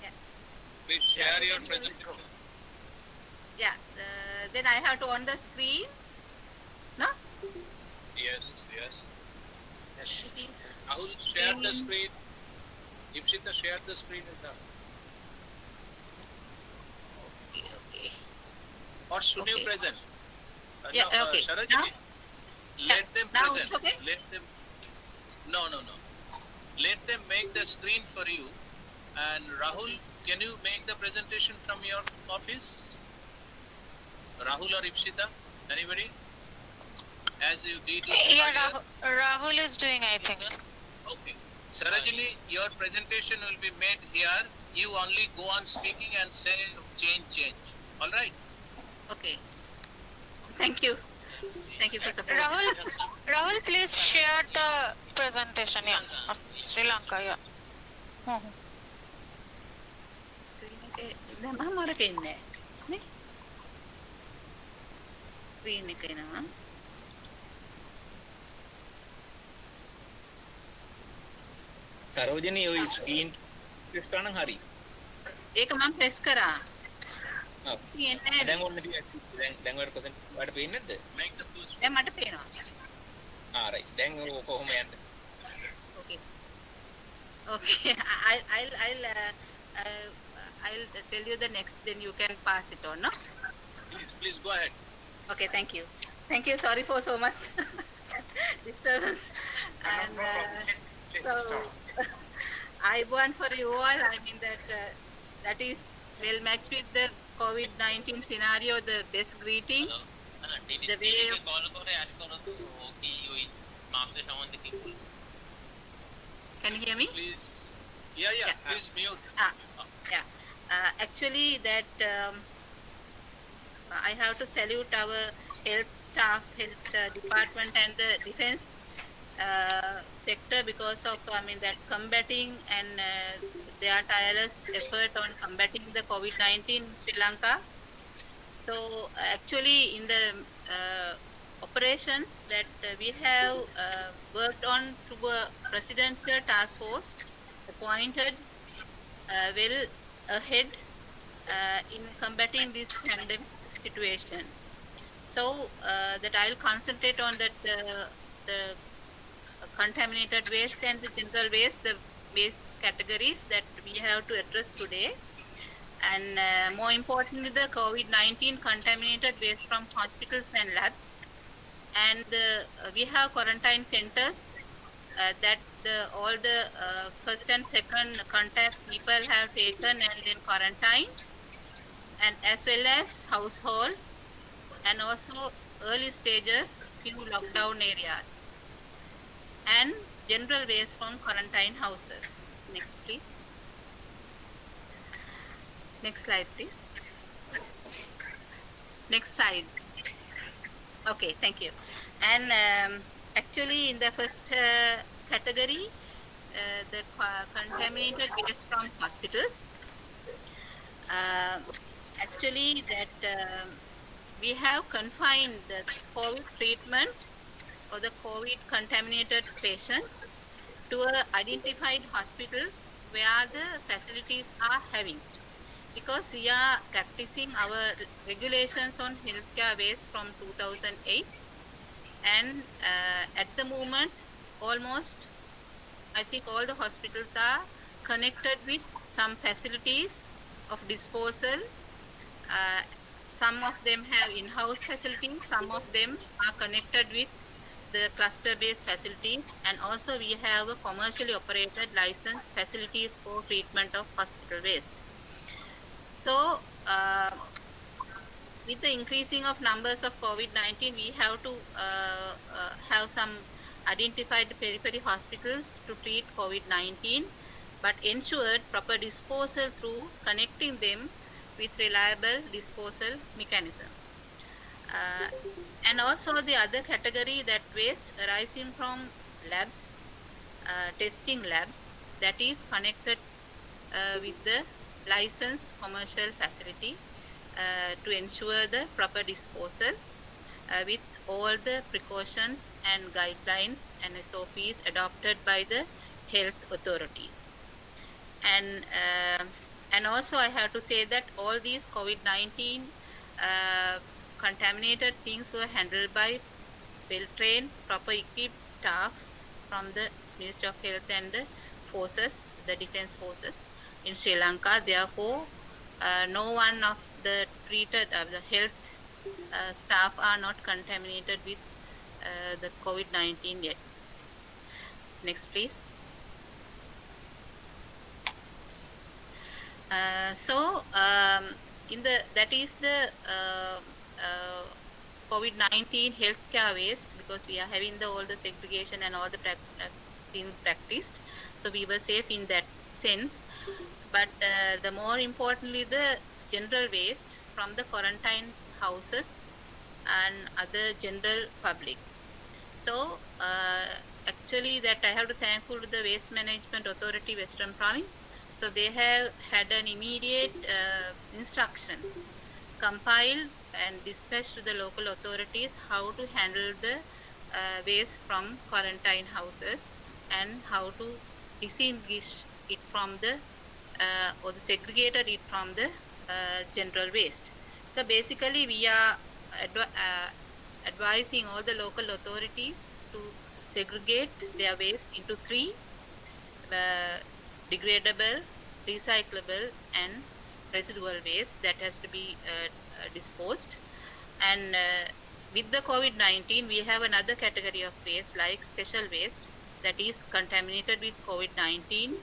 Yes. Please share your presentation. Yeah. Then I have to on the screen. No? Yes. Rahul, share the screen. Ipshita, share the screen with her. Okay. Or should you present? Yeah, okay. Sarojini, let them now present. Okay? Let them. No. Let them make the screen for you. And Rahul, can you make the presentation from your office? Rahul or Ipshita? Anybody? As you did it. Yeah, Rahul is doing, I think. Okay. Sarojini, your presentation will be made here. You only go on speaking and say change. All right? Okay. Thank you. Thank you for support. Rahul, please share the presentation, of Sri Lanka, Screen එක එනවා. සරෝජනී ඔය screen press කරා නම් හරි. ඒක මම press කරා. ඔව්. දැන් ඔන්න දැන් ඔයාලට ප්‍රසන්ට් වලට පේන්නේ නැද්ද? දැන් මට පේනවා. right. දැන් ඔය කොහොම යන්නේ? Okay. I'll tell you the next, then you can pass it on, no? Please go ahead. Okay, thank you. Sorry for so much disturbance. And so, ISWMAW for you all. I mean that is well matched with the COVID-19 scenario. The best greeting. the way of, can you hear me? Please. Yeah. Please mute. Yeah. Actually, that I have to salute our health staff, health department, and the defense sector because of that combating and their tireless effort on combating the COVID-19 in Sri Lanka. So actually, in the operations that we have worked on through a presidential task force appointed well ahead in combating this pandemic situation. So that I'll concentrate on that the contaminated waste and the general waste, the waste categories that we have to address today. And more importantly, the COVID-19 contaminated waste from hospitals and labs. And we have quarantine centers that all the first and second contact people have taken and then quarantined, and as well as households and also early stages, few lockdown areas, and general waste from quarantine houses. Next, please. Next slide, please. Next slide. Okay, thank you. And actually, in the first category, the contaminated waste from hospitals. Actually, that we have confined the COVID treatment or the COVID contaminated patients to identified hospitals where the facilities are having, because we are practicing our regulations on healthcare waste from 2008, and at the moment almost I think all the hospitals are connected with some facilities of disposal. Some of them have in-house facilities, some of them are connected with the cluster-based facilities, and also we have a commercially operated licensed facilities for treatment of hospital waste. So with the increasing of numbers of COVID-19, we have to have some identified periphery hospitals to treat COVID-19, but ensured proper disposal through connecting them with reliable disposal mechanism. And also the other category, that waste arising from labs, testing labs, that is connected with the licensed commercial facility to ensure the proper disposal with all the precautions and guidelines and SOPs adopted by the health authorities. And also I have to say that all these COVID-19 contaminated things were handled by well-trained, proper equipped staff from the Ministry of Health and the forces, the defense forces in Sri Lanka. Therefore, no one of the treated the health staff are not contaminated with the COVID-19 yet. Next, please. That is the COVID-19 healthcare waste, because we are having all the segregation and all the things practiced, so we were safe in that sense. But the more importantly, the general waste from the quarantine houses and other general public. So actually, that I have to thankful to the Waste Management Authority Western Province. So they have had an immediate instructions compiled and dispatched to the local authorities how to handle the waste from quarantine houses and how to distinguish it from the or segregated it from the general waste. So basically, we are advising all the local authorities to segregate their waste into three: degradable, recyclable, and residual waste that has to be disposed. And with the COVID-19, we have another category of waste like special waste, that is contaminated with COVID-19,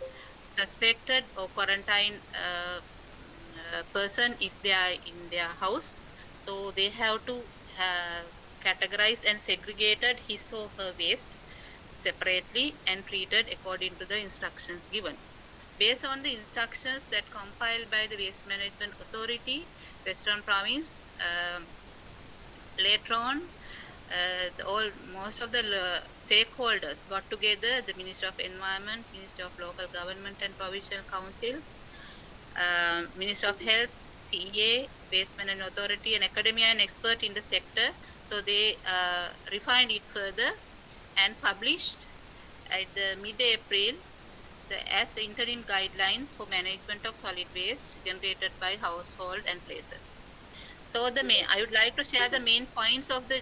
suspected or quarantine person if they are in their house. So they have to have categorized and segregated his or her waste separately and treated according to the instructions given. Based on the instructions that compiled by the Waste Management Authority, Western Province, later on, most of the stakeholders got together, the Ministry of Environment, Ministry of Local Government and Provincial Councils, Ministry of Health, CEA, Waste Management Authority, and academia and expert in the sector. So they refined it further and published at the mid-April as the interim guidelines for management of solid waste generated by household and places. So I would like to share the main points of the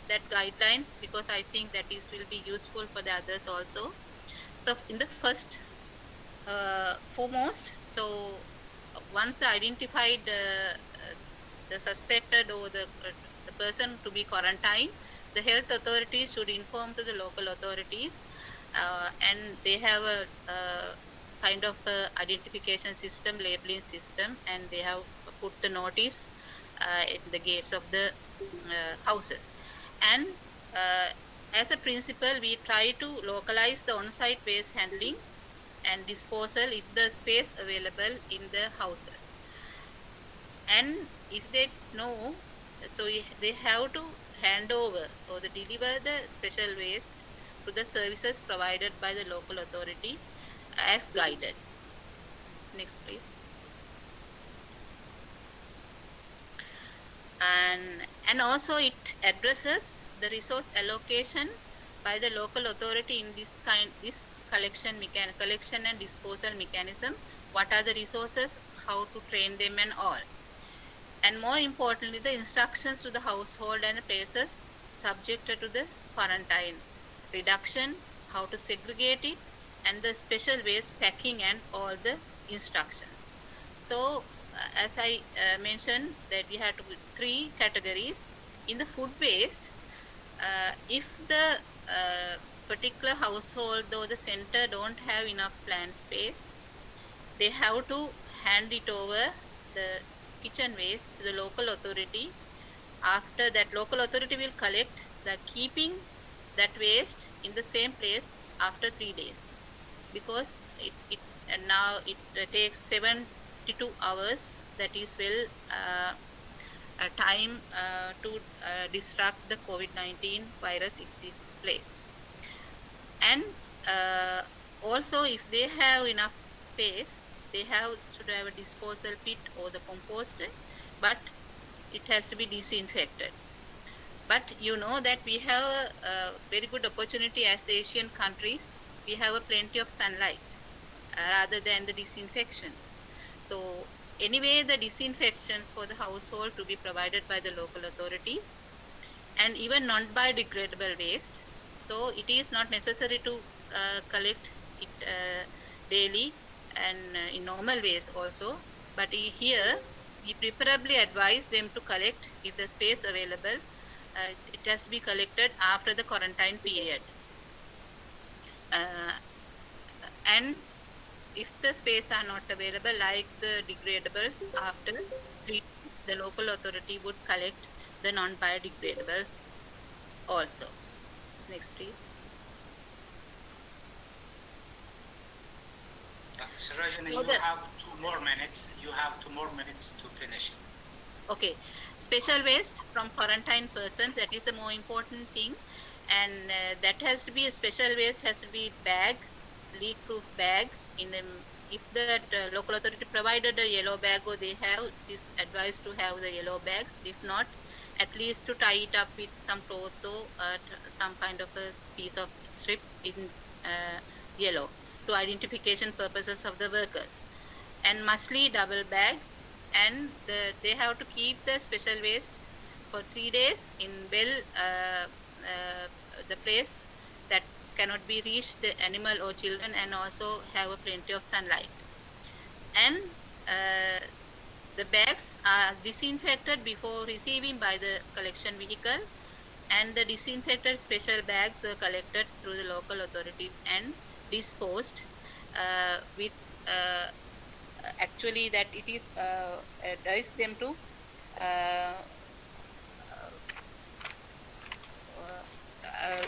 that guidelines, because I think that will be useful for the others also. So in the first foremost, so once the identified the suspected or the person to be quarantined, the health authorities should inform to the local authorities, and they have a kind of identification system, labeling system, and they have put the notice at the gates of the houses. And as a principle, we try to localize the on-site waste handling and disposal if the space available in the houses. And if there's no, so they have to hand over or deliver the special waste to the services provided by the local authority as guided. Next, please. And also it addresses the resource allocation by the local authority in this collection and disposal mechanism. What are the resources, how to train them and all. And more importantly, the instructions to the household and places subjected to the quarantine, reduction, how to segregate it, and the special waste packing and all the instructions. So as I mentioned, that we have 3 categories. In the food waste, if the particular household or the center don't have enough plant space, they have to hand it over the kitchen waste to the local authority. After that, local authority will collect keeping that waste in the same place after 3 days, because it now it takes 72 hours, that is time to disrupt the COVID-19 virus in this place. And also, if they have enough space, they should have a disposal pit or the composter, but it has to be disinfected. But you know that we have a very good opportunity as the Asian countries. We have plenty of sunlight rather than the disinfections. So anyway, the disinfections for the household to be provided by the local authorities, and even non-biodegradable waste. So it is not necessary to collect it daily and in normal ways also. But here, we preferably advise them to collect, if the space available, it has to be collected after the quarantine period. And if the space are not available, like the degradables, after 3 days, the local authority would collect the non-biodegradables also. Next, please. Sarojana, you have 2 more minutes. You have 2 more minutes to finish. Okay. Special waste from quarantine persons, that is the more important thing. And that has to be a special waste, has to be bag, leak-proof bag. If the local authority provided a yellow bag, or they have, this advised to have the yellow bags. If not, at least to tie it up with some cloth or some kind of a piece of strip in yellow, to identification purposes of the workers. And mustly double bag, and they have to keep the special waste for 3 days in the place that cannot be reached the animal or children, and also have plenty of sunlight. And the bags are disinfected before receiving by the collection vehicle, and the disinfected special bags are collected through the local authorities and disposed with actually that it is advise them to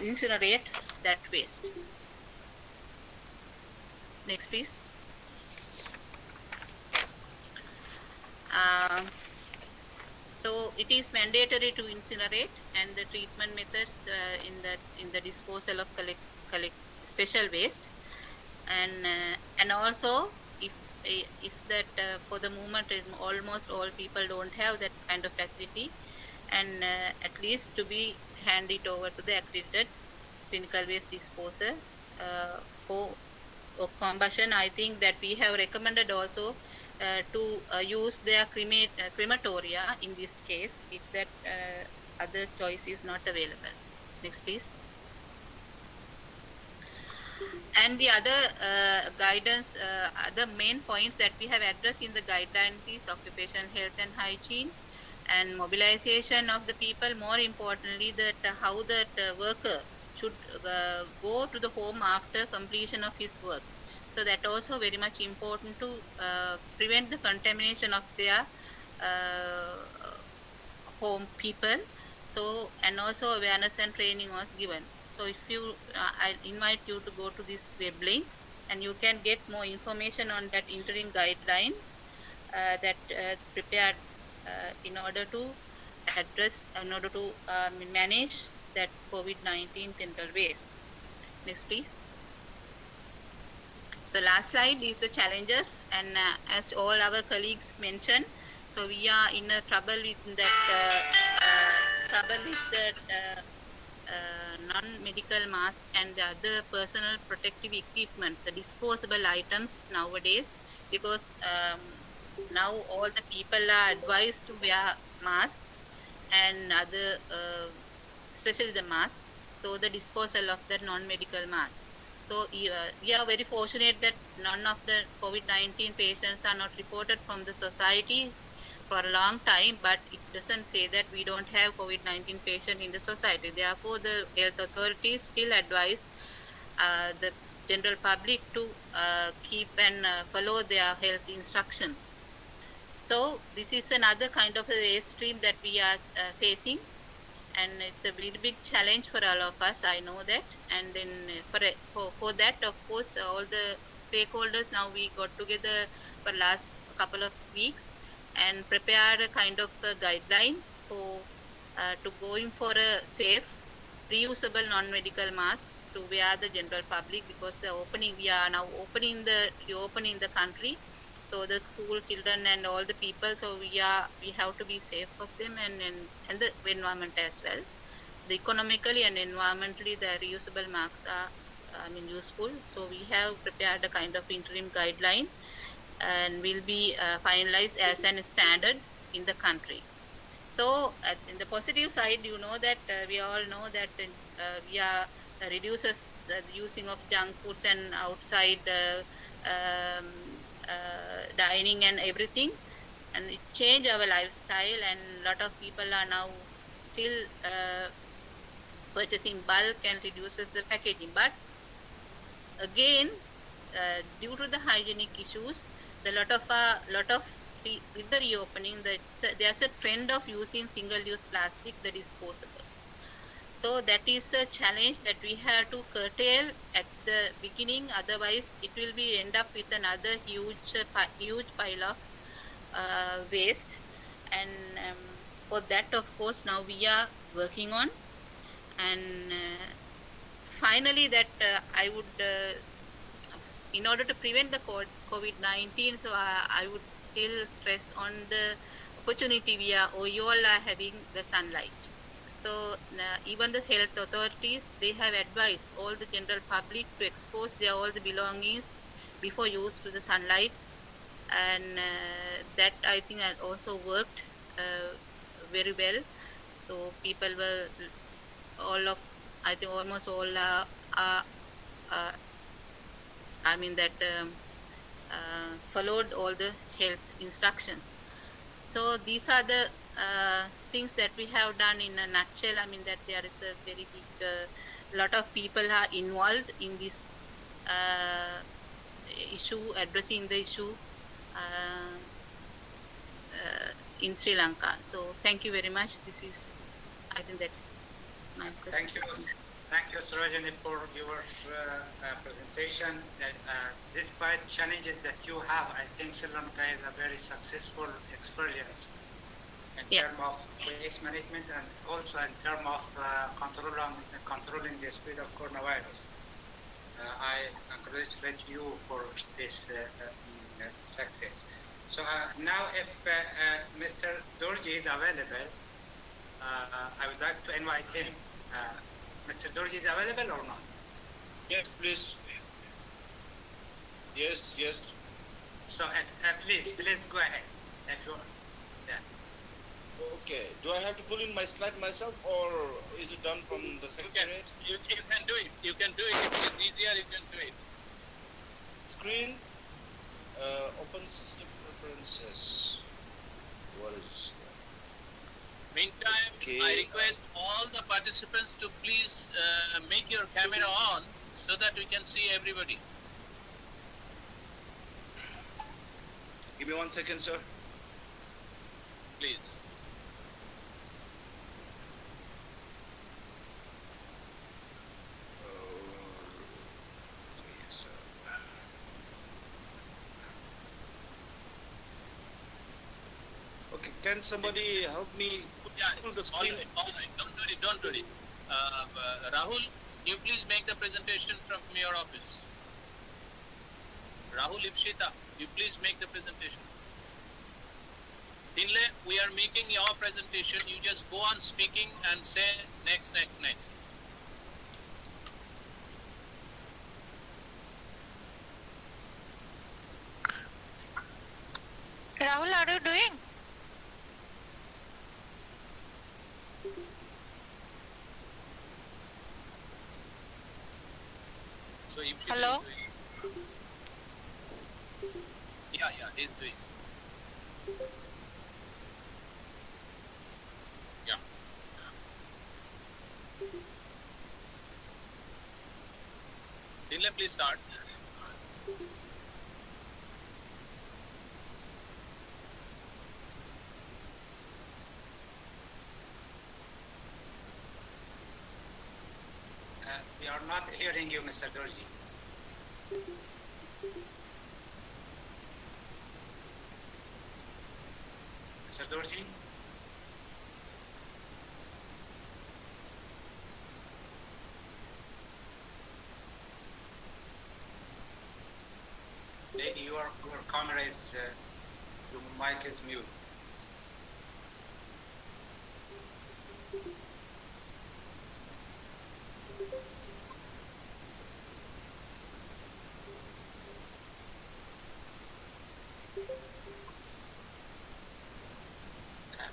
incinerate that waste. Next, please. So it is mandatory to incinerate, and the treatment methods in the disposal of collect special waste, and also if that for the moment almost all people don't have that kind of facility, and at least to be handed over to the accredited clinical waste disposer for combustion. I think that we have recommended also to use their crematoria in this case if that other choice is not available. Next, please. And the other guidance, other main points that we have addressed in the guidelines is occupational health and hygiene, and mobilization of the people. More importantly, that how that worker should go to the home after completion of his work. So that also very much important to prevent the contamination of their home people. So, and also awareness and training was given. So if you, I invite you to go to this web link, and you can get more information on that interim guidelines that prepared in order to address, in order to manage that COVID-19 tender waste. Next, please. So last slide is the challenges, and as all our colleagues mentioned, so we are in a trouble with that non-medical mask and the other personal protective equipments, the disposable items nowadays, because now all the people are advised to wear mask and other, especially the mask. So the disposal of the non-medical masks. So we are very fortunate that none of the COVID-19 patients are not reported from the society for a long time, but it doesn't say that we don't have COVID-19 patient in the society. Therefore, the health authorities still advise the general public to keep and follow their health instructions. So this is another kind of a stream that we are facing, and it's a really big challenge for all of us. I know that, and then for that, of course, all the stakeholders now we got together for last couple of weeks and prepared a kind of a guideline for to going for a safe, reusable non-medical mask to wear the general public, because the opening, we are now opening the country. So the school children and all the people, so we have to be safe of them, and the environment as well. The economically and environmentally, the reusable masks are useful. So we have prepared a kind of interim guideline, and will be finalized as a standard in the country. So in the positive side, you know that we all know that we are reduces the using of junk foods and outside dining and everything, and it changed our lifestyle, and a lot of people are now still purchasing bulk and reduces the packaging. But again, due to the hygienic issues, the lot of with the reopening, there's a trend of using single-use plastic, the disposables. So that is a challenge that we have to curtail at the beginning. Otherwise, it will be end up with another huge pile of waste. And for that, of course, now we are working on. And finally, that I would, in order to prevent the COVID-19, so I would still stress on the opportunity we all are having the sunlight. So even the health authorities, they have advised all the general public to expose all the belongings before use to the sunlight, and that I think that also worked very well. So people were I think almost all followed all the health instructions. So these are the things that we have done in a nutshell. I mean that there is a very big lot of people are involved in this issue, addressing the issue in Sri Lanka. So thank you very much. I think that's my presentation. Thank you, Surajani, for your presentation. Despite challenges that you have, I think Sri Lanka is a very successful experience in terms of waste management and also in terms of controlling the spread of coronavirus. I congratulate you for this success. So now if Mr. Dorji is available, I would like to invite him. Mr. Dorji is available or not? Yes, please. Yes, yes. So please go ahead. If you, yeah. Okay. Do I have to pull in my slide myself, or is it done from the secretariat? You can do it. You can do it. If it's easier, you can do it. Screen. Open system preferences. What is that? Meantime, Okay. I request all the participants to please make your camera on so that we can see everybody. Give me 1 second, sir. Please. Yes, sir. Okay, can somebody help me pull the screen? All right. Don't worry. Rahul, you please make the presentation from your office. Rahul Ipshita, you please make the presentation. Tinle, we are making your presentation. You just go on speaking and say next. Rahul, are you doing? So Ipshita Hello? is doing. Yeah, he's doing. Yeah. Tinle, please start. We are not hearing you, Mr. Dorji. Mr. Dorji? Your camera is, your mic is mute.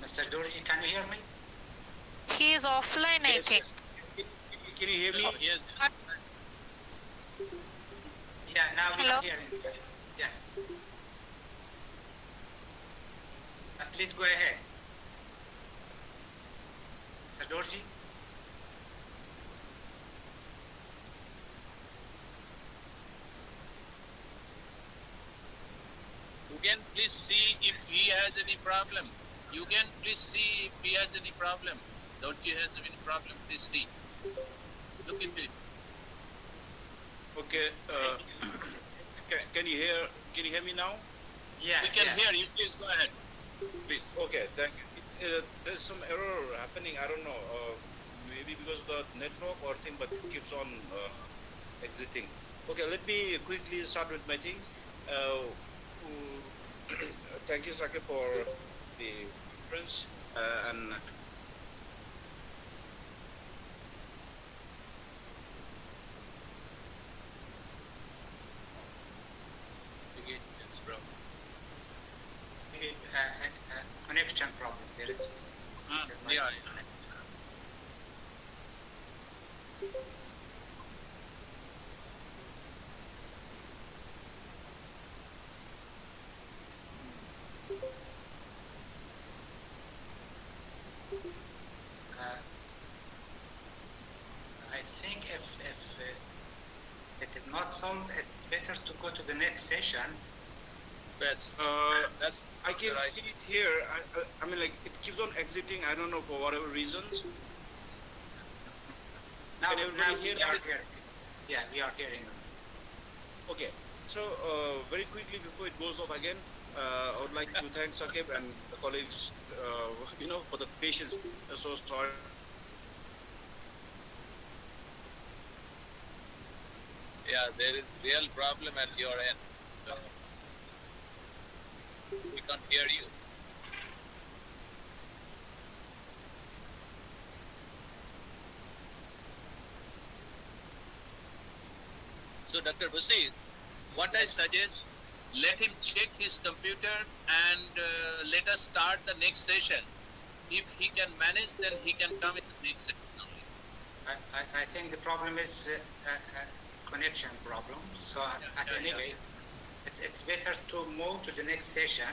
Mr. Dorji, can you hear me? He is offline, I think. Can you hear me? Oh, yes. Yeah, now we Hello? are hearing you. Yeah. Please go ahead. Mr. Dorji? You can please see if he has any problem. You can please see if he has any problem. Don't you have any problem? Please see. Look into it. Okay. Can you hear me now? Yeah. We can hear you. Please go ahead. Please. Okay, thank you. There's some error happening. I don't know. Maybe because of the network or thing, but it keeps on exiting. Okay, let me quickly start with my thing. Thank you, Sake, for the conference and. Maybe a connection problem. There is. Yeah. I think if it is not solved, it's better to go to the next session. That's I can see it here. I mean, like, it keeps on exiting. I don't know for whatever reasons. Can everybody hear me? Yeah, we are hearing. Okay. So very quickly before it goes off again, I would like to thank Sakib and the colleagues, for the patience. So sorry. Yeah, there is real problem at your end. So we can't hear you. So Dr. Basi, what I suggest, let him check his computer and let us start the next session. If he can manage, then he can come in the next session only. I think the problem is connection problem. So anyway, it's better to move to the next session.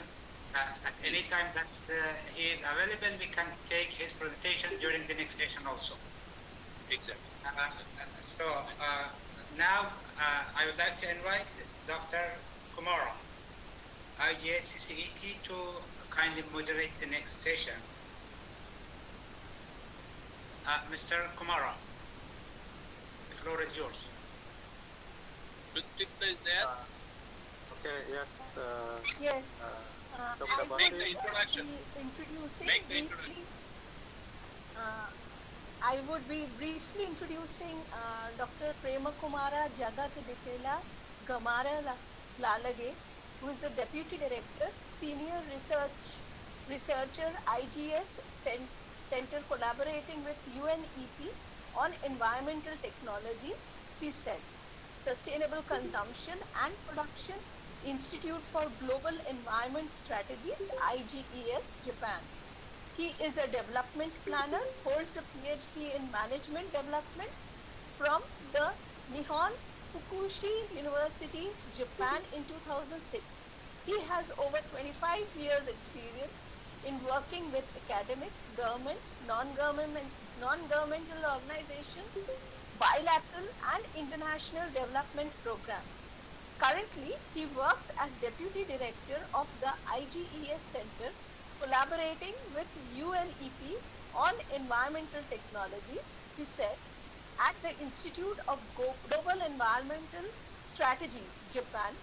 At any time that he is available, we can take his presentation during the next session also. Exactly. So now I would like to invite Dr. Kumara, IGES CCET, to kindly moderate the next session. Mr. Kumara, the floor is yours. Rutikta is there? Okay, yes. Yes. Dr. Make the introduction. Introducing Make the briefly, I would be briefly introducing Dr. Prema Kumara Jagat Bipela Gamara Lalage, who is the Deputy Director, Senior Researcher, IGES Center collaborating with UNEP on Environmental Technologies, CCET, Sustainable Consumption and Production, Institute for Global Environment Strategies, IGES, Japan. He is a development planner, holds a PhD in Management Development from the Nihon Fukushi University, Japan in 2006. He has over 25 years experience in working with academic, government, non-governmental organizations, bilateral and international development programs. Currently, he works as Deputy Director of the IGES Center, collaborating with UNEP on Environmental Technologies, CCET, at the Institute of Global Environmental Strategies, Japan,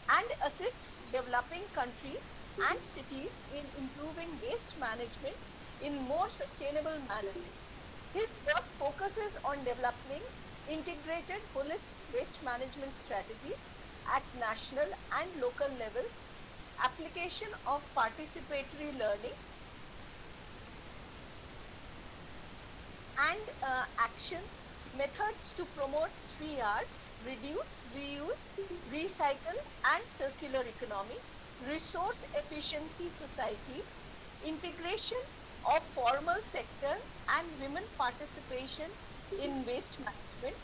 and assists developing countries and cities in improving waste management in more sustainable manner. His work focuses on developing integrated holistic waste management strategies at national and local levels, application of participatory learning, and action methods to promote 3 Rs: reduce, reuse, recycle, and circular economy, resource efficiency societies, integration of formal sector and women participation in waste management,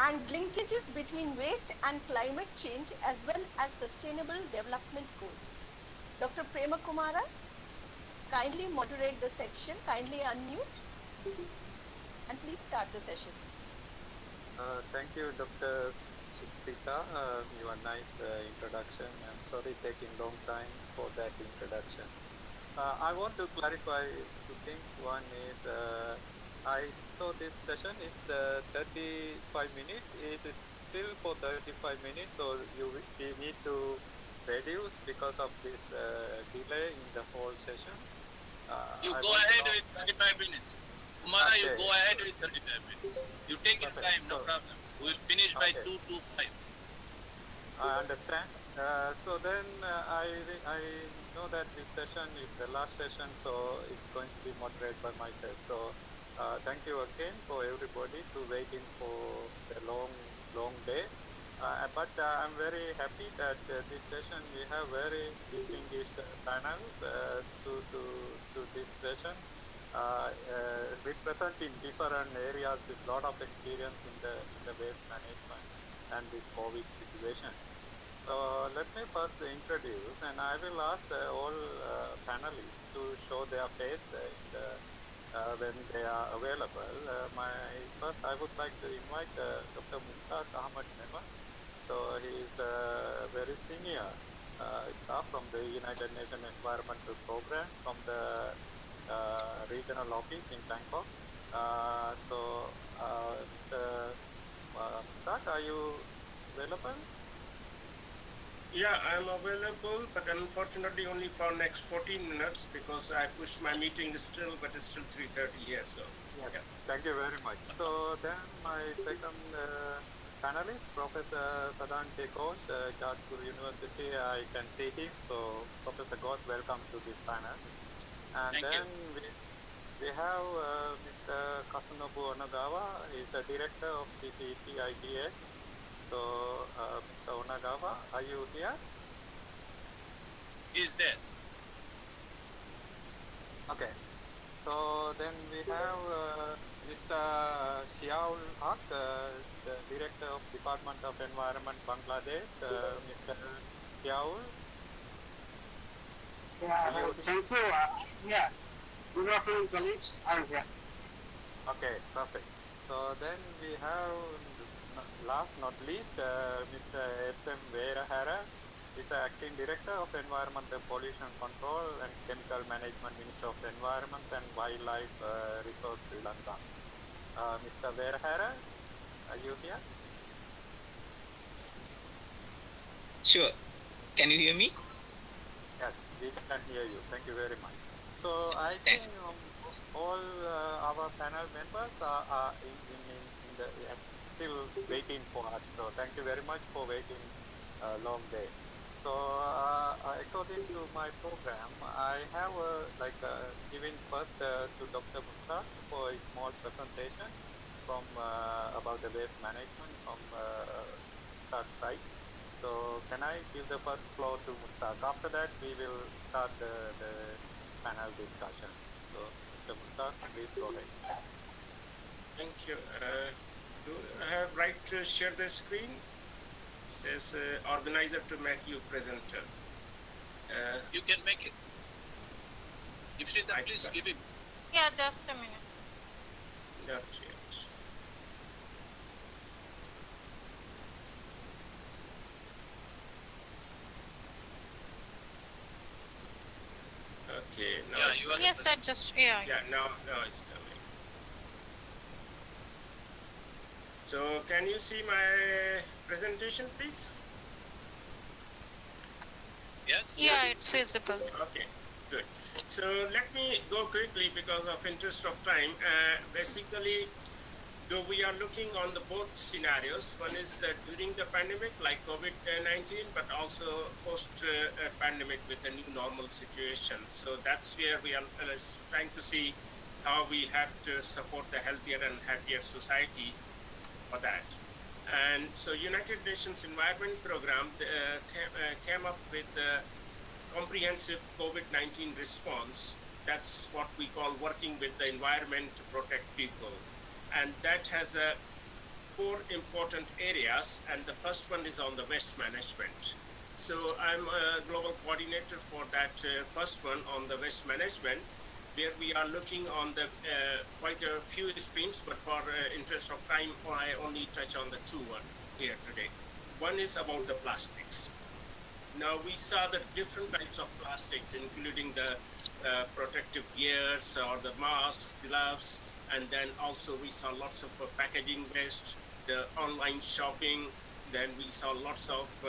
and linkages between waste and climate change as well as sustainable development goals. Dr. Prema Kumara, kindly moderate the section, kindly unmute, and please start the session. Thank you, Dr. Suprita. Your nice introduction. I'm sorry taking long time for that introduction. I want to clarify 2 things. One is I saw this session is 35 minutes. Is it still for 35 minutes, or we need to reduce because of this delay in the whole sessions? You go ahead with 35 minutes. Kumara, okay. You go ahead with 35 minutes. You take your time, no problem. We'll finish by 2 to 5. I understand. So then I know that this session is the last session, so it's going to be moderated by myself. So thank you again for everybody to waiting for the long day. But I'm very happy that this session we have very distinguished panels to this session, representing different areas with lot of experience in the waste management and these COVID situations. So let me first introduce, and I will ask all panelists to show their face when they are available. First I would like to invite Dr. Mustaq Ahmad Mema. So he is a very senior staff from the United Nations Environmental Program from the regional office in Bangkok. Mr. Mustaq, are you available? Yeah, I'm available, but unfortunately only for next 14 minutes because I pushed my meeting still, but it's still 3:30 here. So yes, yeah. Thank you very much. So then my second panelist, Professor Sadan K. Ghosh, Jadhpur University, I can see him. So Professor Ghosh, welcome to this panel. And then we have Mr. Kasunobu Onagawa. He's a director of CCET IGES. So Mr. Onagawa, are you here? Is there? Okay. So then we have Mr. Shiaul Haq, the Director of Department of Environment, Bangladesh. Mr. Shiaul. Yeah, thank you. Yeah, good afternoon, colleagues. I'm here. Okay, perfect. So then we have, last not least, Mr. S.M. Veerahara. He's the Acting Director of Environmental Pollution Control and Chemical Management, Ministry of Environment and Wildlife Resource, Sri Lanka. Mr. Veerahara, are you here? Sure. Can you hear me? Yes, we can hear you. Thank you very much. So I think all our panel members are still waiting for us. So thank you very much for waiting a long day. So according to my program, I have giving first to Dr. Mustaq for a small presentation from about the waste management from Mustaq side. So can I give the first floor to Mustaq? After that, we will start the panel discussion. So Mr. Mustaq, please go ahead. Thank you. Do I have right to share the screen? It says organizer to make you presenter. You can make it. If she does, please give him. Yeah, just a minute. Not yet. Okay, now yes, I just, yeah, now it's coming. So can you see my presentation, please? Yes. Yeah, it's visible. Okay, good. So let me go quickly because of interest of time. Basically, though we are looking on the both scenarios, one is that during the pandemic like COVID-19, but also post-pandemic with a new normal situation. So that's where we are trying to see how we have to support the healthier and happier society for that. And so United Nations Environment Program came up with a comprehensive COVID-19 response. That's what we call working with the environment to protect people. And that has 4 important areas, and the first one is on the waste management. So I'm a global coordinator for that first one on the waste management, where we are looking on the quite a few streams, but for interest of time, I only touch on the 2 here today. One is about the plastics. Now we saw the different types of plastics, including the protective gears or the masks, gloves, and then also we saw lots of packaging waste, the online shopping, then we saw lots of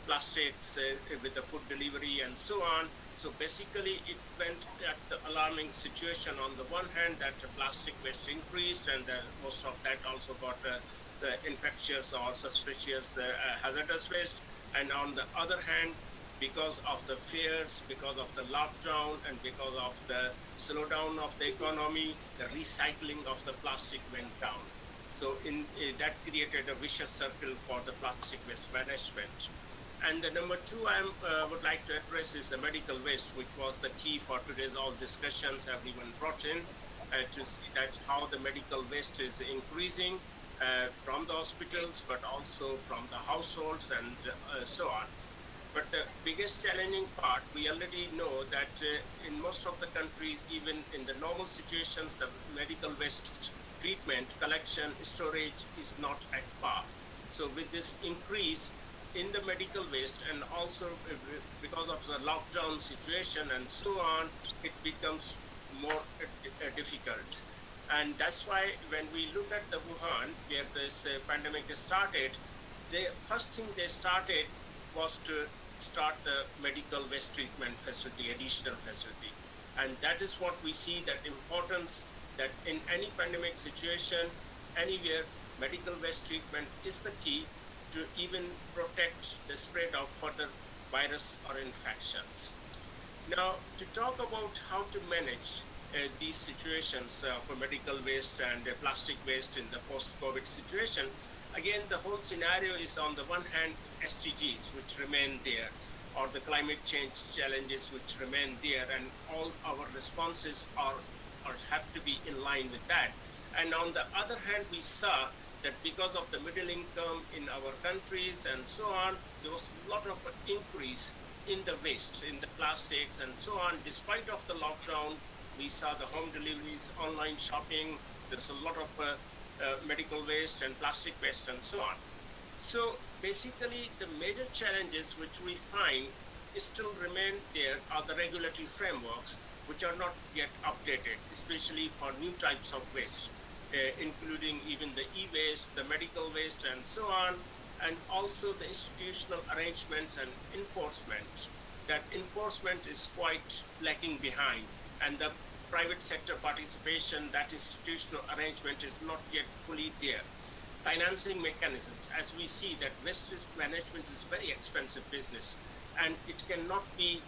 plastics with the food delivery and so on. So basically it went at the alarming situation. On the one hand that the plastic waste increased, and most of that also got the infectious or suspicious hazardous waste. And on the other hand, because of the fears, because of the lockdown, and because of the slowdown of the economy, the recycling of the plastic went down. So that created a vicious circle for the plastic waste management. And the number 2 I would like to address is the medical waste, which was the key for today's all discussions everyone brought in, to see that how the medical waste is increasing from the hospitals, but also from the households and so on. But the biggest challenging part, we already know that in most of the countries, even in the normal situations, the medical waste treatment, collection, storage is not at par. So with this increase in the medical waste, and also because of the lockdown situation and so on, it becomes more difficult. And that's why when we look at the Wuhan, where this pandemic started, the first thing they started was to start the medical waste treatment facility, additional facility. And that is what we see, that importance that in any pandemic situation, anywhere, medical waste treatment is the key to even protect the spread of further virus or infections. Now, to talk about how to manage these situations for medical waste and plastic waste in the post-COVID situation, again, the whole scenario is on the one hand, SDGs, which remain there, or the climate change challenges which remain there, and all our responses are have to be in line with that. And on the other hand, we saw that because of the middle income in our countries and so on, there was a lot of increase in the waste, in the plastics and so on. Despite of the lockdown, we saw the home deliveries, online shopping, there's a lot of medical waste and plastic waste and so on. So basically the major challenges which we find still remain there are the regulatory frameworks which are not yet updated, especially for new types of waste, including even the e-waste, the medical waste and so on, and also the institutional arrangements and enforcement. That enforcement is quite lacking behind, and the private sector participation, that institutional arrangement is not yet fully there. Financing mechanisms, as we see that waste management is very expensive business, and it cannot be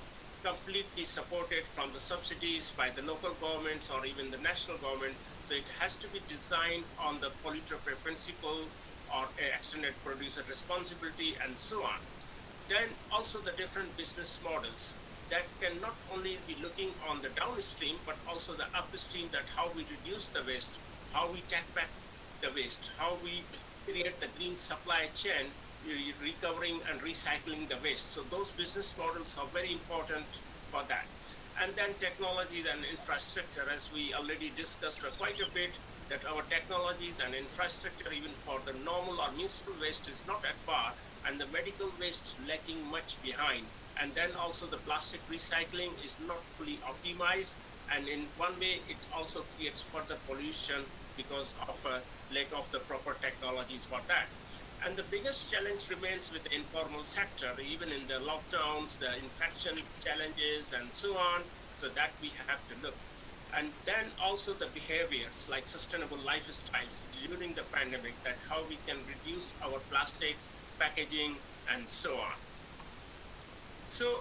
completely supported from the subsidies by the local governments or even the national government. So it has to be designed on the polluter pay principle or extended producer responsibility and so on. Then also the different business models that can not only be looking on the downstream, but also the upstream, that how we reduce the waste, how we take back the waste, how we create the green supply chain, recovering and recycling the waste. So those business models are very important for that. And then technologies and infrastructure, as we already discussed quite a bit, that our technologies and infrastructure, even for the normal or municipal waste, is not at par, and the medical waste lacking much behind. And then also the plastic recycling is not fully optimized, and in one way it also creates further pollution because of a lack of the proper technologies for that. And the biggest challenge remains with the informal sector, even in the lockdowns, the infection challenges and so on, so that we have to look. And then also the behaviors like sustainable lifestyles during the pandemic, that how we can reduce our plastics, packaging, and so on. So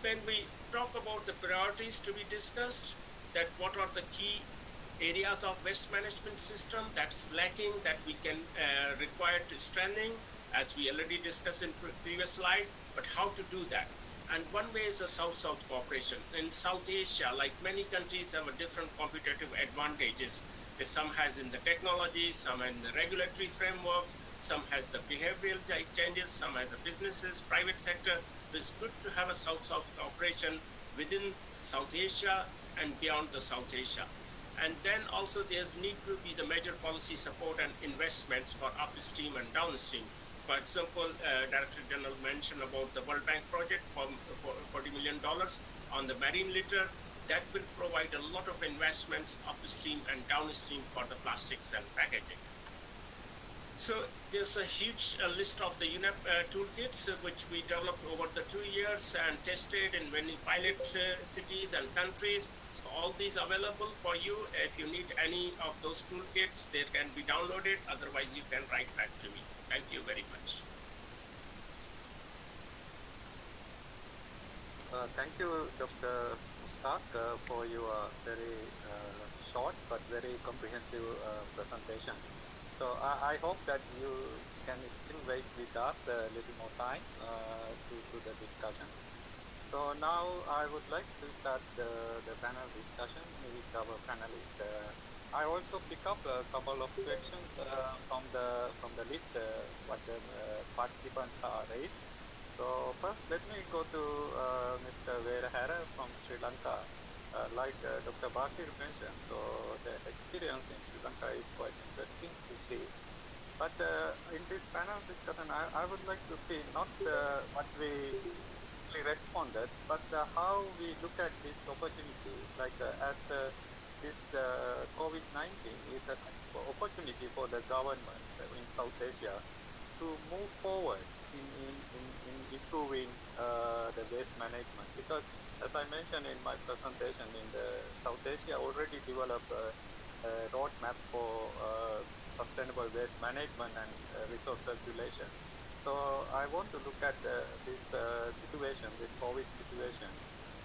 when we talk about the priorities to be discussed, that what are the key areas of waste management system that's lacking, that we can require to strengthening, as we already discussed in previous slide, but how to do that. And one way is the South-South cooperation. In South Asia, like many countries have a different competitive advantages. Some has in the technology, some in the regulatory frameworks, some has the behavioral changes, some has the businesses, private sector. So it's good to have a South-South cooperation within South Asia and beyond the South Asia. And then also there's need to be the major policy support and investments for upstream and downstream. For example, Director General mentioned about the World Bank project for $40 million on the marine litter. That will provide a lot of investments upstream and downstream for the plastics and packaging. So there's a huge list of the UNEP toolkits which we developed over the 2 years and tested in many pilot cities and countries. So all these available for you. If you need any of those toolkits, they can be downloaded. Otherwise, you can write back to me. Thank you very much. Thank you, Dr. Mustak, for your very short but very comprehensive presentation. So I hope that you can still wait with us a little more time to the discussions. So now I would like to start the panel discussion with our panelists. I also pick up a couple of questions from the list what the participants are raised. So first, let me go to Mr. Verahara from Sri Lanka. Like Dr. Basir mentioned, so the experience in Sri Lanka is quite interesting to see. But in this panel discussion, I would like to see not what we immediately responded, but how we look at this opportunity, like as this COVID-19 is an opportunity for the governments in South Asia to move forward in improving the waste management. Because as I mentioned in my presentation, in the South Asia already developed a roadmap for sustainable waste management and resource circulation. So I want to look at this situation, this COVID situation,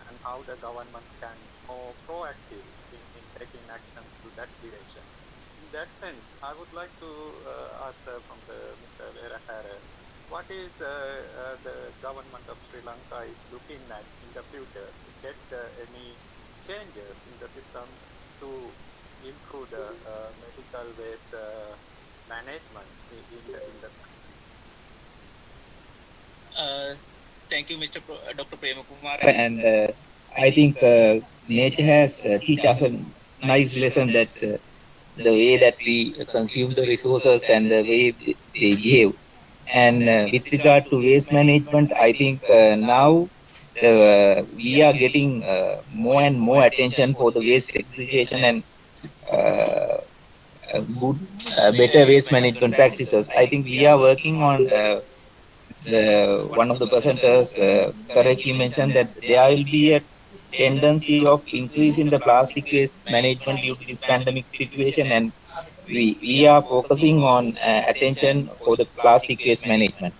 and how the governments can more proactive in taking action to that direction. In that sense, I would like to ask from Mr. Verahara, what is the government of Sri Lanka is looking at in the future to get any changes in the systems to improve the medical waste management in the Thank you, Dr. Prema Kumar. And I think nature has teach us a nice lesson that the way that we consume the resources and the way they behave. And with regard to waste management, I think now we are getting more and more attention for the waste segregation and good, better waste management practices. I think we are working on the one of the presenters correctly mentioned that there will be a tendency of increase in the plastic waste management due to this pandemic situation, and we are focusing on attention for the plastic waste management.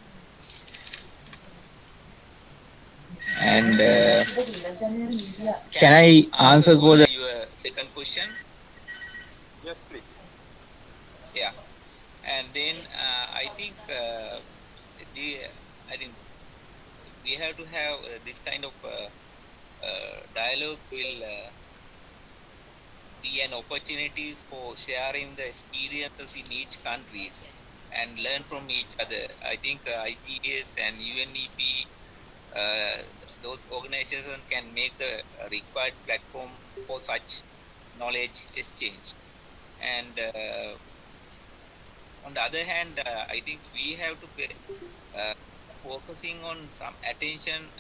And can I answer for your second question? Yes, please. Yeah, and then I think I think we have to have this kind of dialogues will be an opportunities for sharing the experiences in each countries and learn from each other. I think IGES and UNEP, those organizations can make the required platform for such knowledge exchange. And on the other hand, I think we have to pay, focusing on some attention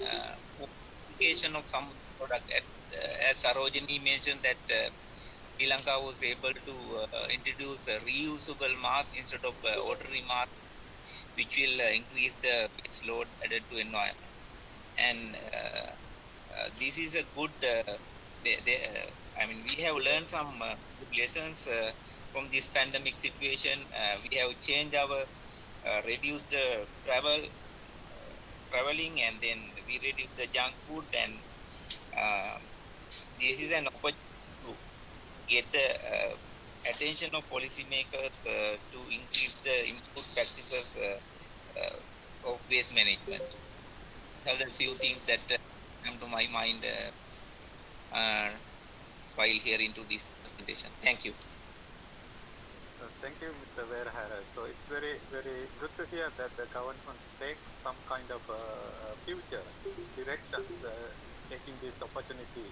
for application of some product. As Sarojini mentioned that Sri Lanka was able to introduce a reusable mask instead of ordinary mask, which will increase the waste load added to environment. And this is a good. I mean, we have learned some good lessons from this pandemic situation. We have changed our, reduced the traveling, and then we reduce the junk food, and this is an opportunity to get the attention of policymakers to increase the improved practices of waste management. Those are a few things that come to my mind while hearing to this presentation. Thank you. Thank you, Mr. Verhara. So it's very, very good to hear that the government takes some kind of future directions, taking this opportunity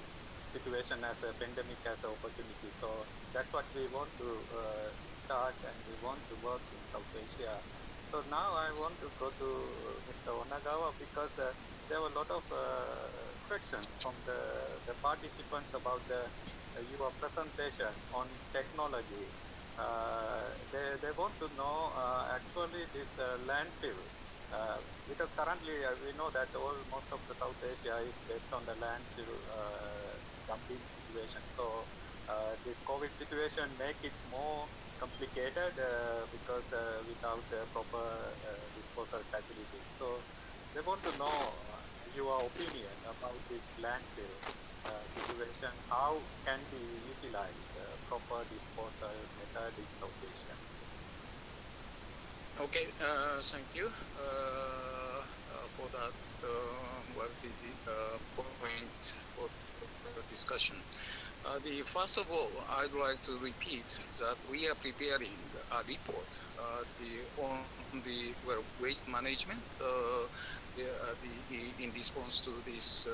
situation as a pandemic as an opportunity. So that's what we want to start, and we want to work in South Asia. So now I want to go to Mr. Onagawa, because there were a lot of questions from the participants about your presentation on technology. They want to know actually this landfill, because currently we know that most of the South Asia is based on the landfill dumping situation. So this COVID situation make it more complicated because without proper disposal facilities. So they want to know your opinion about this landfill situation. How can we utilize proper disposal method in South Asia? Okay, thank you for that point for the discussion. First of all, I'd like to repeat that we are preparing a report on the waste management in response to this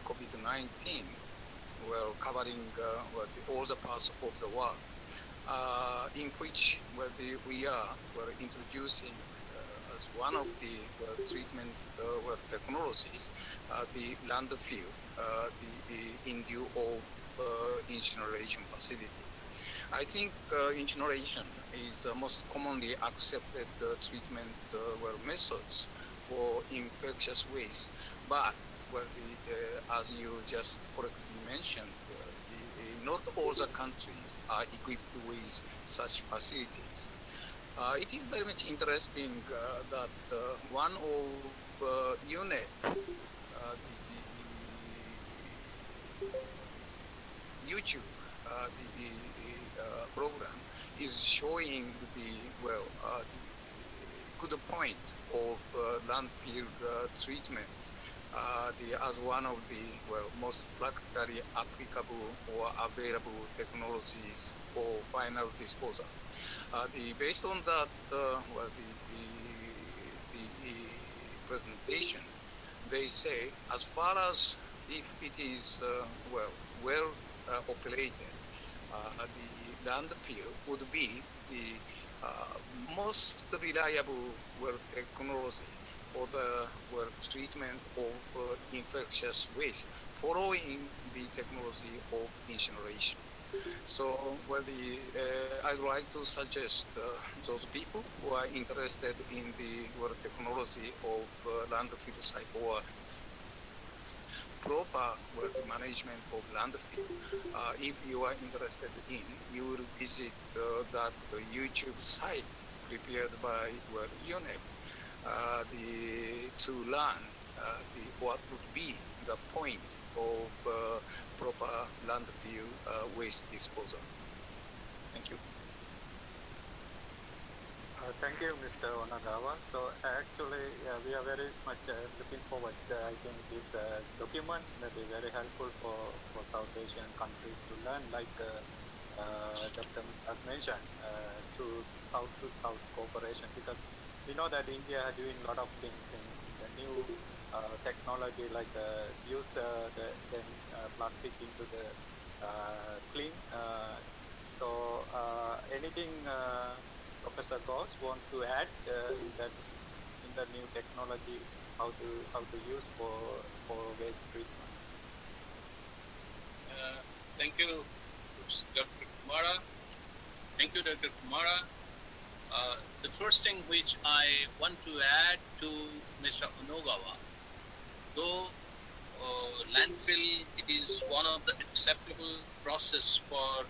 COVID-19. We're covering all the parts of the world, in which we're introducing as one of the treatment technologies, the landfill, in lieu of incineration facility. I think incineration is most commonly accepted treatment methods for infectious waste, but as you just correctly mentioned, not all the countries are equipped with such facilities. It is very much interesting that one of UNEP, YouTube, program is showing the good point of landfill treatment as one of the most practically applicable or available technologies for final disposal. Based on that, the presentation, they say as far as if it is well operated, the landfill would be the most reliable technology for the treatment of infectious waste following the technology of incineration. So, I'd like to suggest those people who are interested in the technology of landfill site or proper management of landfill. If you are interested in, you will visit that YouTube site prepared by UNEP to learn what would be the point of proper landfill waste disposal. Thank you. Thank you, Mr. Onagawa. So actually, we are very much looking forward. I think these documents may be very helpful for South Asian countries to learn, like Dr. Mustaq mentioned, to South cooperation, because we know that India are doing a lot of things in the new technology, like use the plastic into the clean. So anything Professor Gauss want to add in the new technology, how to use for waste treatment? Thank you, Dr. Kumara. Thank you, Dr. Kumara. The first thing which I want to add to Mr. Onagawa, though landfill is one of the acceptable process for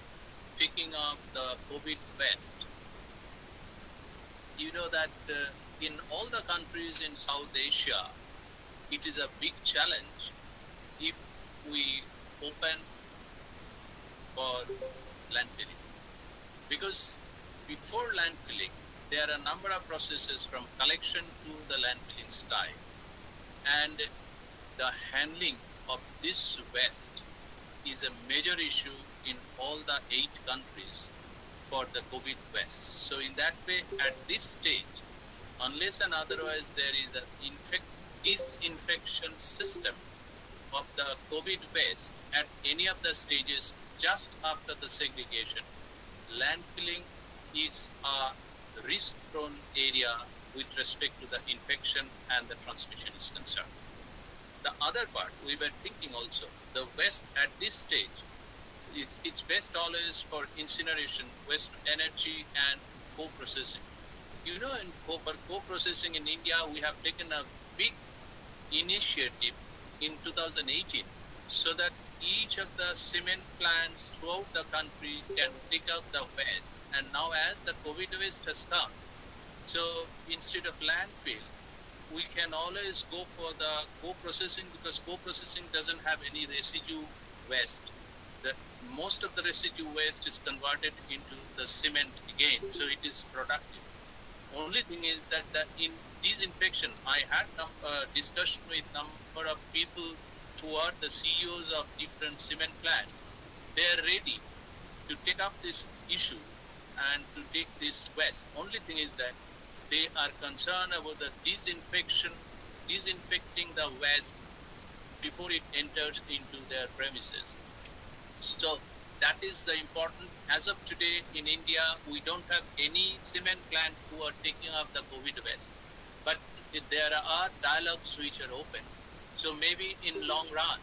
picking up the COVID waste, you know that in all the countries in South Asia, it is a big challenge if we open for landfilling. Because before landfilling, there are a number of processes from collection to the landfilling site. And the handling of this waste is a major issue in all the 8 countries for the COVID waste. So in that way, at this stage, unless and otherwise there is an disinfection system of the COVID waste at any of the stages just after the segregation, landfilling is a risk-prone area with respect to the infection and the transmission is concerned. The other part, we were thinking also, the waste at this stage, it's best always for incineration, waste energy and co-processing. You know, for co-processing in India, we have taken a big initiative in 2018 so that each of the cement plants throughout the country can pick up the waste. And now as the COVID waste has come, so instead of landfill, we can always go for the co-processing, because co-processing doesn't have any residue waste. Most of the residue waste is converted into the cement again, so it is productive. Only thing is that in disinfection, I had discussion with number of people who are the CEOs of different cement plants. They are ready to take up this issue and to take this waste. Only thing is that they are concerned about the disinfecting the waste before it enters into their premises. So that is the important. As of today in India, we don't have any cement plant who are taking up the COVID waste. But there are dialogues which are open. So maybe in long run,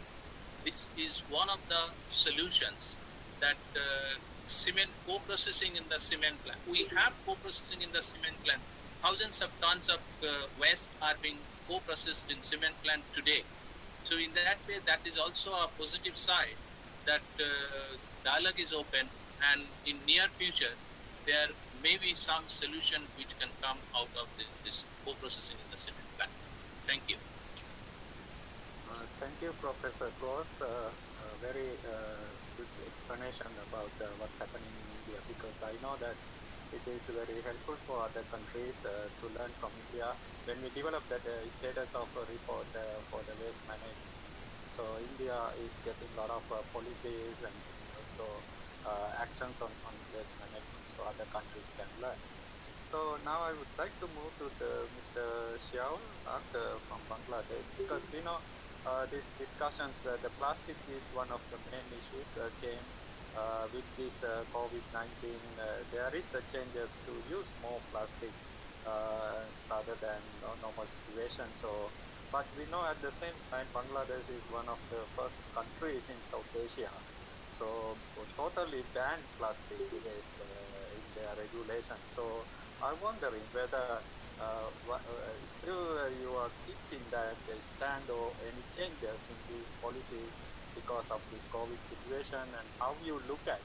this is one of the solutions that cement co-processing in the cement plant. We have co-processing in the cement plant. Thousands of tons of waste are being co-processed in cement plant today. So in that way, that is also a positive side that dialogue is open, and in near future, there may be some solution which can come out of this co-processing in the cement plant. Thank you. Thank you, Professor Gross. Very good explanation about what's happening in India, because I know that it is very helpful for other countries to learn from India when we develop that status of a report for the waste management. So India is getting a lot of policies and also actions on waste management, so other countries can learn. So now I would like to move to Mr. Xiao from Bangladesh, because we know these discussions, the plastic is one of the main issues came with this COVID-19. There is a changes to use more plastic rather than normal situation. So, but we know at the same time Bangladesh is one of the first countries in South Asia. So totally banned plastic in their regulations. So I'm wondering whether still you are keeping that stand or any changes in these policies because of this COVID situation, and how you look at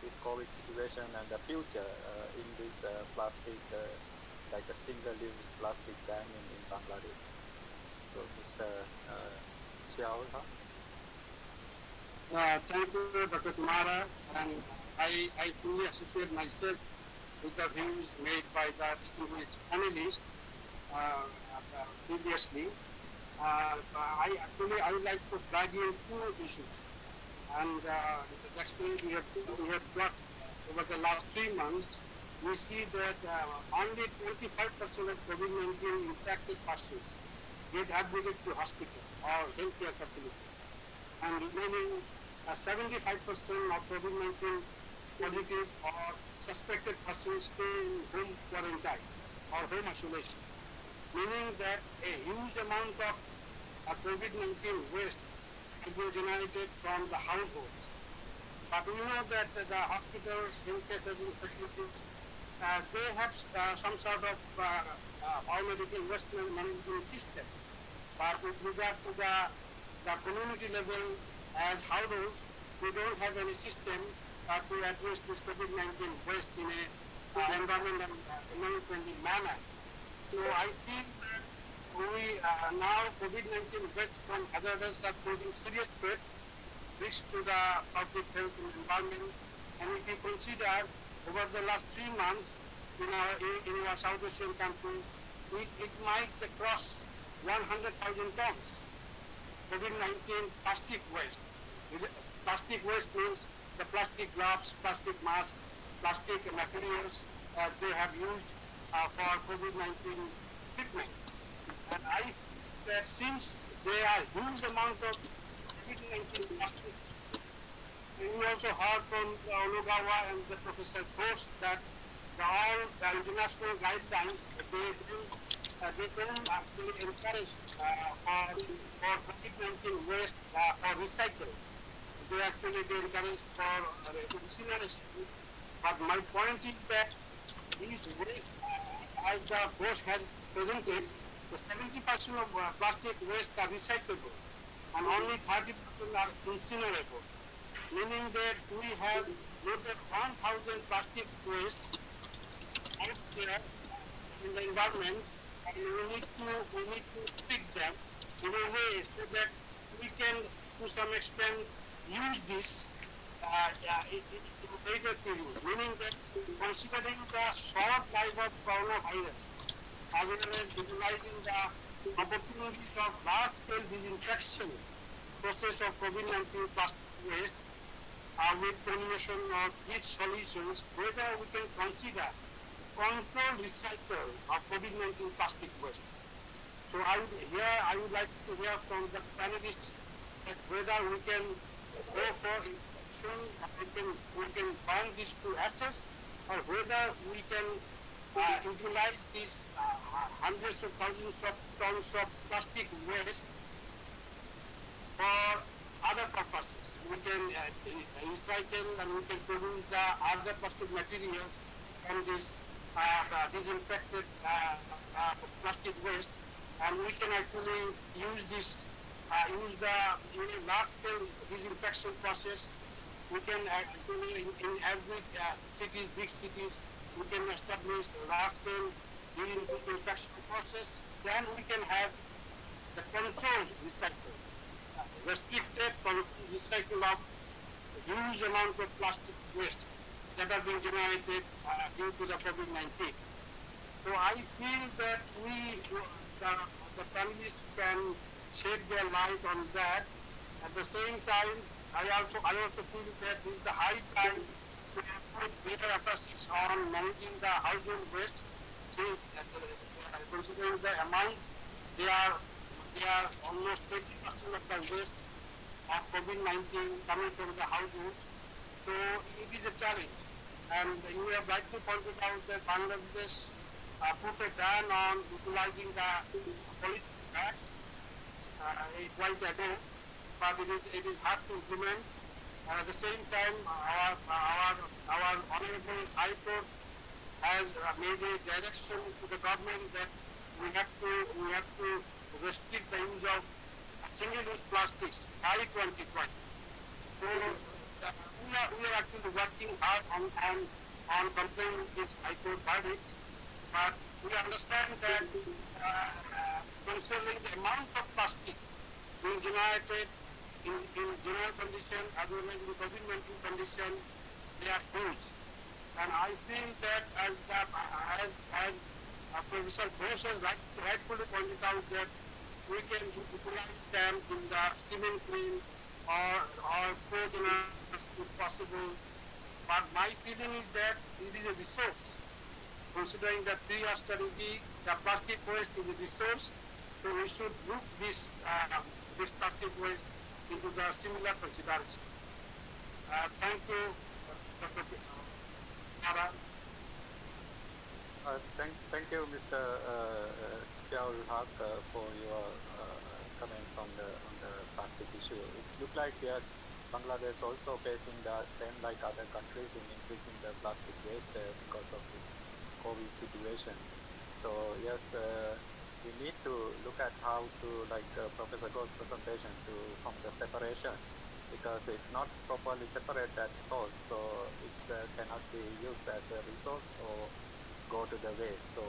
this COVID situation and the future in this plastic, like a single-use plastic ban in Bangladesh. So Mr. Xiao. Thank you, Dr. Kumara, and I fully associate myself with the views made by the distinguished panelists previously. I would like to flag in two issues, and the experience we have got over the last 3 months. We see that only 25% of COVID-19 infected persons get admitted to hospital or healthcare facilities, and remaining 75% of COVID-19 positive or suspected persons stay in home quarantine or home isolation, meaning that a huge amount of COVID-19 waste has been generated from the households. But we know that the hospitals, healthcare facilities, they have some sort of biomedical waste management system. But with regard to the community level as households, we don't have any system to address this COVID-19 waste in a environmental friendly manner. So I feel that we now COVID-19 waste from hazardous are posing serious threat, risk to the public health and environment. And if you consider over the last 3 months in our South Asian countries, it might cross 100,000 tons COVID-19 plastic waste. Plastic waste means the plastic gloves, plastic masks, plastic materials they have used for COVID-19 treatment. And I feel that since there are huge amount of COVID-19 plastic, we also heard from Olugawa and the Professor Ghosh that all the international guidelines, they don't actually encourage for COVID-19 waste for recycling. They encourage for incineration. But my point is that these waste, as the Ghosh has presented, the 70% of plastic waste are recyclable and only 30% are incinerable, meaning that we have more than 1,000 plastic waste out there in the environment, and we need to treat them in a way so that we can, to some extent, use this in later period, meaning that considering the short life of coronavirus, as well as utilizing the opportunities of large-scale disinfection process of COVID-19 plastic waste with combination of these solutions, whether we can consider controlled recycle of COVID-19 plastic waste. So I would like to hear from the panelists that whether we can go for we can burn this to ashes, or whether we can utilize these hundreds of thousands of tons of plastic waste for other purposes. We can recycle and we can produce the other plastic materials from this disinfected plastic waste, and we can actually use this, use the large-scale disinfection process. We can actually in every cities, big cities, we can establish large-scale disinfection process. Then we can have the controlled recycle, restricted recycle of huge amount of plastic waste that are being generated due to the COVID-19. So I feel that the families can shed their light on that. At the same time, I also feel that it's the high time to put greater emphasis on managing the household waste, since considering the amount they are almost 20% of the waste of COVID-19 coming from the households. So it is a challenge. And you have rightly pointed out that Bangladesh put a ban on utilizing the polythene bags quite ago, but it is hard to implement. At the same time, our Honorable High Court has made a direction to the government that we have to restrict the use of single-use plastics by 2020. So we are actually working hard on complying with this High Court verdict, but we understand that considering the amount of plastic being generated in general condition as well as in COVID-19 condition, they are huge. And I feel that as Professor Bose has rightfully pointed out, that we can utilize them in the cement clean or co-generators if possible. But my feeling is that it is a resource. Considering the 3R strategy, the plastic waste is a resource, so we should look this plastic waste into the similar consideration. Thank you, Dr. Ara. Thank you, Mr. Shaul Haq, for your comments on the plastic issue. It's look like yes, Bangladesh also facing the same like other countries in increasing the plastic waste because of this COVID situation. So yes, we need to look at how to like Professor Ghosh's presentation from the separation, because if not properly separate that source, so it cannot be used as a resource or it's go to the waste. So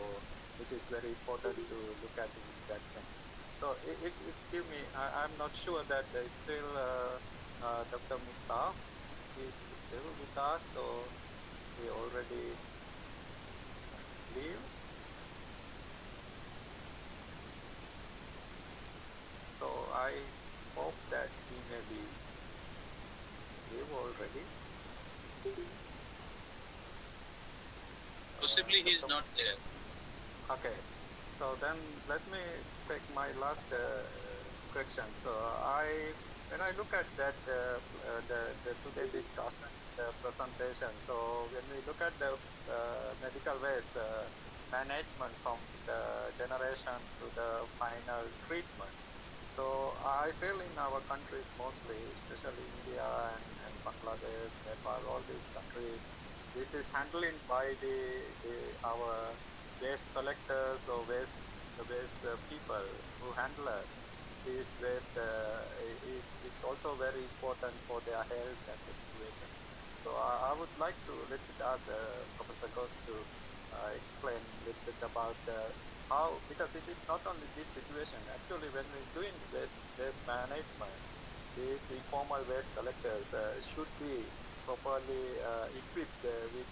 it is very important to look at it in that sense. So it's give me, I'm not sure that there is still Dr. Mustaf is still with us, so we already leave. So I hope that he may be leave already. Possibly he is not there. Okay, so then let me take my last question. So when I look at that the today discussion, the presentation, so when we look at the medical waste management from the generation to the final treatment, so I feel in our countries mostly, especially India and Bangladesh, Nepal, all these countries, this is handling by our waste collectors or waste people who handle us. This waste is also very important for their health and the situations. So I would like to ask Professor Ghosh to explain a little bit about how, because it is not only this situation, actually when we're doing waste management, these informal waste collectors should be properly equipped with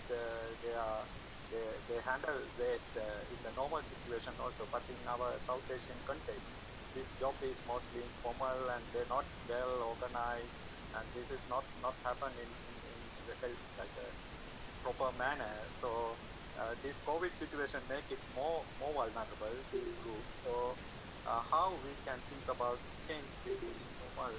they handle waste in the normal situation also, but in our South Asian context, this job is mostly informal and they're not well organized, and this is not happen in like a proper manner. So this COVID situation make it more vulnerable, this group. So how we can think about change this informal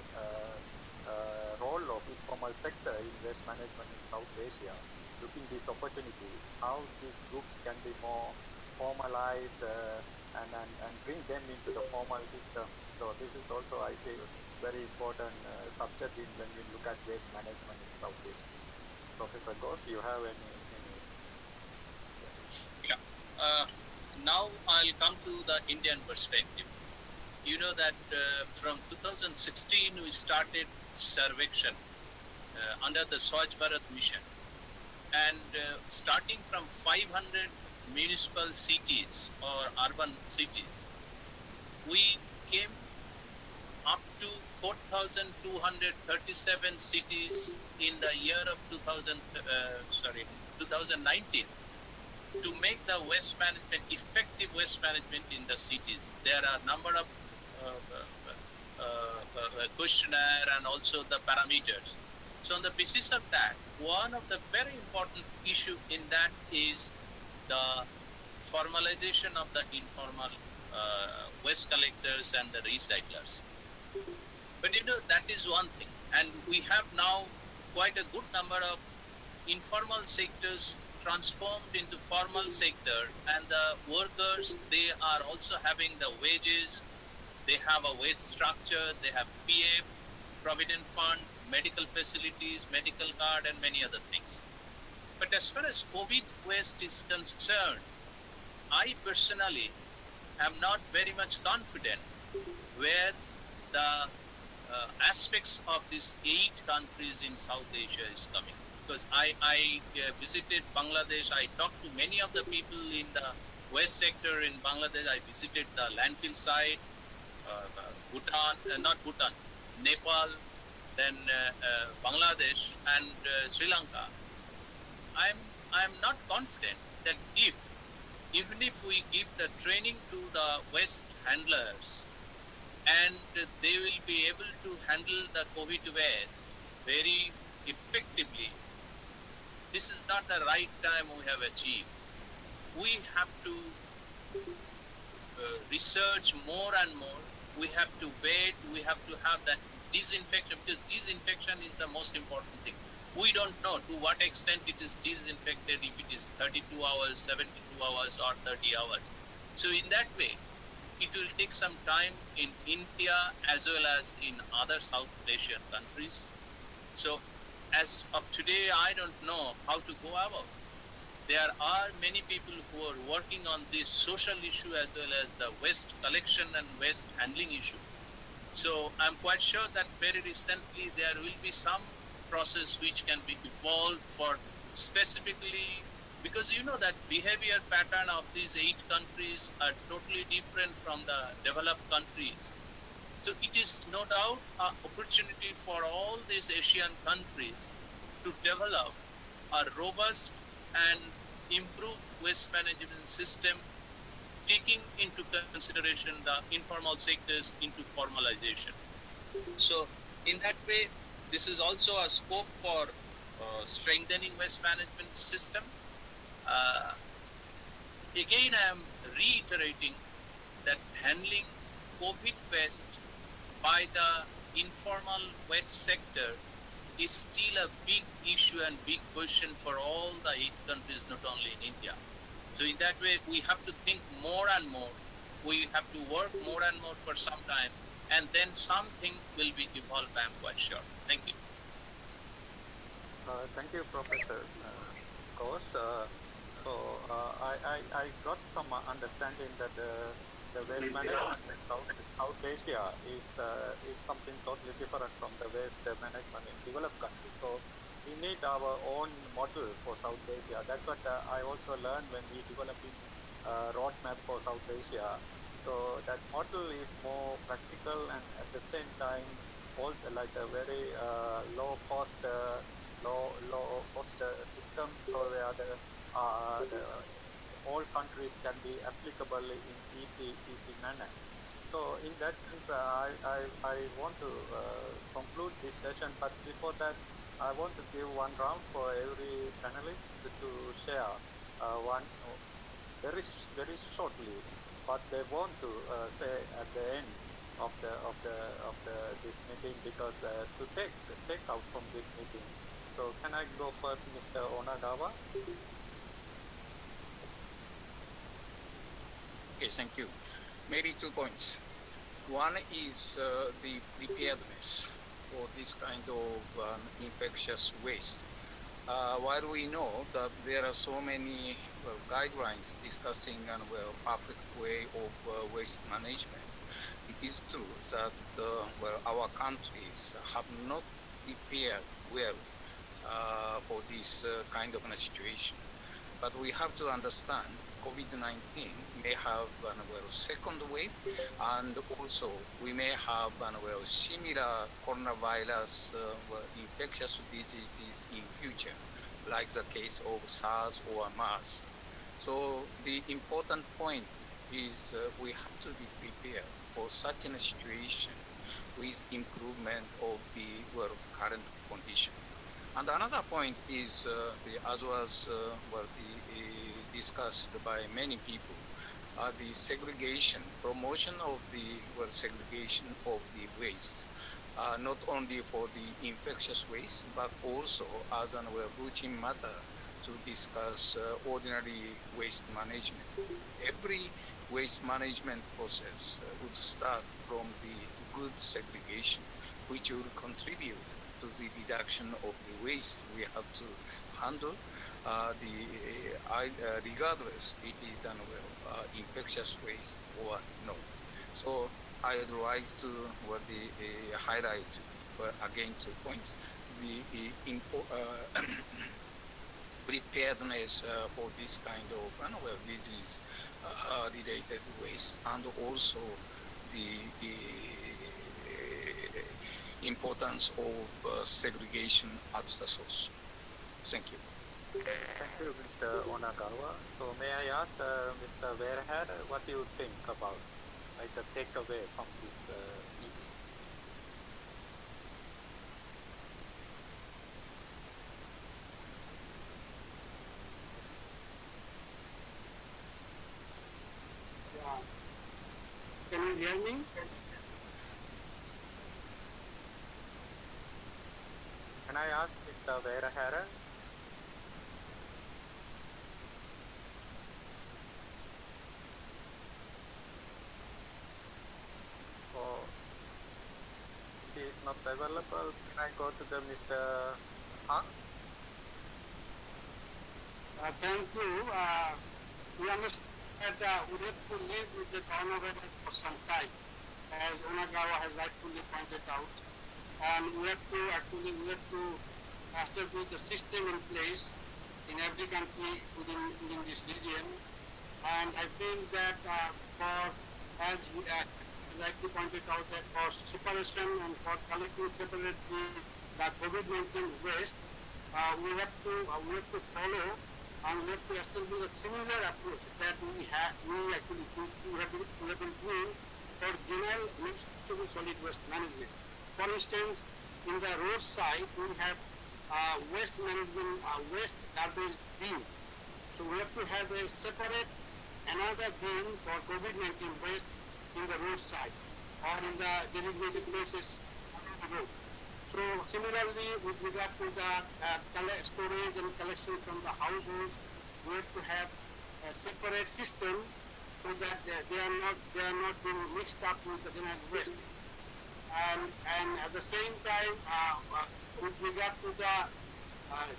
role of informal sector in waste management in South Asia, looking this opportunity, how these groups can be more formalized and bring them into the formal system. So this is also, I feel, very important subject when we look at waste management in South Asia. Professor Ghosh, you have any? Yeah. Now I'll come to the Indian perspective. You know that from 2016 we started Sarvekshan under the Swachh Bharat mission, and starting from 500 municipal cities or urban cities, we came up to 4,237 cities in the year of 2019 to make the waste management, effective waste management in the cities. There are a number of questionnaire and also the parameters. So on the basis of that, one of the very important issue in that is the formalization of the informal waste collectors and the recyclers. But you know, that is one thing. And we have now quite a good number of informal sectors transformed into formal sector, and the workers, they are also having the wages, they have a wage structure, they have PF, Provident Fund, medical facilities, medical card, and many other things. But as far as COVID waste is concerned, I personally am not very much confident where the aspects of these 8 countries in South Asia is coming. Because I visited Bangladesh, I talked to many of the people in the waste sector in Bangladesh, I visited the landfill site, Bhutan, not Bhutan, Nepal, then Bangladesh and Sri Lanka. I'm not confident that even if we give the training to the waste handlers and they will be able to handle the COVID waste very effectively, this is not the right time we have achieved. We have to research more and more. We have to wait. We have to have that disinfection, because disinfection is the most important thing. We don't know to what extent it is disinfected, if it is 32 hours, 72 hours or 30 hours. So in that way, it will take some time in India as well as in other South Asian countries. So as of today, I don't know how to go about. There are many people who are working on this social issue as well as the waste collection and waste handling issue. So I'm quite sure that very recently there will be some process which can be evolved for specifically, because you know that behavior pattern of these 8 countries are totally different from the developed countries. So it is no doubt an opportunity for all these Asian countries to develop a robust and improved waste management system, taking into consideration the informal sectors into formalization. So in that way, this is also a scope for strengthening waste management system. Again, I am reiterating that handling COVID waste by the informal waste sector is still a big issue and big question for all the 8 countries, not only in India. So in that way, we have to think more and more. We have to work more and more for some time, and then something will be evolved, I am quite sure. Thank you. Thank you, Professor Ghosh. I got some understanding that the waste management in South Asia is something totally different from the waste management in developed countries. So we need our own model for South Asia. That's what I also learned when we developing a roadmap for South Asia. So that model is more practical and at the same time, like a very low cost system. So where all countries can be applicable in easy manner. So in that sense, I want to conclude this session, but before that, I want to give one round for every panelist to share one very shortly what they want to say at the end of this meeting, because to take out from this meeting. So can I go first, Mr. Onagawa? Okay, thank you. Maybe 2 points. One is the preparedness for this kind of infectious waste. While we know that there are so many guidelines discussing perfect way of waste management, it is true that our countries have not prepared well for this kind of a situation. But we have to understand COVID-19 may have a second wave, and also we may have similar coronavirus infectious diseases in future, like the case of SARS or MERS. So the important point is we have to be prepared for such a situation with improvement of the current condition. And another point is, as was discussed by many people, the segregation, promotion of the segregation of the waste, not only for the infectious waste, but also as a routine matter to discuss ordinary waste management. Every waste management process would start from the good segregation, which will contribute to the reduction of the waste we have to handle, regardless it is an infectious waste or not. So I would like to highlight again 2 points: the preparedness for this kind of disease related waste, and also the importance of segregation at the source. Thank you. Thank you, Mr. Onagawa. So may I ask Mr. Verher, what do you think about the takeaway from this meeting? Yeah. Can you hear me? Can I ask Mr. Verher? Oh, he is not available. Can I go to the Mr. Hang? Thank you. We understand that we have to live with the coronavirus for some time, as Onagawa has rightfully pointed out. And we have to establish the system in place in every country within this region. And I feel that as rightly pointed out, that for separation and for collecting separately the COVID-19 waste, we have to follow and we have to establish a similar approach that we have been doing for general municipal solid waste management. For instance, in the roadside, we have waste management, waste garbage bin. So we have to have a separate another bin for COVID-19 waste in the roadside or in the designated places on the road. So similarly, with regard to the storage and collection from the households, we have to have a separate system so that they are not being mixed up with the general waste. And at the same time, with regard to the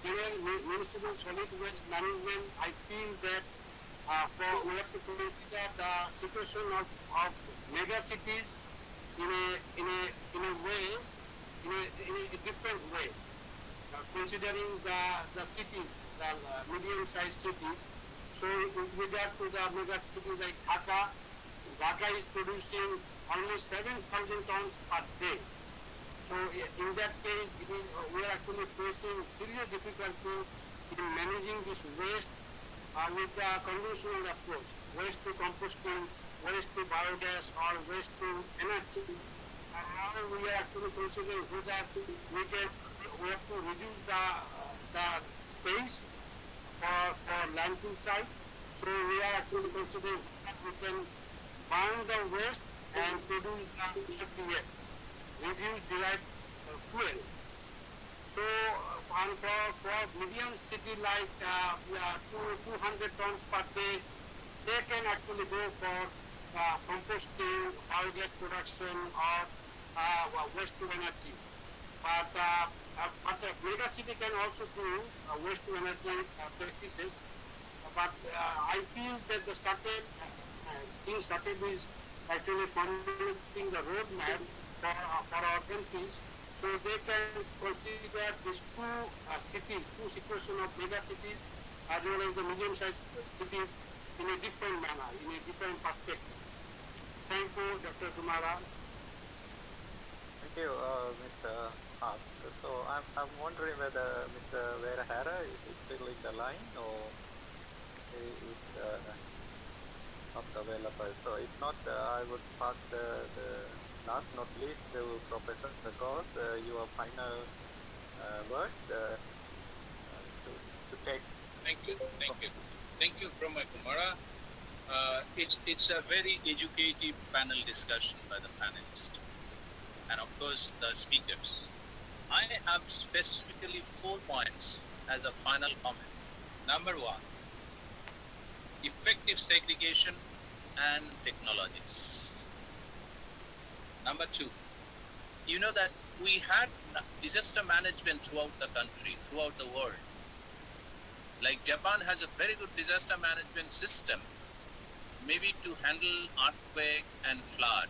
general municipal solid waste management, I feel that we have to consider the situation of mega cities in a different way, considering the cities, the medium-sized cities. So with regard to the mega cities like Dhaka is producing almost 7,000 tons per day. So in that case, we are actually facing serious difficulty in managing this waste with the conventional approach, waste to composting, waste to biogas, or waste to energy. And now we are actually considering whether we have to reduce the space for landfill site. So we are actually considering that we can burn the waste and produce the RDF, reduce derived fuel. So and for medium city like 200 tons per day, they can actually go for composting, biogas production, or waste to energy. But mega city can also do waste to energy practices. But I feel that the certain since SACEP is actually formulating the roadmap for our countries, so they can consider these two situation of mega cities as well as the medium-sized cities in a different manner, in a different perspective. Thank you, Dr. Kumara. Thank you, Mr. Haq. So I'm wondering whether Mr. Verahara is still in the line or he is not available. So if not, I would pass the last not least to Professor Ghosh, your final words to take. Thank you. Thank you, Brahma Kumara. It's a very educative panel discussion by the panelists and of course the speakers. I have specifically 4 points as a final comment. Number 1, effective segregation and technologies. Number 2, you know that we had disaster management throughout the country, throughout the world. Like Japan has a very good disaster management system, maybe to handle earthquake and flood.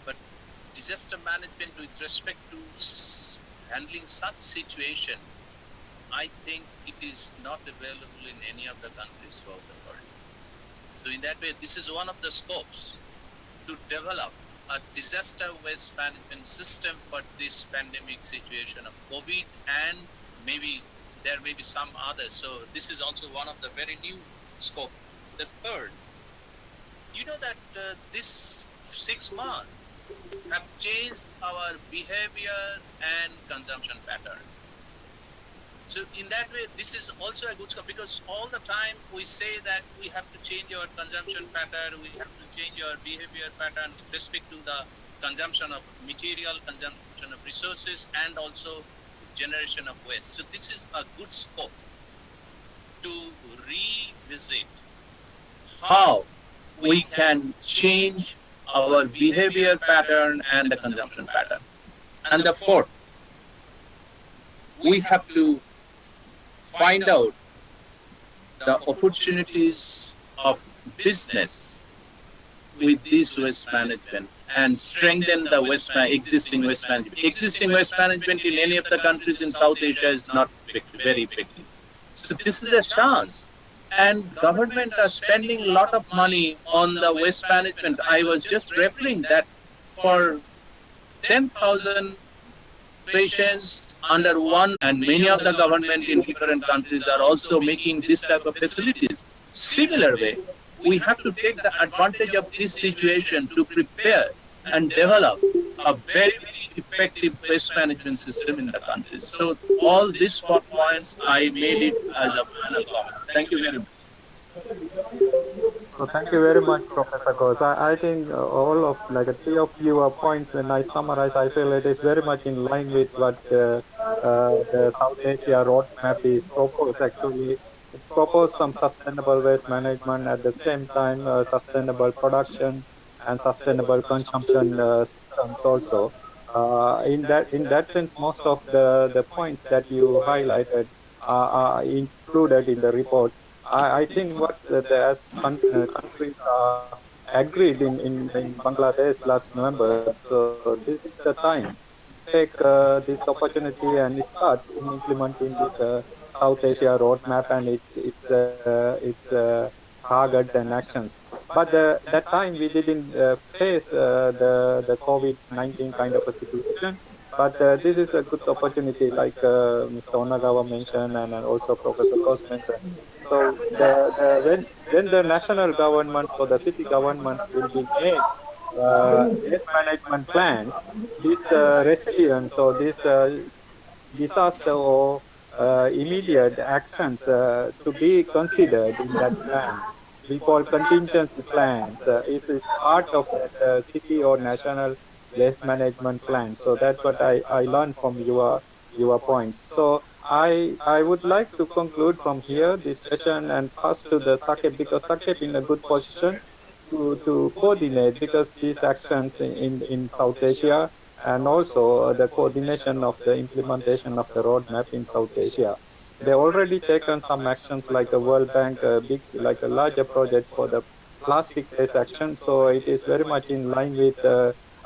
But disaster management with respect to handling such situation, I think it is not available in any of the countries throughout the world. So in that way, this is one of the scopes to develop a disaster waste management system for this pandemic situation of COVID, and maybe there may be some others. So this is also one of the very new scope. The third, you know that this 6 months have changed our behavior and consumption pattern. So in that way, this is also a good scope, because all the time we say that we have to change our consumption pattern, we have to change our behavior pattern with respect to the consumption of material, consumption of resources, and also generation of waste. So this is a good scope to revisit how we can change our behavior pattern and the consumption pattern. And the fourth, we have to find out the opportunities of business with this waste management and strengthen the existing waste management. Existing waste management in any of the countries in South Asia is not very effective. So this is a chance. And government are spending a lot of money on the waste management. I was just referring that for 10,000 patients under one, and many of the government in different countries are also making this type of facilities. Similar way, we have to take the advantage of this situation to prepare and develop a very, very effective waste management system in the country. So all these 4 points, I made it as a final comment. Thank you very much. So thank you very much, Professor Ghosh. I think all of like 3 of your points, when I summarize, I feel it is very much in line with what the South Asia roadmap is proposed. Actually, it's proposed some sustainable waste management, at the same time sustainable production and sustainable consumption systems also. In that sense, most of the points that you highlighted are included in the reports. I think what as countries agreed in Bangladesh last November. So this is the time to take this opportunity and start in implementing this South Asia roadmap and its target and actions. But that time we didn't face the COVID-19 kind of a situation. But this is a good opportunity, like Mr. Onagawa mentioned, and also Professor Ghosh mentioned. So when the national governments or the city governments will be made waste management plans, this resilience or this disaster or immediate actions to be considered in that plan. We call contingency plans. It's part of that city or national waste management plan. So that's what I learned from your your points. So I would like to conclude from here this session and pass to the SACEP, because SACEP in a good position to coordinate, because these actions in South Asia and also the coordination of the implementation of the roadmap in South Asia. They already taken some actions like a World Bank, like a larger project for the plastic-based action. So it is very much in line with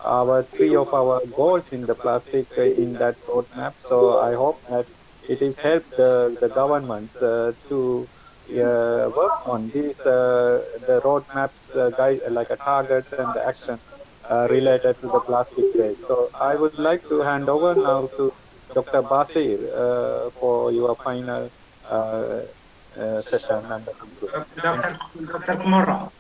our three of our goals in the plastic in that roadmap. So I hope that it is help the governments to work on these the roadmaps guide like a targets and the actions related to the plastic waste. So I would like to hand over now to Dr. Basir for your final session and the conclusion. Dr. Kumara.